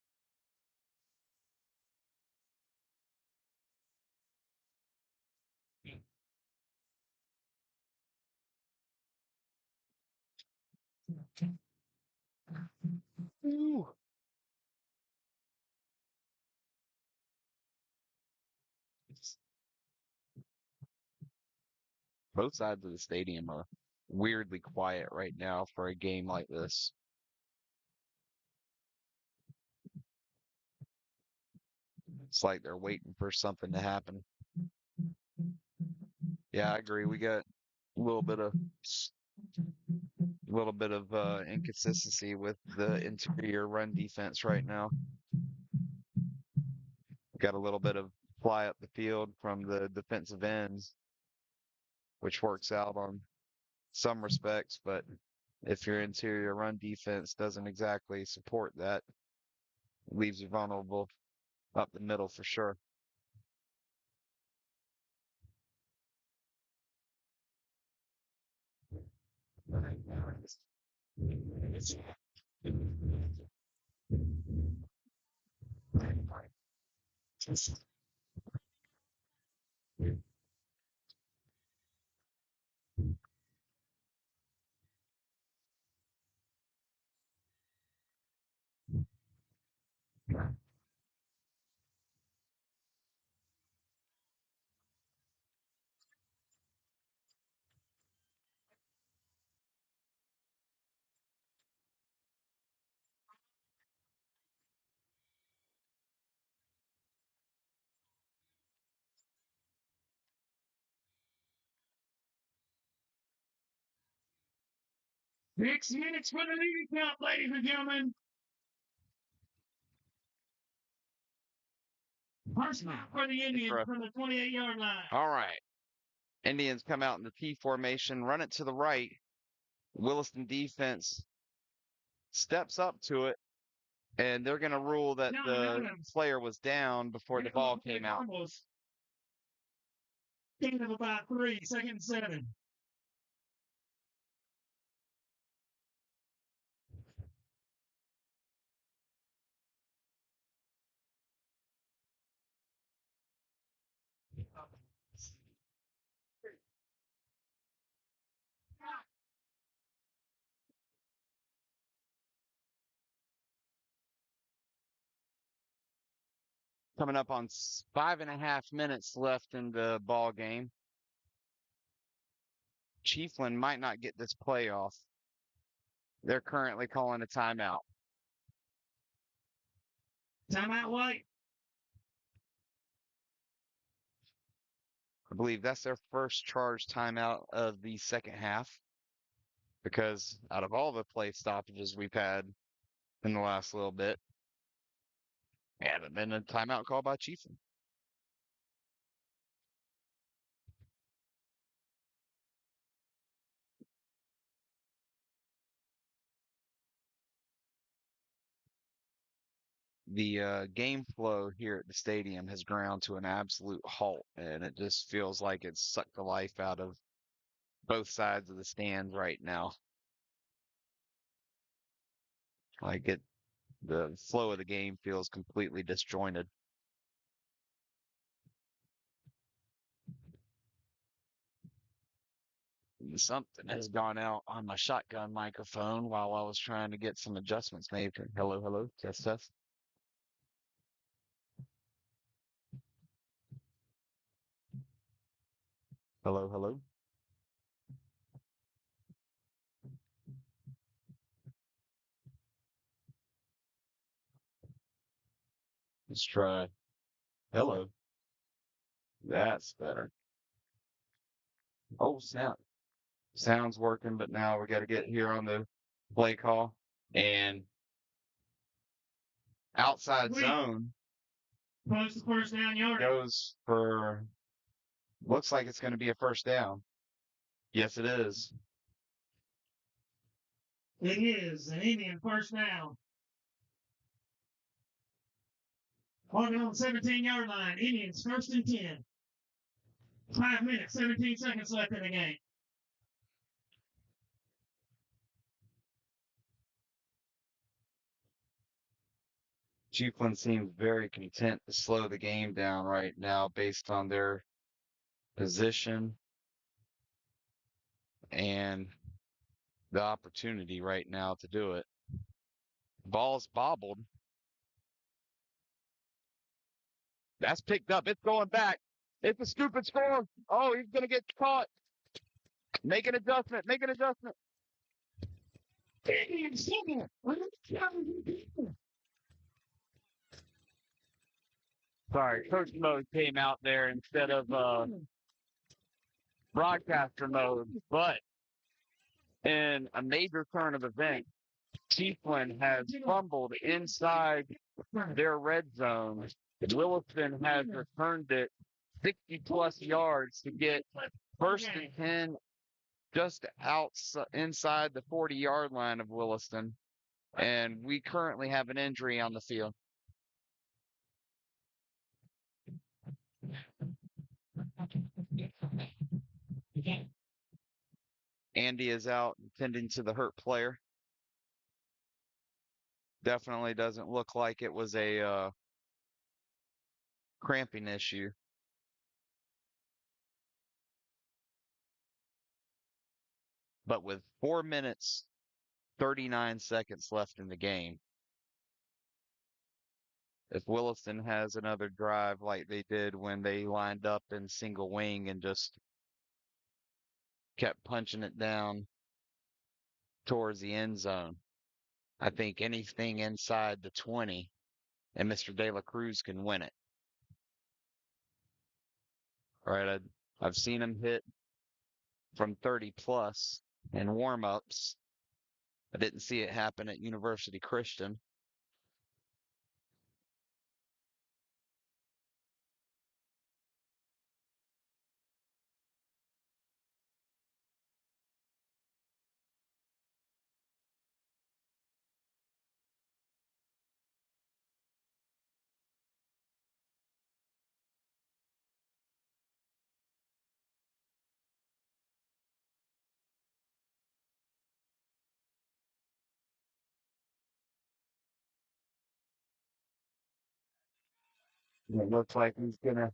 Ooh. Both sides of the stadium are weirdly quiet right now for a game like this. It's like they're waiting for something to happen. Yeah, I agree. We got a little bit of inconsistency with the interior run defense right now. Got a little bit of fly up the field from the defensive ends, which works out on some respects, but if your interior run defense doesn't exactly support that, it leaves you vulnerable up the middle for sure. Six minutes for the Levy Cup, ladies and gentlemen. First snap for the Indians from the 28-yard line. All right. Indians come out in the T formation, run it to the right. Williston defense steps up to it, and they're going to rule that the player was down before the ball came out. Gain of about 3, second and 7. Coming up on 5.5 minutes left in the ball game. Chiefland might not get this play off. They're currently calling a timeout. Timeout, White. I believe that's their first charge timeout of the second half, because out of all the play stoppages we've had in the last little bit, there haven't been a timeout called by Chiefland. The game flow here at the stadium has ground to an absolute halt, and it just feels like it's sucked the life out of both sides of the stands right now. The flow of the game feels completely disjointed. Something has gone out on my shotgun microphone while I was trying to get some adjustments made. Hello, hello, test, test. Hello, hello. Let's try. Hello. That's better. Oh, snap. Sound's working, but now we got to get here on the play call. And outside zone Close to first down yard. goes for, looks like it's going to be a first down. Yes, it is. It is an Indian first down. On the 17-yard line, Indians first and 10. 5 minutes, 17 seconds left in the game. Chiefland seems very content to slow the game down right now based on their position and the opportunity right now to do it. Ball's bobbled. That's picked up. It's going back. It's a stupid score. Oh, he's going to get caught. Make an adjustment. Make an adjustment. Sorry, coach mode came out there instead of broadcaster mode. But in a major turn of events, Chiefland has fumbled inside their red zone. Williston has returned it 60-plus yards to get first and 10 just inside the 40-yard line of Williston. And we currently have an injury on the field. Andy is out tending to the hurt player. Definitely doesn't look like it was a cramping issue. But with 4 minutes, 39 seconds left in the game, if Williston has another drive like they did when they lined up in single wing and just kept punching it down towards the end zone, I think anything inside the 20 and Mr. De La Cruz can win it. All right, I've seen him hit from 30 plus in warm-ups. I didn't see it happen at University Christian. It looks like he's going to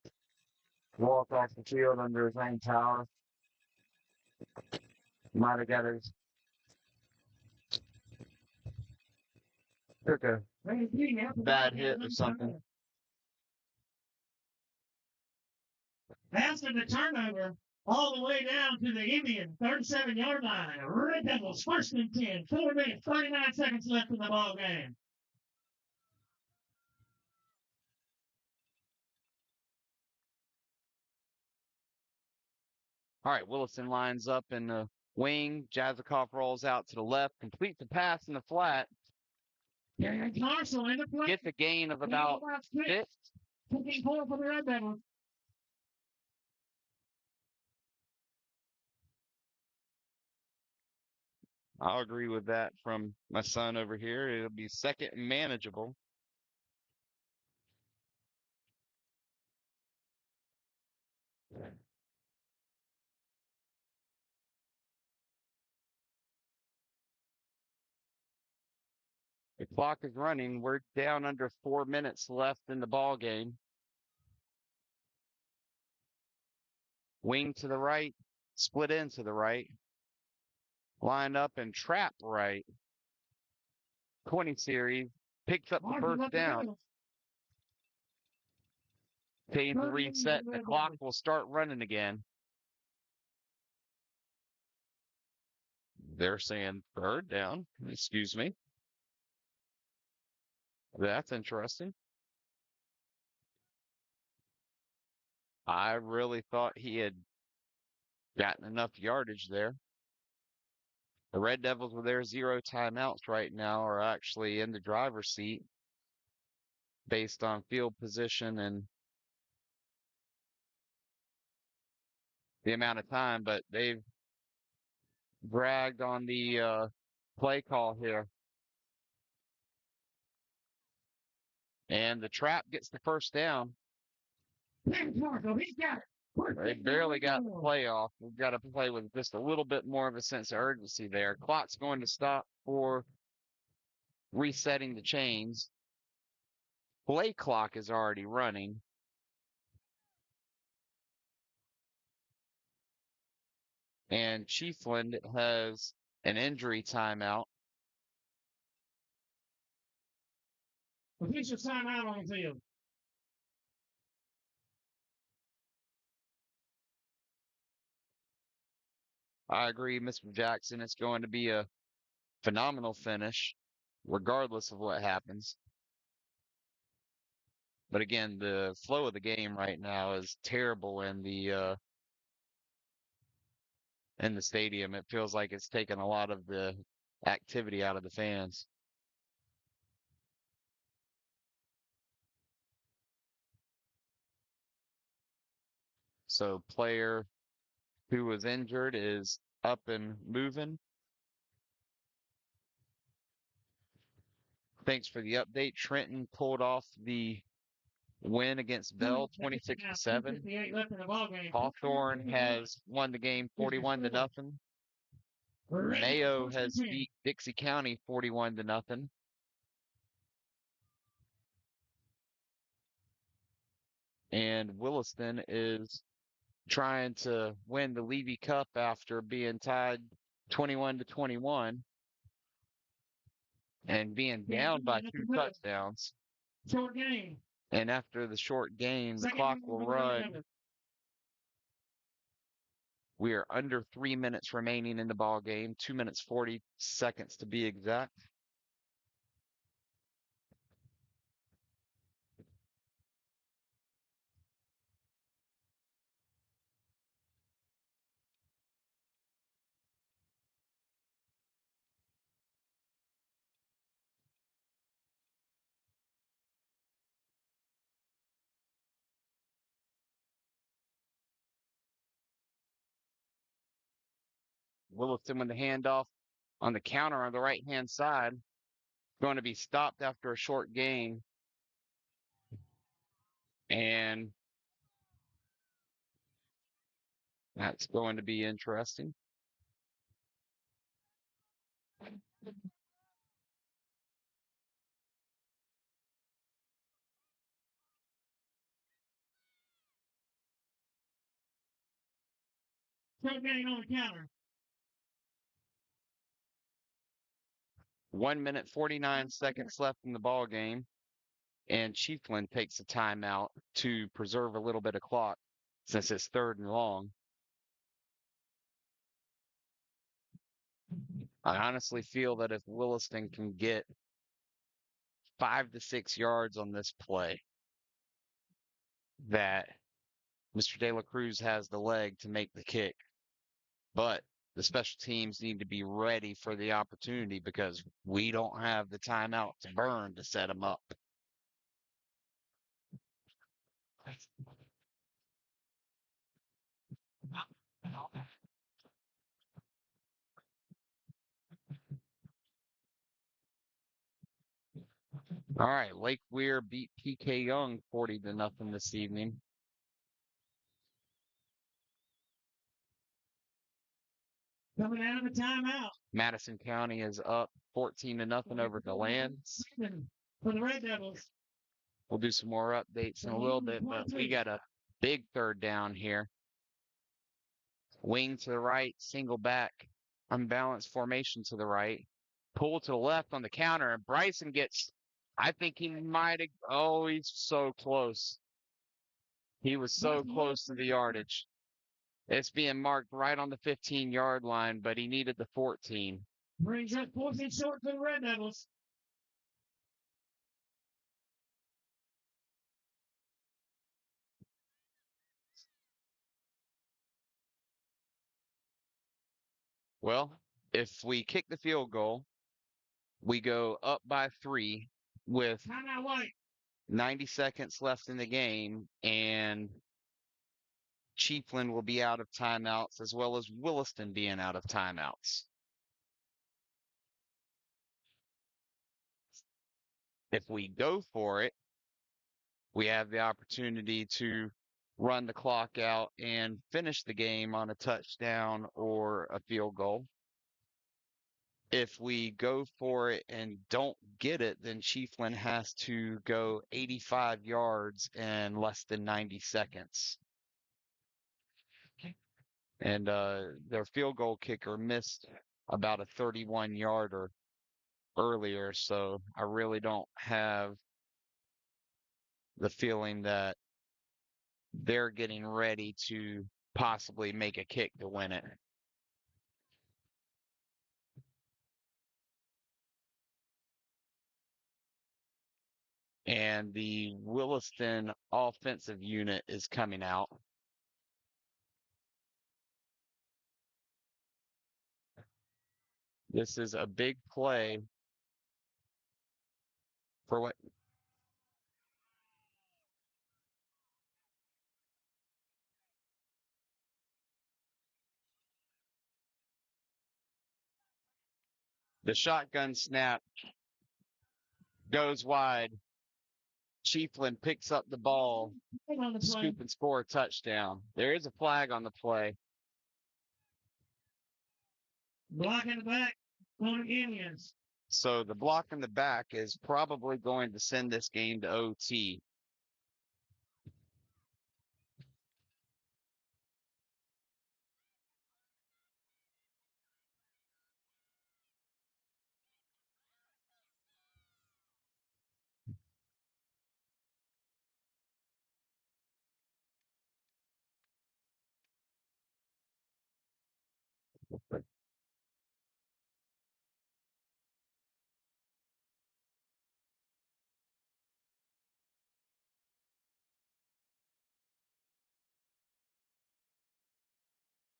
walk off the field under his own power. Might have got his. Took a bad hit or something. After the turnover, all the way down to the Indian 37-yard line. Red Devils first and 10. 4 minutes, 39 seconds left in the ball game. All right, Williston lines up in the wing. Jazikoff rolls out to the left, completes the pass in the flat. Marshall in the play. Gets a gain of about 6. Taking 4 for the Red Devils. I'll agree with that from my son over here. It'll be second and manageable. The clock is running. We're down under 4 minutes left in the ball game. Wing to the right, split in to the right, line up and trap right. 20 series, picks up the first down. Team to reset. The clock will start running again. They're saying third down. Excuse me. That's interesting. I really thought he had gotten enough yardage there. The Red Devils with their 0 timeouts right now are actually in the driver's seat based on field position and the amount of time, but they've dragged on the play call here. And the trap gets the first down. They barely got the play off. We've got to play with just a little bit more of a sense of urgency there. Clock's going to stop for resetting the chains. Play clock is already running. And Chiefland has an injury timeout. Official timeout on the field. I agree, Mr. Jackson. It's going to be a phenomenal finish, regardless of what happens. But again, the flow of the game right now is terrible in the stadium. It feels like it's taken a lot of the activity out of the fans. So player who was injured is up and moving. Thanks for the update. Trenton pulled off the win against Bell 26-7. 2:58 left in the ballgame. Hawthorne has won the game 41-0. Mayo has beat Dixie County 41-0. And Williston is trying to win the Levy Cup after being tied 21-21 and being down by 2 touchdowns. Short game. And after the short game, the Second clock game will for the Red run. Devils. We are under 3 minutes remaining in the ball game, 2 minutes 40 seconds to be exact. Williston with the handoff on the counter on the right-hand side. Going to be stopped after a short gain. And that's going to be interesting. Short game on the counter. 1 minute 49 seconds left in the ball game. And Chiefland takes a timeout to preserve a little bit of clock since it's 3rd and long. I honestly feel that if Williston can get 5 to 6 yards on this play, that Mr. De La Cruz has the leg to make the kick. But the special teams need to be ready for the opportunity because we don't have the timeout to burn to set them up. All right, Lake Weir beat PK Young 40-0 this evening. Coming out of the timeout. Madison County is up 14-0 over DeLand. For the Red Devils. We'll do some more updates in a little bit, but we got a big 3rd down here. Wing to the right, single back, unbalanced formation to the right. Pull to the left on the counter, and Bryson gets, I think he might have, oh, he's so close. He was so close to the yardage. It's being marked right on the 15-yard line, but he needed the 14. Brings up 14 short for the Red Devils. Well, if we kick the field goal, we go up by 3 with Timeout White. 90 seconds left in the game, and Chiefland will be out of timeouts as well as Williston being out of timeouts. If we go for it, we have the opportunity to run the clock out and finish the game on a touchdown or a field goal. If we go for it and don't get it, then Chiefland has to go 85 yards in less than 90 seconds. And their field goal kicker missed about a 31-yarder earlier, so I really don't have the feeling that they're getting ready to possibly make a kick to win it. And the Williston offensive unit is coming out. This is a big play for what? The shotgun snap goes wide. Chiefland picks up the ball, On the play. scoop and score a touchdown. There is a flag on the play. Block in the back on the Indians. So the block in the back is probably going to send this game to OT.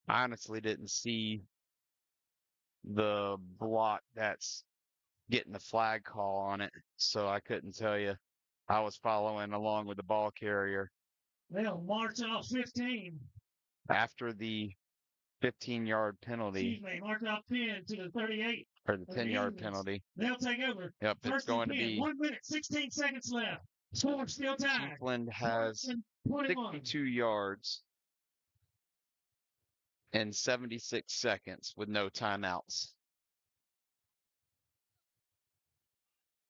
I honestly didn't see the block that's getting the flag call on it, so I couldn't tell you. I was following along with the ball carrier. They'll march off 15. After the 15-yard penalty, Excuse me, march off 10 to the 38. or the The 10-yard Indians. penalty. They'll take over. Yep, it's First and going to 10. be 1 minute, 16 seconds left. Score still tied. Chiefland has 21. 62 yards in 76 seconds with no timeouts.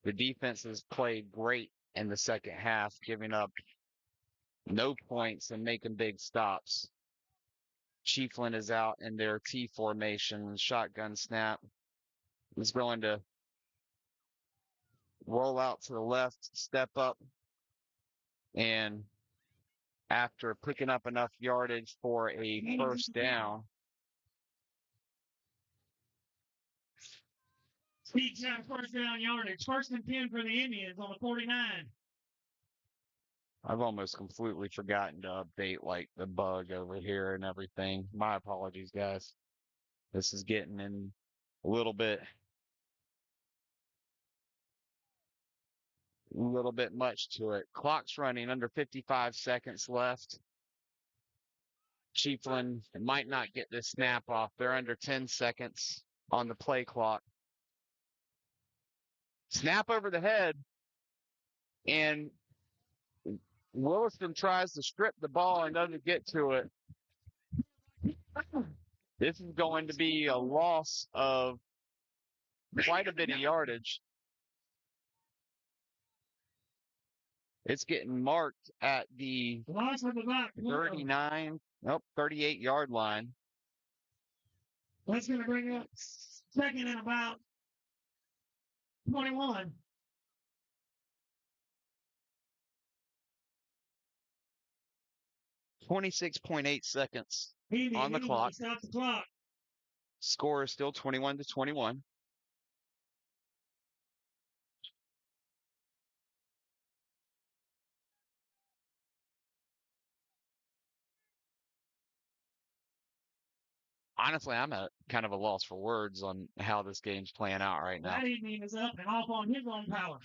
The defense has played great in the second half, giving up no points and making big stops. Chiefland is out in their T formation. Shotgun snap is going to roll out to the left, step up, and after picking up enough yardage for a first down, Speed shot first down yardage. First and 10 for the Indians on the 49. I've almost completely forgotten to update like the bug over here and everything. My apologies, guys. This is getting in a little bit much to it. Clock's running, under 55 seconds left. Chiefland might not get this snap off. They're under 10 seconds on the play clock. Snap over the head, and Williston tries to strip the ball and doesn't get to it. This is going to be a loss of quite a bit of yardage. It's getting marked at the 39, 38-yard line. That's going to bring up second and about 21. 26.8 seconds on the clock. Stop the clock. Score is still 21-21. Honestly, I'm at kind of a loss for words on how this game's playing out right now. That evening is up and off on his own power.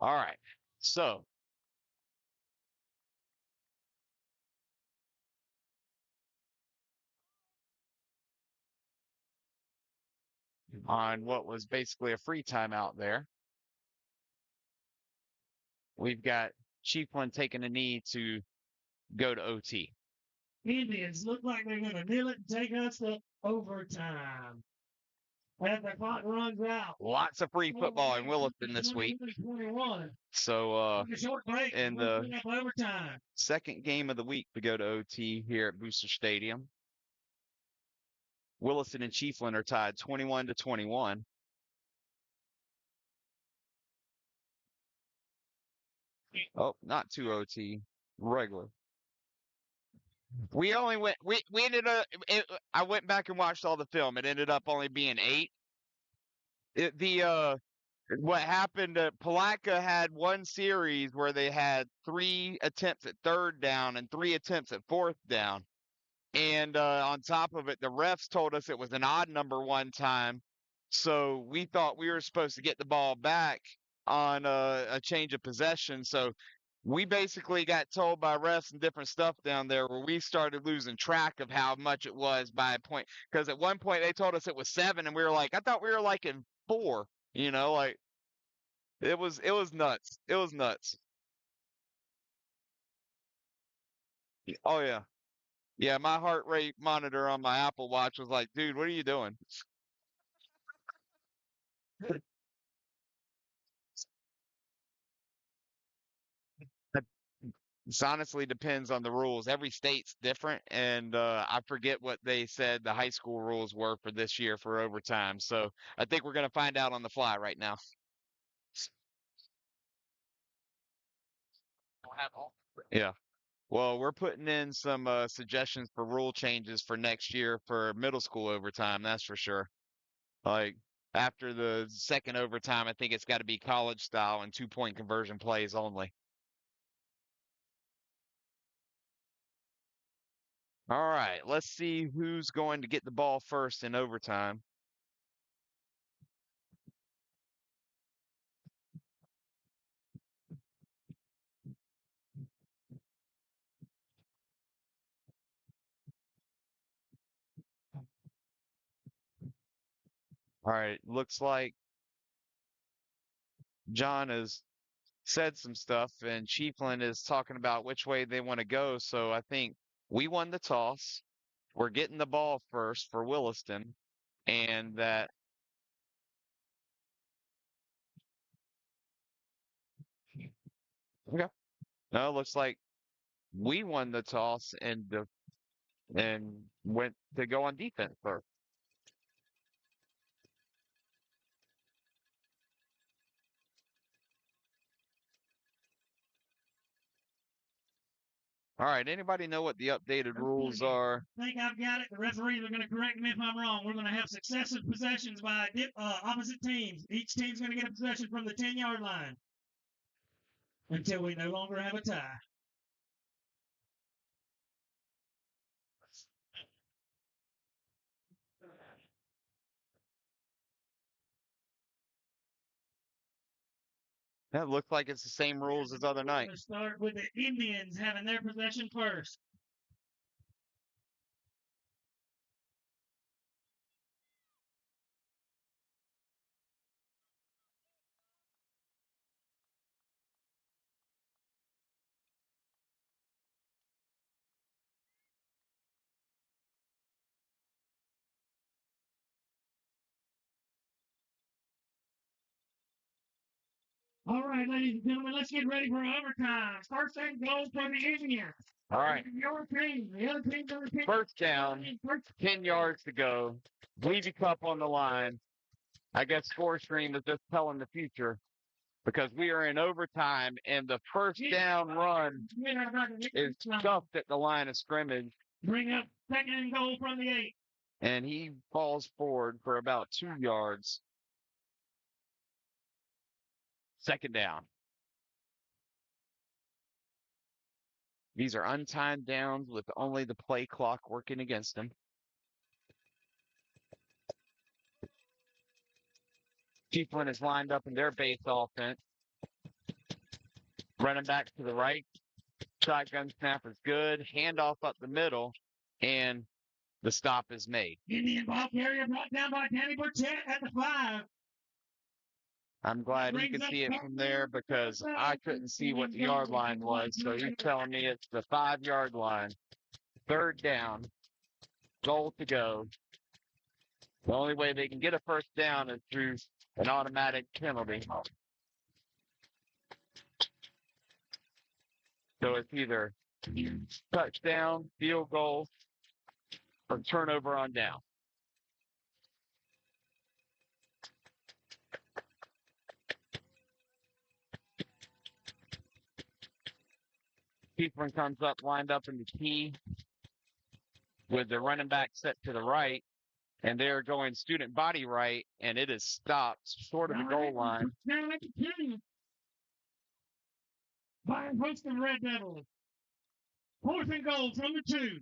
All right. So on what was basically a free timeout there, we've got Chiefland taking a knee to go to OT. Indians look like they're going to kneel it and take us to overtime. As the clock runs out. Lots of free football in Williston this week. 21. So Short break. in the overtime. second game of the week, we go to OT here at Booster Stadium. Williston and Chiefland are tied 21-21. Oh, not to OT, regular. We only went. We ended up. I went back and watched all the film. It ended up only being 8. What happened? Palatka had one series where they had 3 attempts at third down and 3 attempts at fourth down. And on top of it, the refs told us it was an odd number one time. So we thought we were supposed to get the ball back on a change of possession. So we basically got told by refs and different stuff down there where we started losing track of how much it was by a point. Because at one point they told us it was 7, and we were like, I thought we were like in 4. Like it was nuts. It was nuts. Oh yeah. Yeah, my heart rate monitor on my Apple Watch was like, dude, what are you doing? It honestly depends on the rules. Every state's different, and I forget what they said the high school rules were for this year for overtime. So I think we're gonna find out on the fly right now. We'll have all. Yeah. Well, we're putting in some suggestions for rule changes for next year for middle school overtime. That's for sure. Like after the second overtime, I think it's got to be college style and 2-point conversion plays only. All right, let's see who's going to get the ball first in overtime. All right, looks like John has said some stuff, and Chiefland is talking about which way they want to go. So I think we won the toss. We're getting the ball first for Williston, and that okay. No, it looks like we won the toss and went to go on defense first. All right, anybody know what the updated rules are? I think I've got it. The referees are going to correct me if I'm wrong. We're going to have successive possessions by opposite teams. Each team's going to get a possession from the 10-yard line until we no longer have a tie. That looks like it's the same rules as other We're night. going to start with the Indians having their possession first. All right, ladies and gentlemen, let's get ready for overtime. First and goal for the Indians. All right, Your team. The other team's going to first down, 10 yards to go. Levy Cup on the line. I guess score stream is just telling the future because we are in overtime and the first down run is stuffed at the line of scrimmage. Bring up second and goal from the 8. And he falls forward for about 2 yards. Second down. These are untimed downs with only the play clock working against them. Chiefland is lined up in their base offense. Running back to the right. Shotgun snap is good. Handoff up the middle. And the stop is made. Indian ball carrier brought down by Danny Burchett at the 5. I'm glad he could see it from there because I couldn't see what the yard line was. So he's telling me it's the 5-yard line. Third down. Goal to go. The only way they can get a first down is through an automatic penalty. So it's either touchdown, field goal, or turnover on down. Chiefland comes up, lined up in the key. with the running back set to the right, and they're going student body right, and it is stopped short of the goal line. Now let me tell you. By Williston Red Devils. 4th and goal from the 2.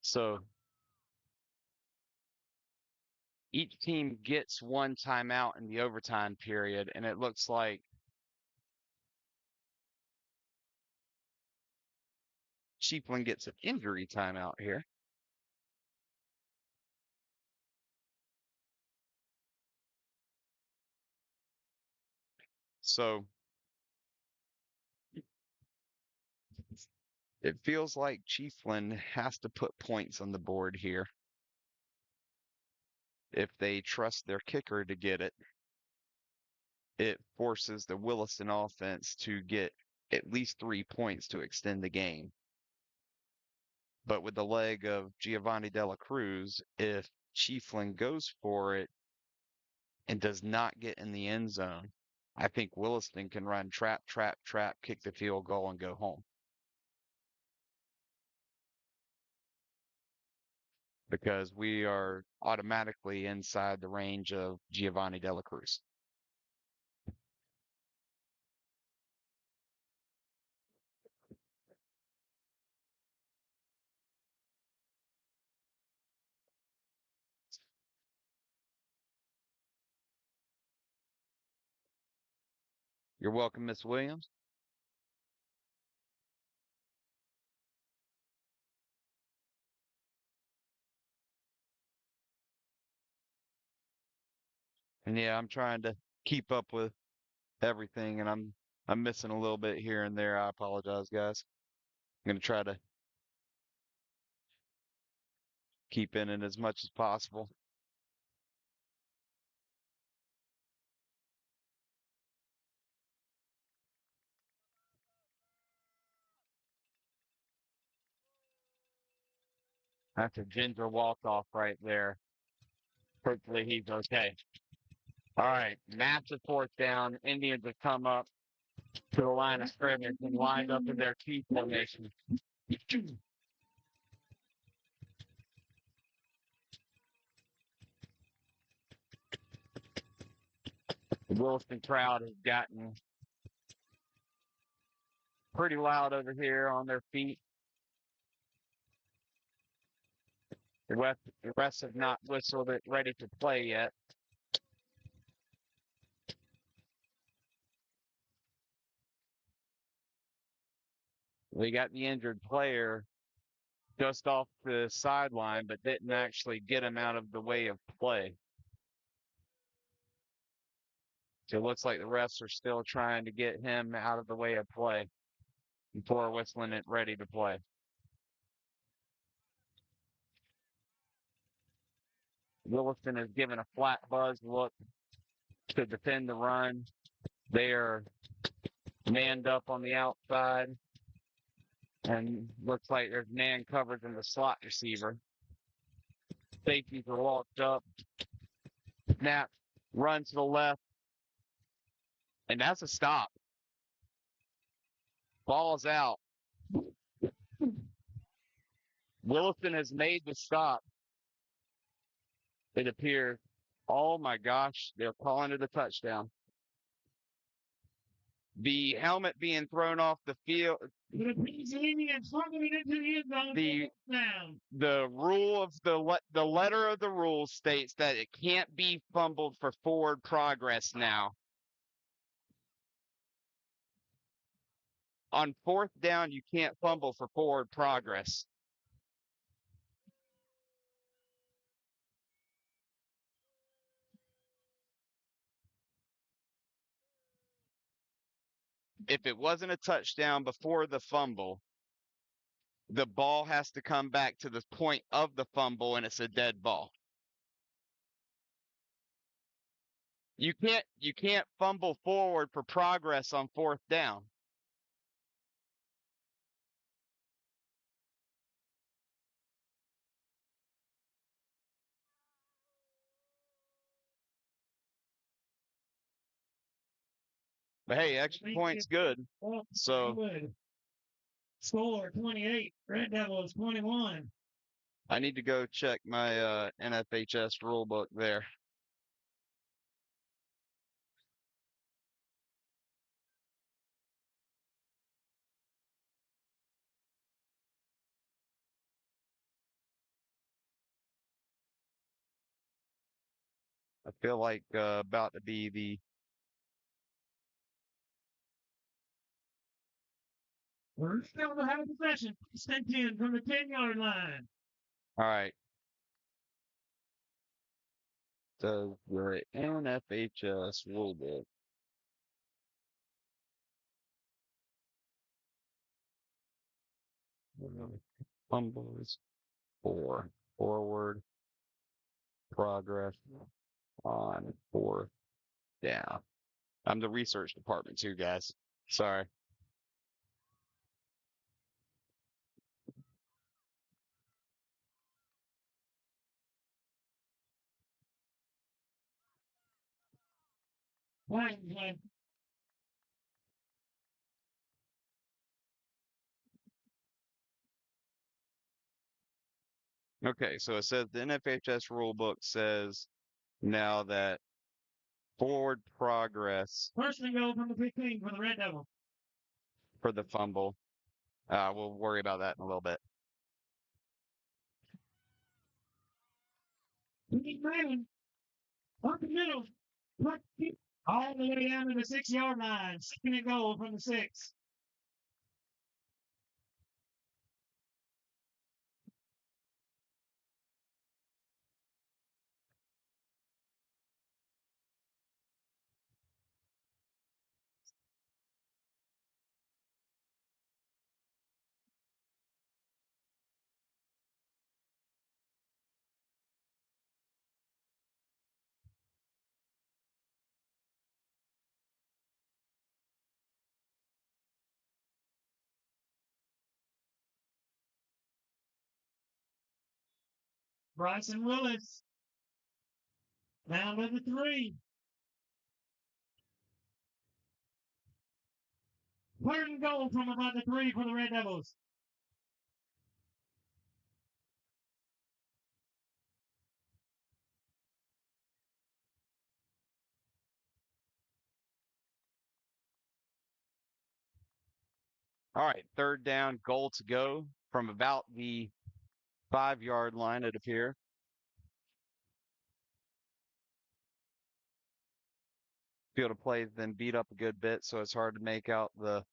So each team gets one timeout in the overtime period, and it looks like Chiefland gets an injury timeout here. So it feels like Chiefland has to put points on the board here if they trust their kicker to get it. It forces the Williston offense to get at least 3 points to extend the game. But with the leg of Giovanni Dela Cruz, if Chiefland goes for it and does not get in the end zone, I think Williston can run trap, kick the field goal, and go home. Because we are automatically inside the range of Giovanni Dela Cruz. You're welcome, Miss Williams. And yeah, I'm trying to keep up with everything, and I'm missing a little bit here and there. I apologize, guys. I'm gonna try to keep in it as much as possible. That's a Ginger walk-off right there. Hopefully he's okay. All right, massive 4th down. Indians have come up to the line of scrimmage and lined up in their T formation. The Williston crowd has gotten pretty loud over here on their feet. The refs have not whistled it ready to play yet. We got the injured player just off the sideline, but didn't actually get him out of the way of play. So it looks like the refs are still trying to get him out of the way of play before whistling it ready to play. Williston has given a flat buzz look to defend the run. They are manned up on the outside. And looks like there's man coverage in the slot receiver. Safeties are walked up. Snap, run to the left. And that's a stop. Ball's out. Williston has made the stop. It appears. Oh my gosh, they're calling it a touchdown. The helmet being thrown off the field. The rule of the letter of the rule states that it can't be fumbled for forward progress now. On 4th down, you can't fumble for forward progress. If it wasn't a touchdown before the fumble, the ball has to come back to the point of the fumble, and it's a dead ball. You can't fumble forward for progress on 4th down. But hey, extra point's good. So Score 28, Red Devils 21. I need to go check my NFHS rule book there. I feel like about to be the We're still to have possession. Sent in from the 10-yard line. all right. Does the NFHS rule book fumbles for forward progress on fourth down? I'm the research department too, guys. Sorry. Flag. Okay, so it says the NFHS rule book says now that forward progress First and goal from the 15 for the Red Devils. for the fumble. We'll worry about that in a little bit. Keep moving. Up the middle. All the way down to the 6-yard line. Second and goal from the 6. Bryson Willis. Down to the 3. Third and goal from about the 3 for the Red Devils. All right, third down, goal to go from about the 5-yard line, it appears. Field of play has been beat up a good bit, so it's hard to make out the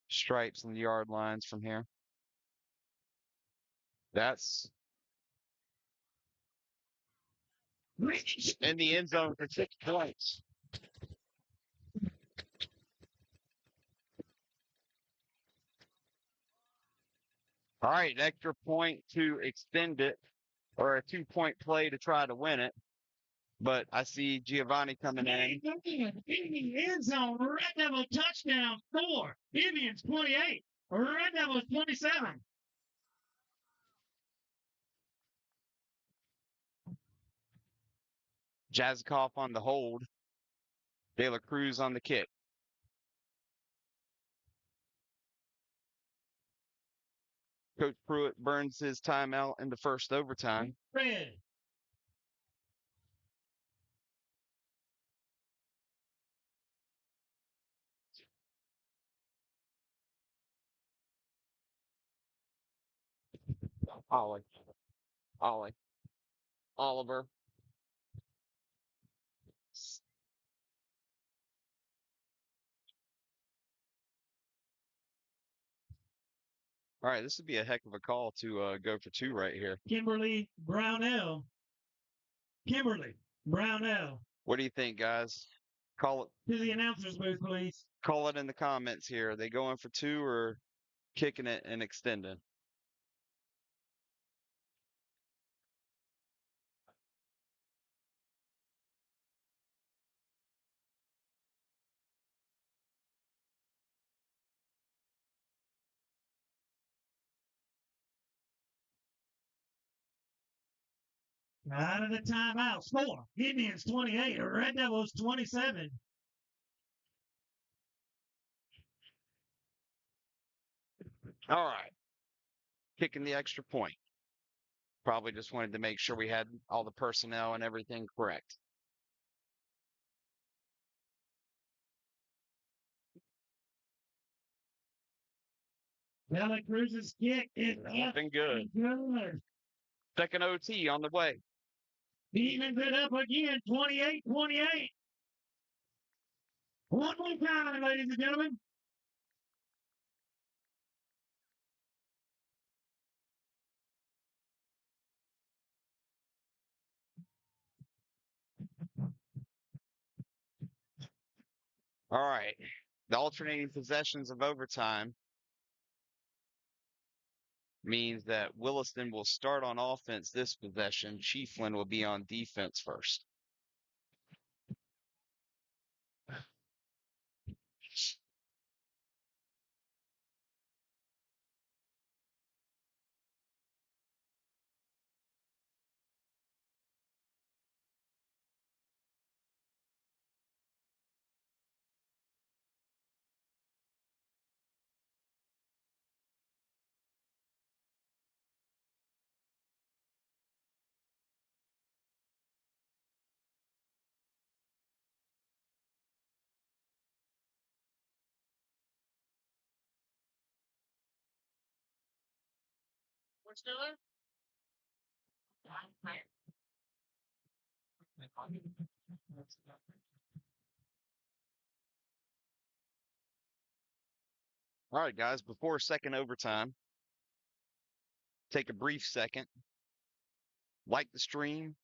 stripes and the yard lines from here. That's in the end zone for 6 points. All right, extra point to extend it, or a 2-point play to try to win it. But I see Giovanni coming in. In the end zone. Red Devil touchdown. 4. Indians 28. Red Devils 27. Jazikoff on the hold. De La Cruz on the kick. Coach Pruitt burns his timeout in the first overtime. Red. Ollie. Oliver. All right, this would be a heck of a call to go for 2 right here. Kimberly Brownell. What do you think, guys? Call it. To the announcer's booth, please. Call it in the comments here. Are they going for 2 or kicking it and extending? Out of the timeout. Score. Indians 28. Red Devils 27. All right. Kicking the extra point. Probably just wanted to make sure we had all the personnel and everything correct. Dela Cruz's kick is up. Looking good. Good. Second OT on the way. Evens it up again, 28-28. One more time, ladies and gentlemen. All right. The alternating possessions of overtime means that Williston will start on offense this possession. Chiefland will be on defense first. What's doing? All right, guys, before second overtime, take a brief second. Like the stream.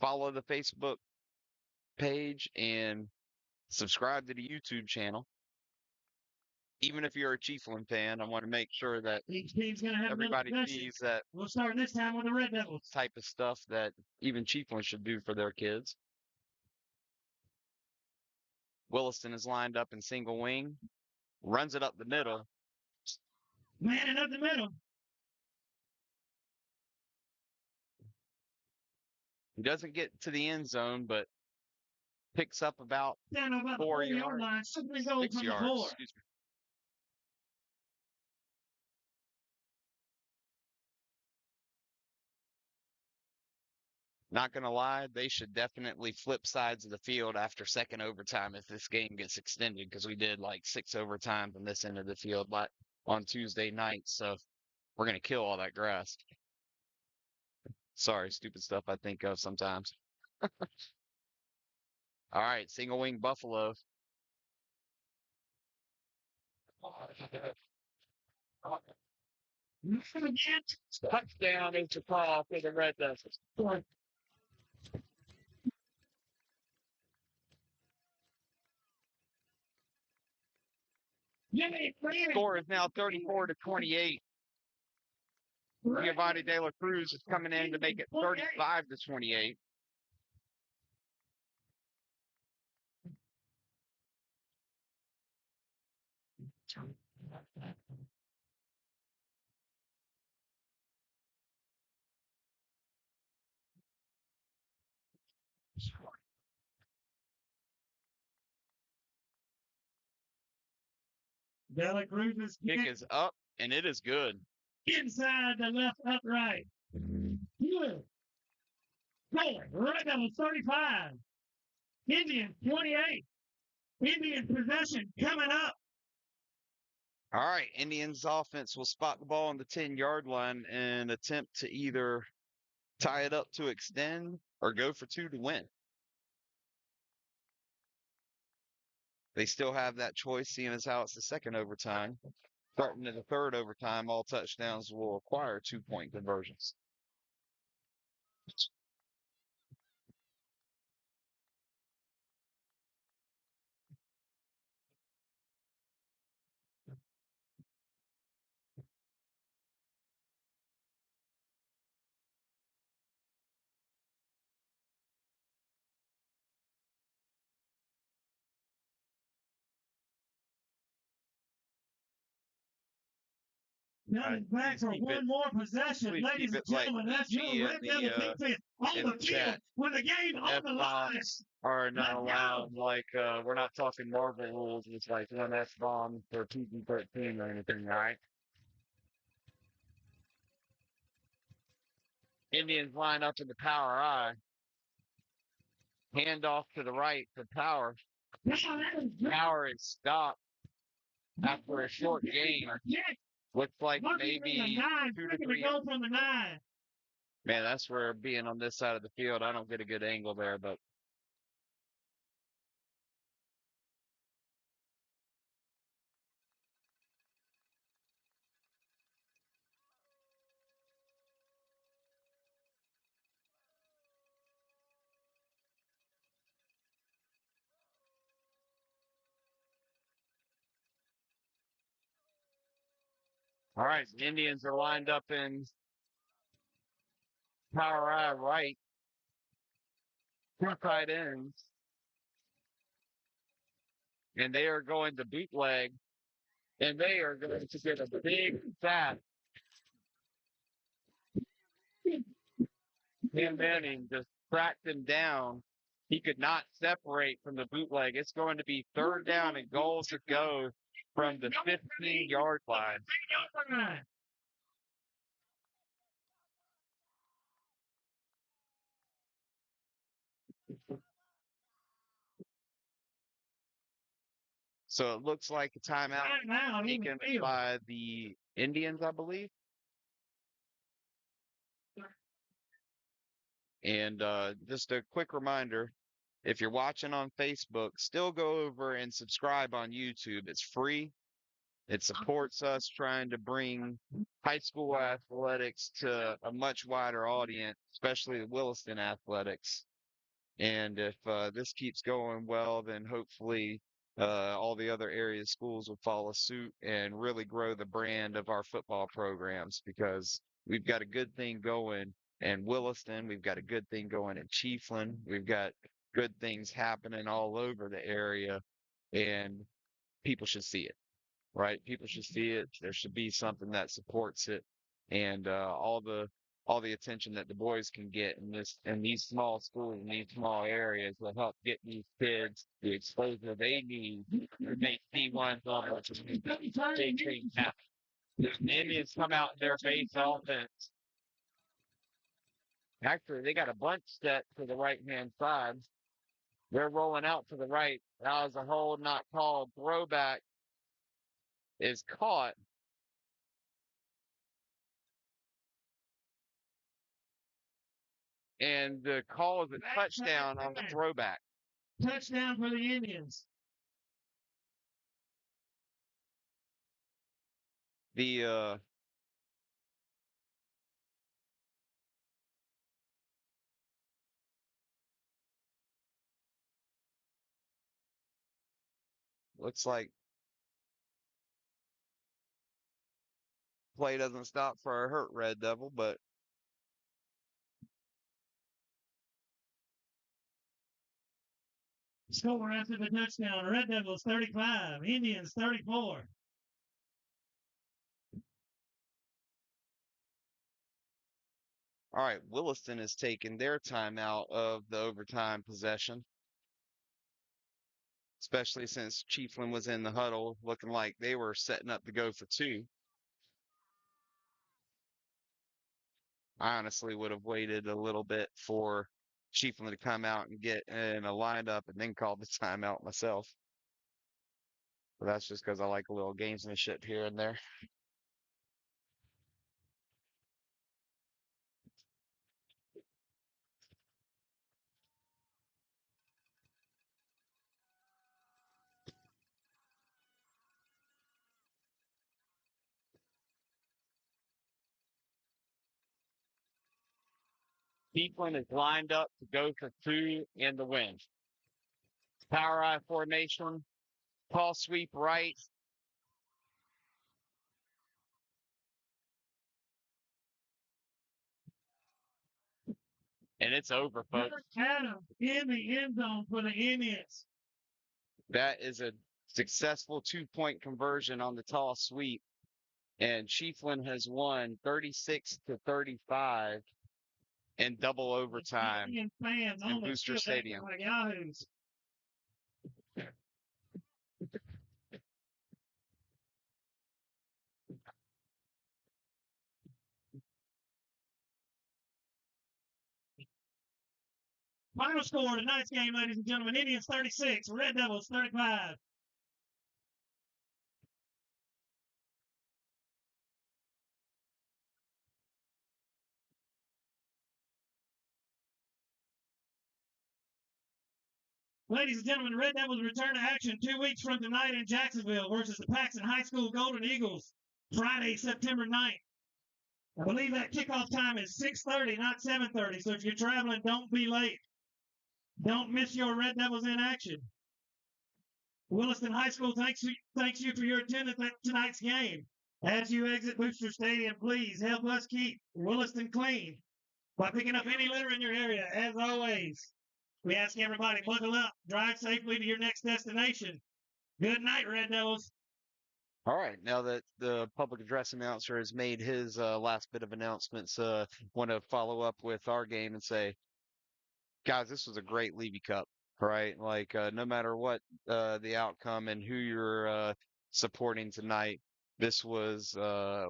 Follow the Facebook page and subscribe to the YouTube channel. Even if you're a Chiefland fan, I want to make sure that Each team's going to have everybody another possession. sees that We'll start this time with the Red Devils. type of stuff that even Chiefland should do for their kids. Williston is lined up in single wing, runs it up the middle. Manning up the middle. He doesn't get to the end zone, but picks up about Down about the 4 4-yard yards, line. Simply goes 6 from the yards. floor. Excuse me. Not going to lie, they should definitely flip sides of the field after second overtime if this game gets extended, because we did like 6 overtimes on this end of the field on Tuesday night. So we're going to kill all that grass. Sorry, stupid stuff I think of sometimes. All right, single wing Buffalo. Touchdown is the call for the Red Devils. Score is now 34-28. Giovanni De La Cruz is coming in to make it 35-28. Dela Cruz's Kick is up, and it is good. inside the left upright. Good. Score. Red Devils 35. Indians 28. Indian possession coming up. All right, Indians offense will spot the ball on the 10-yard line and attempt to either tie it up to extend or go for 2 to win. They still have that choice, seeing as how it's the second overtime. Starting in the third overtime, all touchdowns will require 2-point conversions. Coming back Please for keep one it- more possession, please ladies keep and it, like, gentlemen. That's PG your in Red the, Devil defense on in the the field chat. with the game on the line. F-bombs are not Let's allowed. Like, we're not talking Marvel rules. It's like one F-bomb for PG-13 or anything, all right? Indians line up in the power I. Hand off to the right for Power. Power is stopped after a short gain. Looks like maybe 2 to 3. Go from the 9. Man, that's where being on this side of the field, I don't get a good angle there, but all right, the Indians are lined up in power I right. 2 tight ends. And they are going to bootleg. And they are going to get a big sack. Tim Manning just tracked him down. He could not separate from the bootleg. It's going to be 3rd down and goal to go from the 15-yard line. So it looks like a timeout taken by the Indians, I believe. And just a quick reminder, if you're watching on Facebook, still go over and subscribe on YouTube. It's free. It supports us trying to bring high school athletics to a much wider audience, especially the Williston athletics. And if this keeps going well, then hopefully all the other area schools will follow suit and really grow the brand of our football programs, because we've got a good thing going in Williston. We've got a good thing going in Chiefland. We've got good things happening all over the area, and people should see it, right? People should see it. There should be something that supports it, and all the attention that the boys can get in these small schools in these small areas will help get these kids the exposure they need to make D1 level big things happen. The Indians come out in their base offense. Actually, they got a bunch set to the right-hand side. They're rolling out to the right. That was a hold not called. Throwback is caught. And the call is a touchdown on the throwback. Touchdown for the Indians. The looks like play doesn't stop for a hurt Red Devil, but Score after the touchdown. Red Devils 35, Indians 34. all right, Williston is taking their time out of the overtime possession, especially since Chiefland was in the huddle looking like they were setting up to go for 2. I honestly would have waited a little bit for Chiefland to come out and get in a lineup and then call the timeout myself. But that's just because I like a little gamesmanship here and there. Chiefland is lined up to go for 2 in the win. Power I formation, call sweep right. And it's over, folks. Adams in the end zone for the Indians. That is a successful 2-point conversion on the tall sweep. And Chiefland has won 36-35 in double overtime Indian fans in on the Booster field acting Stadium. like yahoos. Final score of tonight's game, ladies and gentlemen: Indians 36, Red Devils 35. Ladies and gentlemen, Red Devils return to action 2 weeks from tonight in Jacksonville versus the Paxton High School Golden Eagles, Friday, September 9th. I believe that kickoff time is 6:30, not 7:30. So if you're traveling, don't be late. Don't miss your Red Devils in action. Williston High School thanks you for your attendance at tonight's game. As you exit Booster Stadium, please help us keep Williston clean by picking up any litter in your area. As always, we ask everybody, buckle up, drive safely to your next destination. Good night, Red Devils. All right, now that the public address announcer has made his last bit of announcements, want to follow up with our game and say, guys, this was a great Levy Cup, right? Like, no matter what the outcome and who you're supporting tonight, this was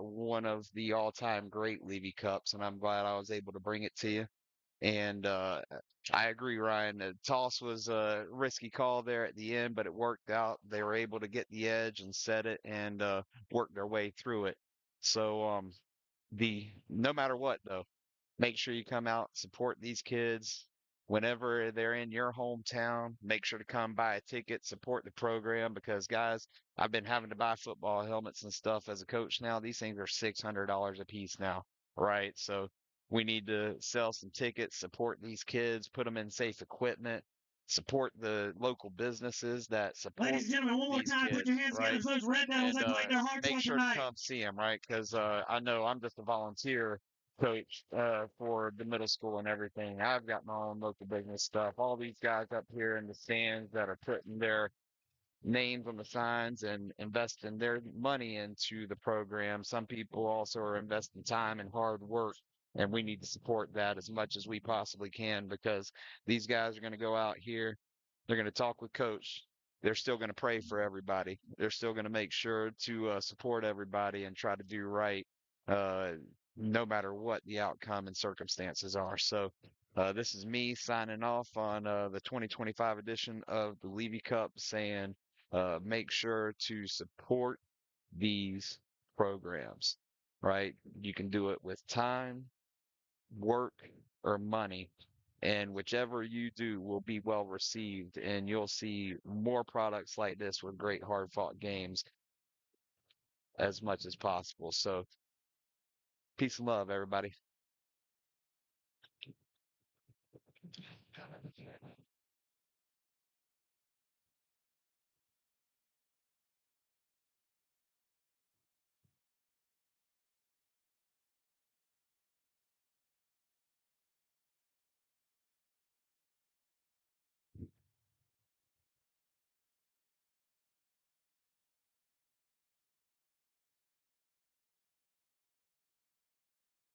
one of the all-time great Levy Cups, and I'm glad I was able to bring it to you. And I agree, Ryan. The toss was a risky call there at the end, but it worked out. They were able to get the edge and set it and work their way through it. So the no matter what though, make sure you come out, support these kids whenever they're in your hometown. Make sure to come buy a ticket, support the program because guys, I've been having to buy football helmets and stuff as a coach now. These things are $600 a piece now, right? So we need to sell some tickets, support these kids, put them in safe equipment, support the local businesses that support Ladies and gentlemen, one more these time, put your kids, hands together right? for those Red Devils And that played their hearts make out sure to tonight. come see them, right? Because I know I'm just a volunteer coach for the middle school and everything. I've got my own local business stuff. All these guys up here in the stands that are putting their names on the signs and investing their money into the program. Some people also are investing time and hard work, and we need to support that as much as we possibly can because these guys are going to go out here, they're going to talk with coach. They're still going to pray for everybody. They're still going to make sure to support everybody and try to do right, uh, no matter what the outcome and circumstances are. So, this is me signing off on the 2025 edition of the Levy Cup saying, make sure to support these programs, right? You can do it with time, work, or money. And whichever you do will be well received, and you'll see more products like this with great hard fought games as much as possible. So, peace and love, everybody.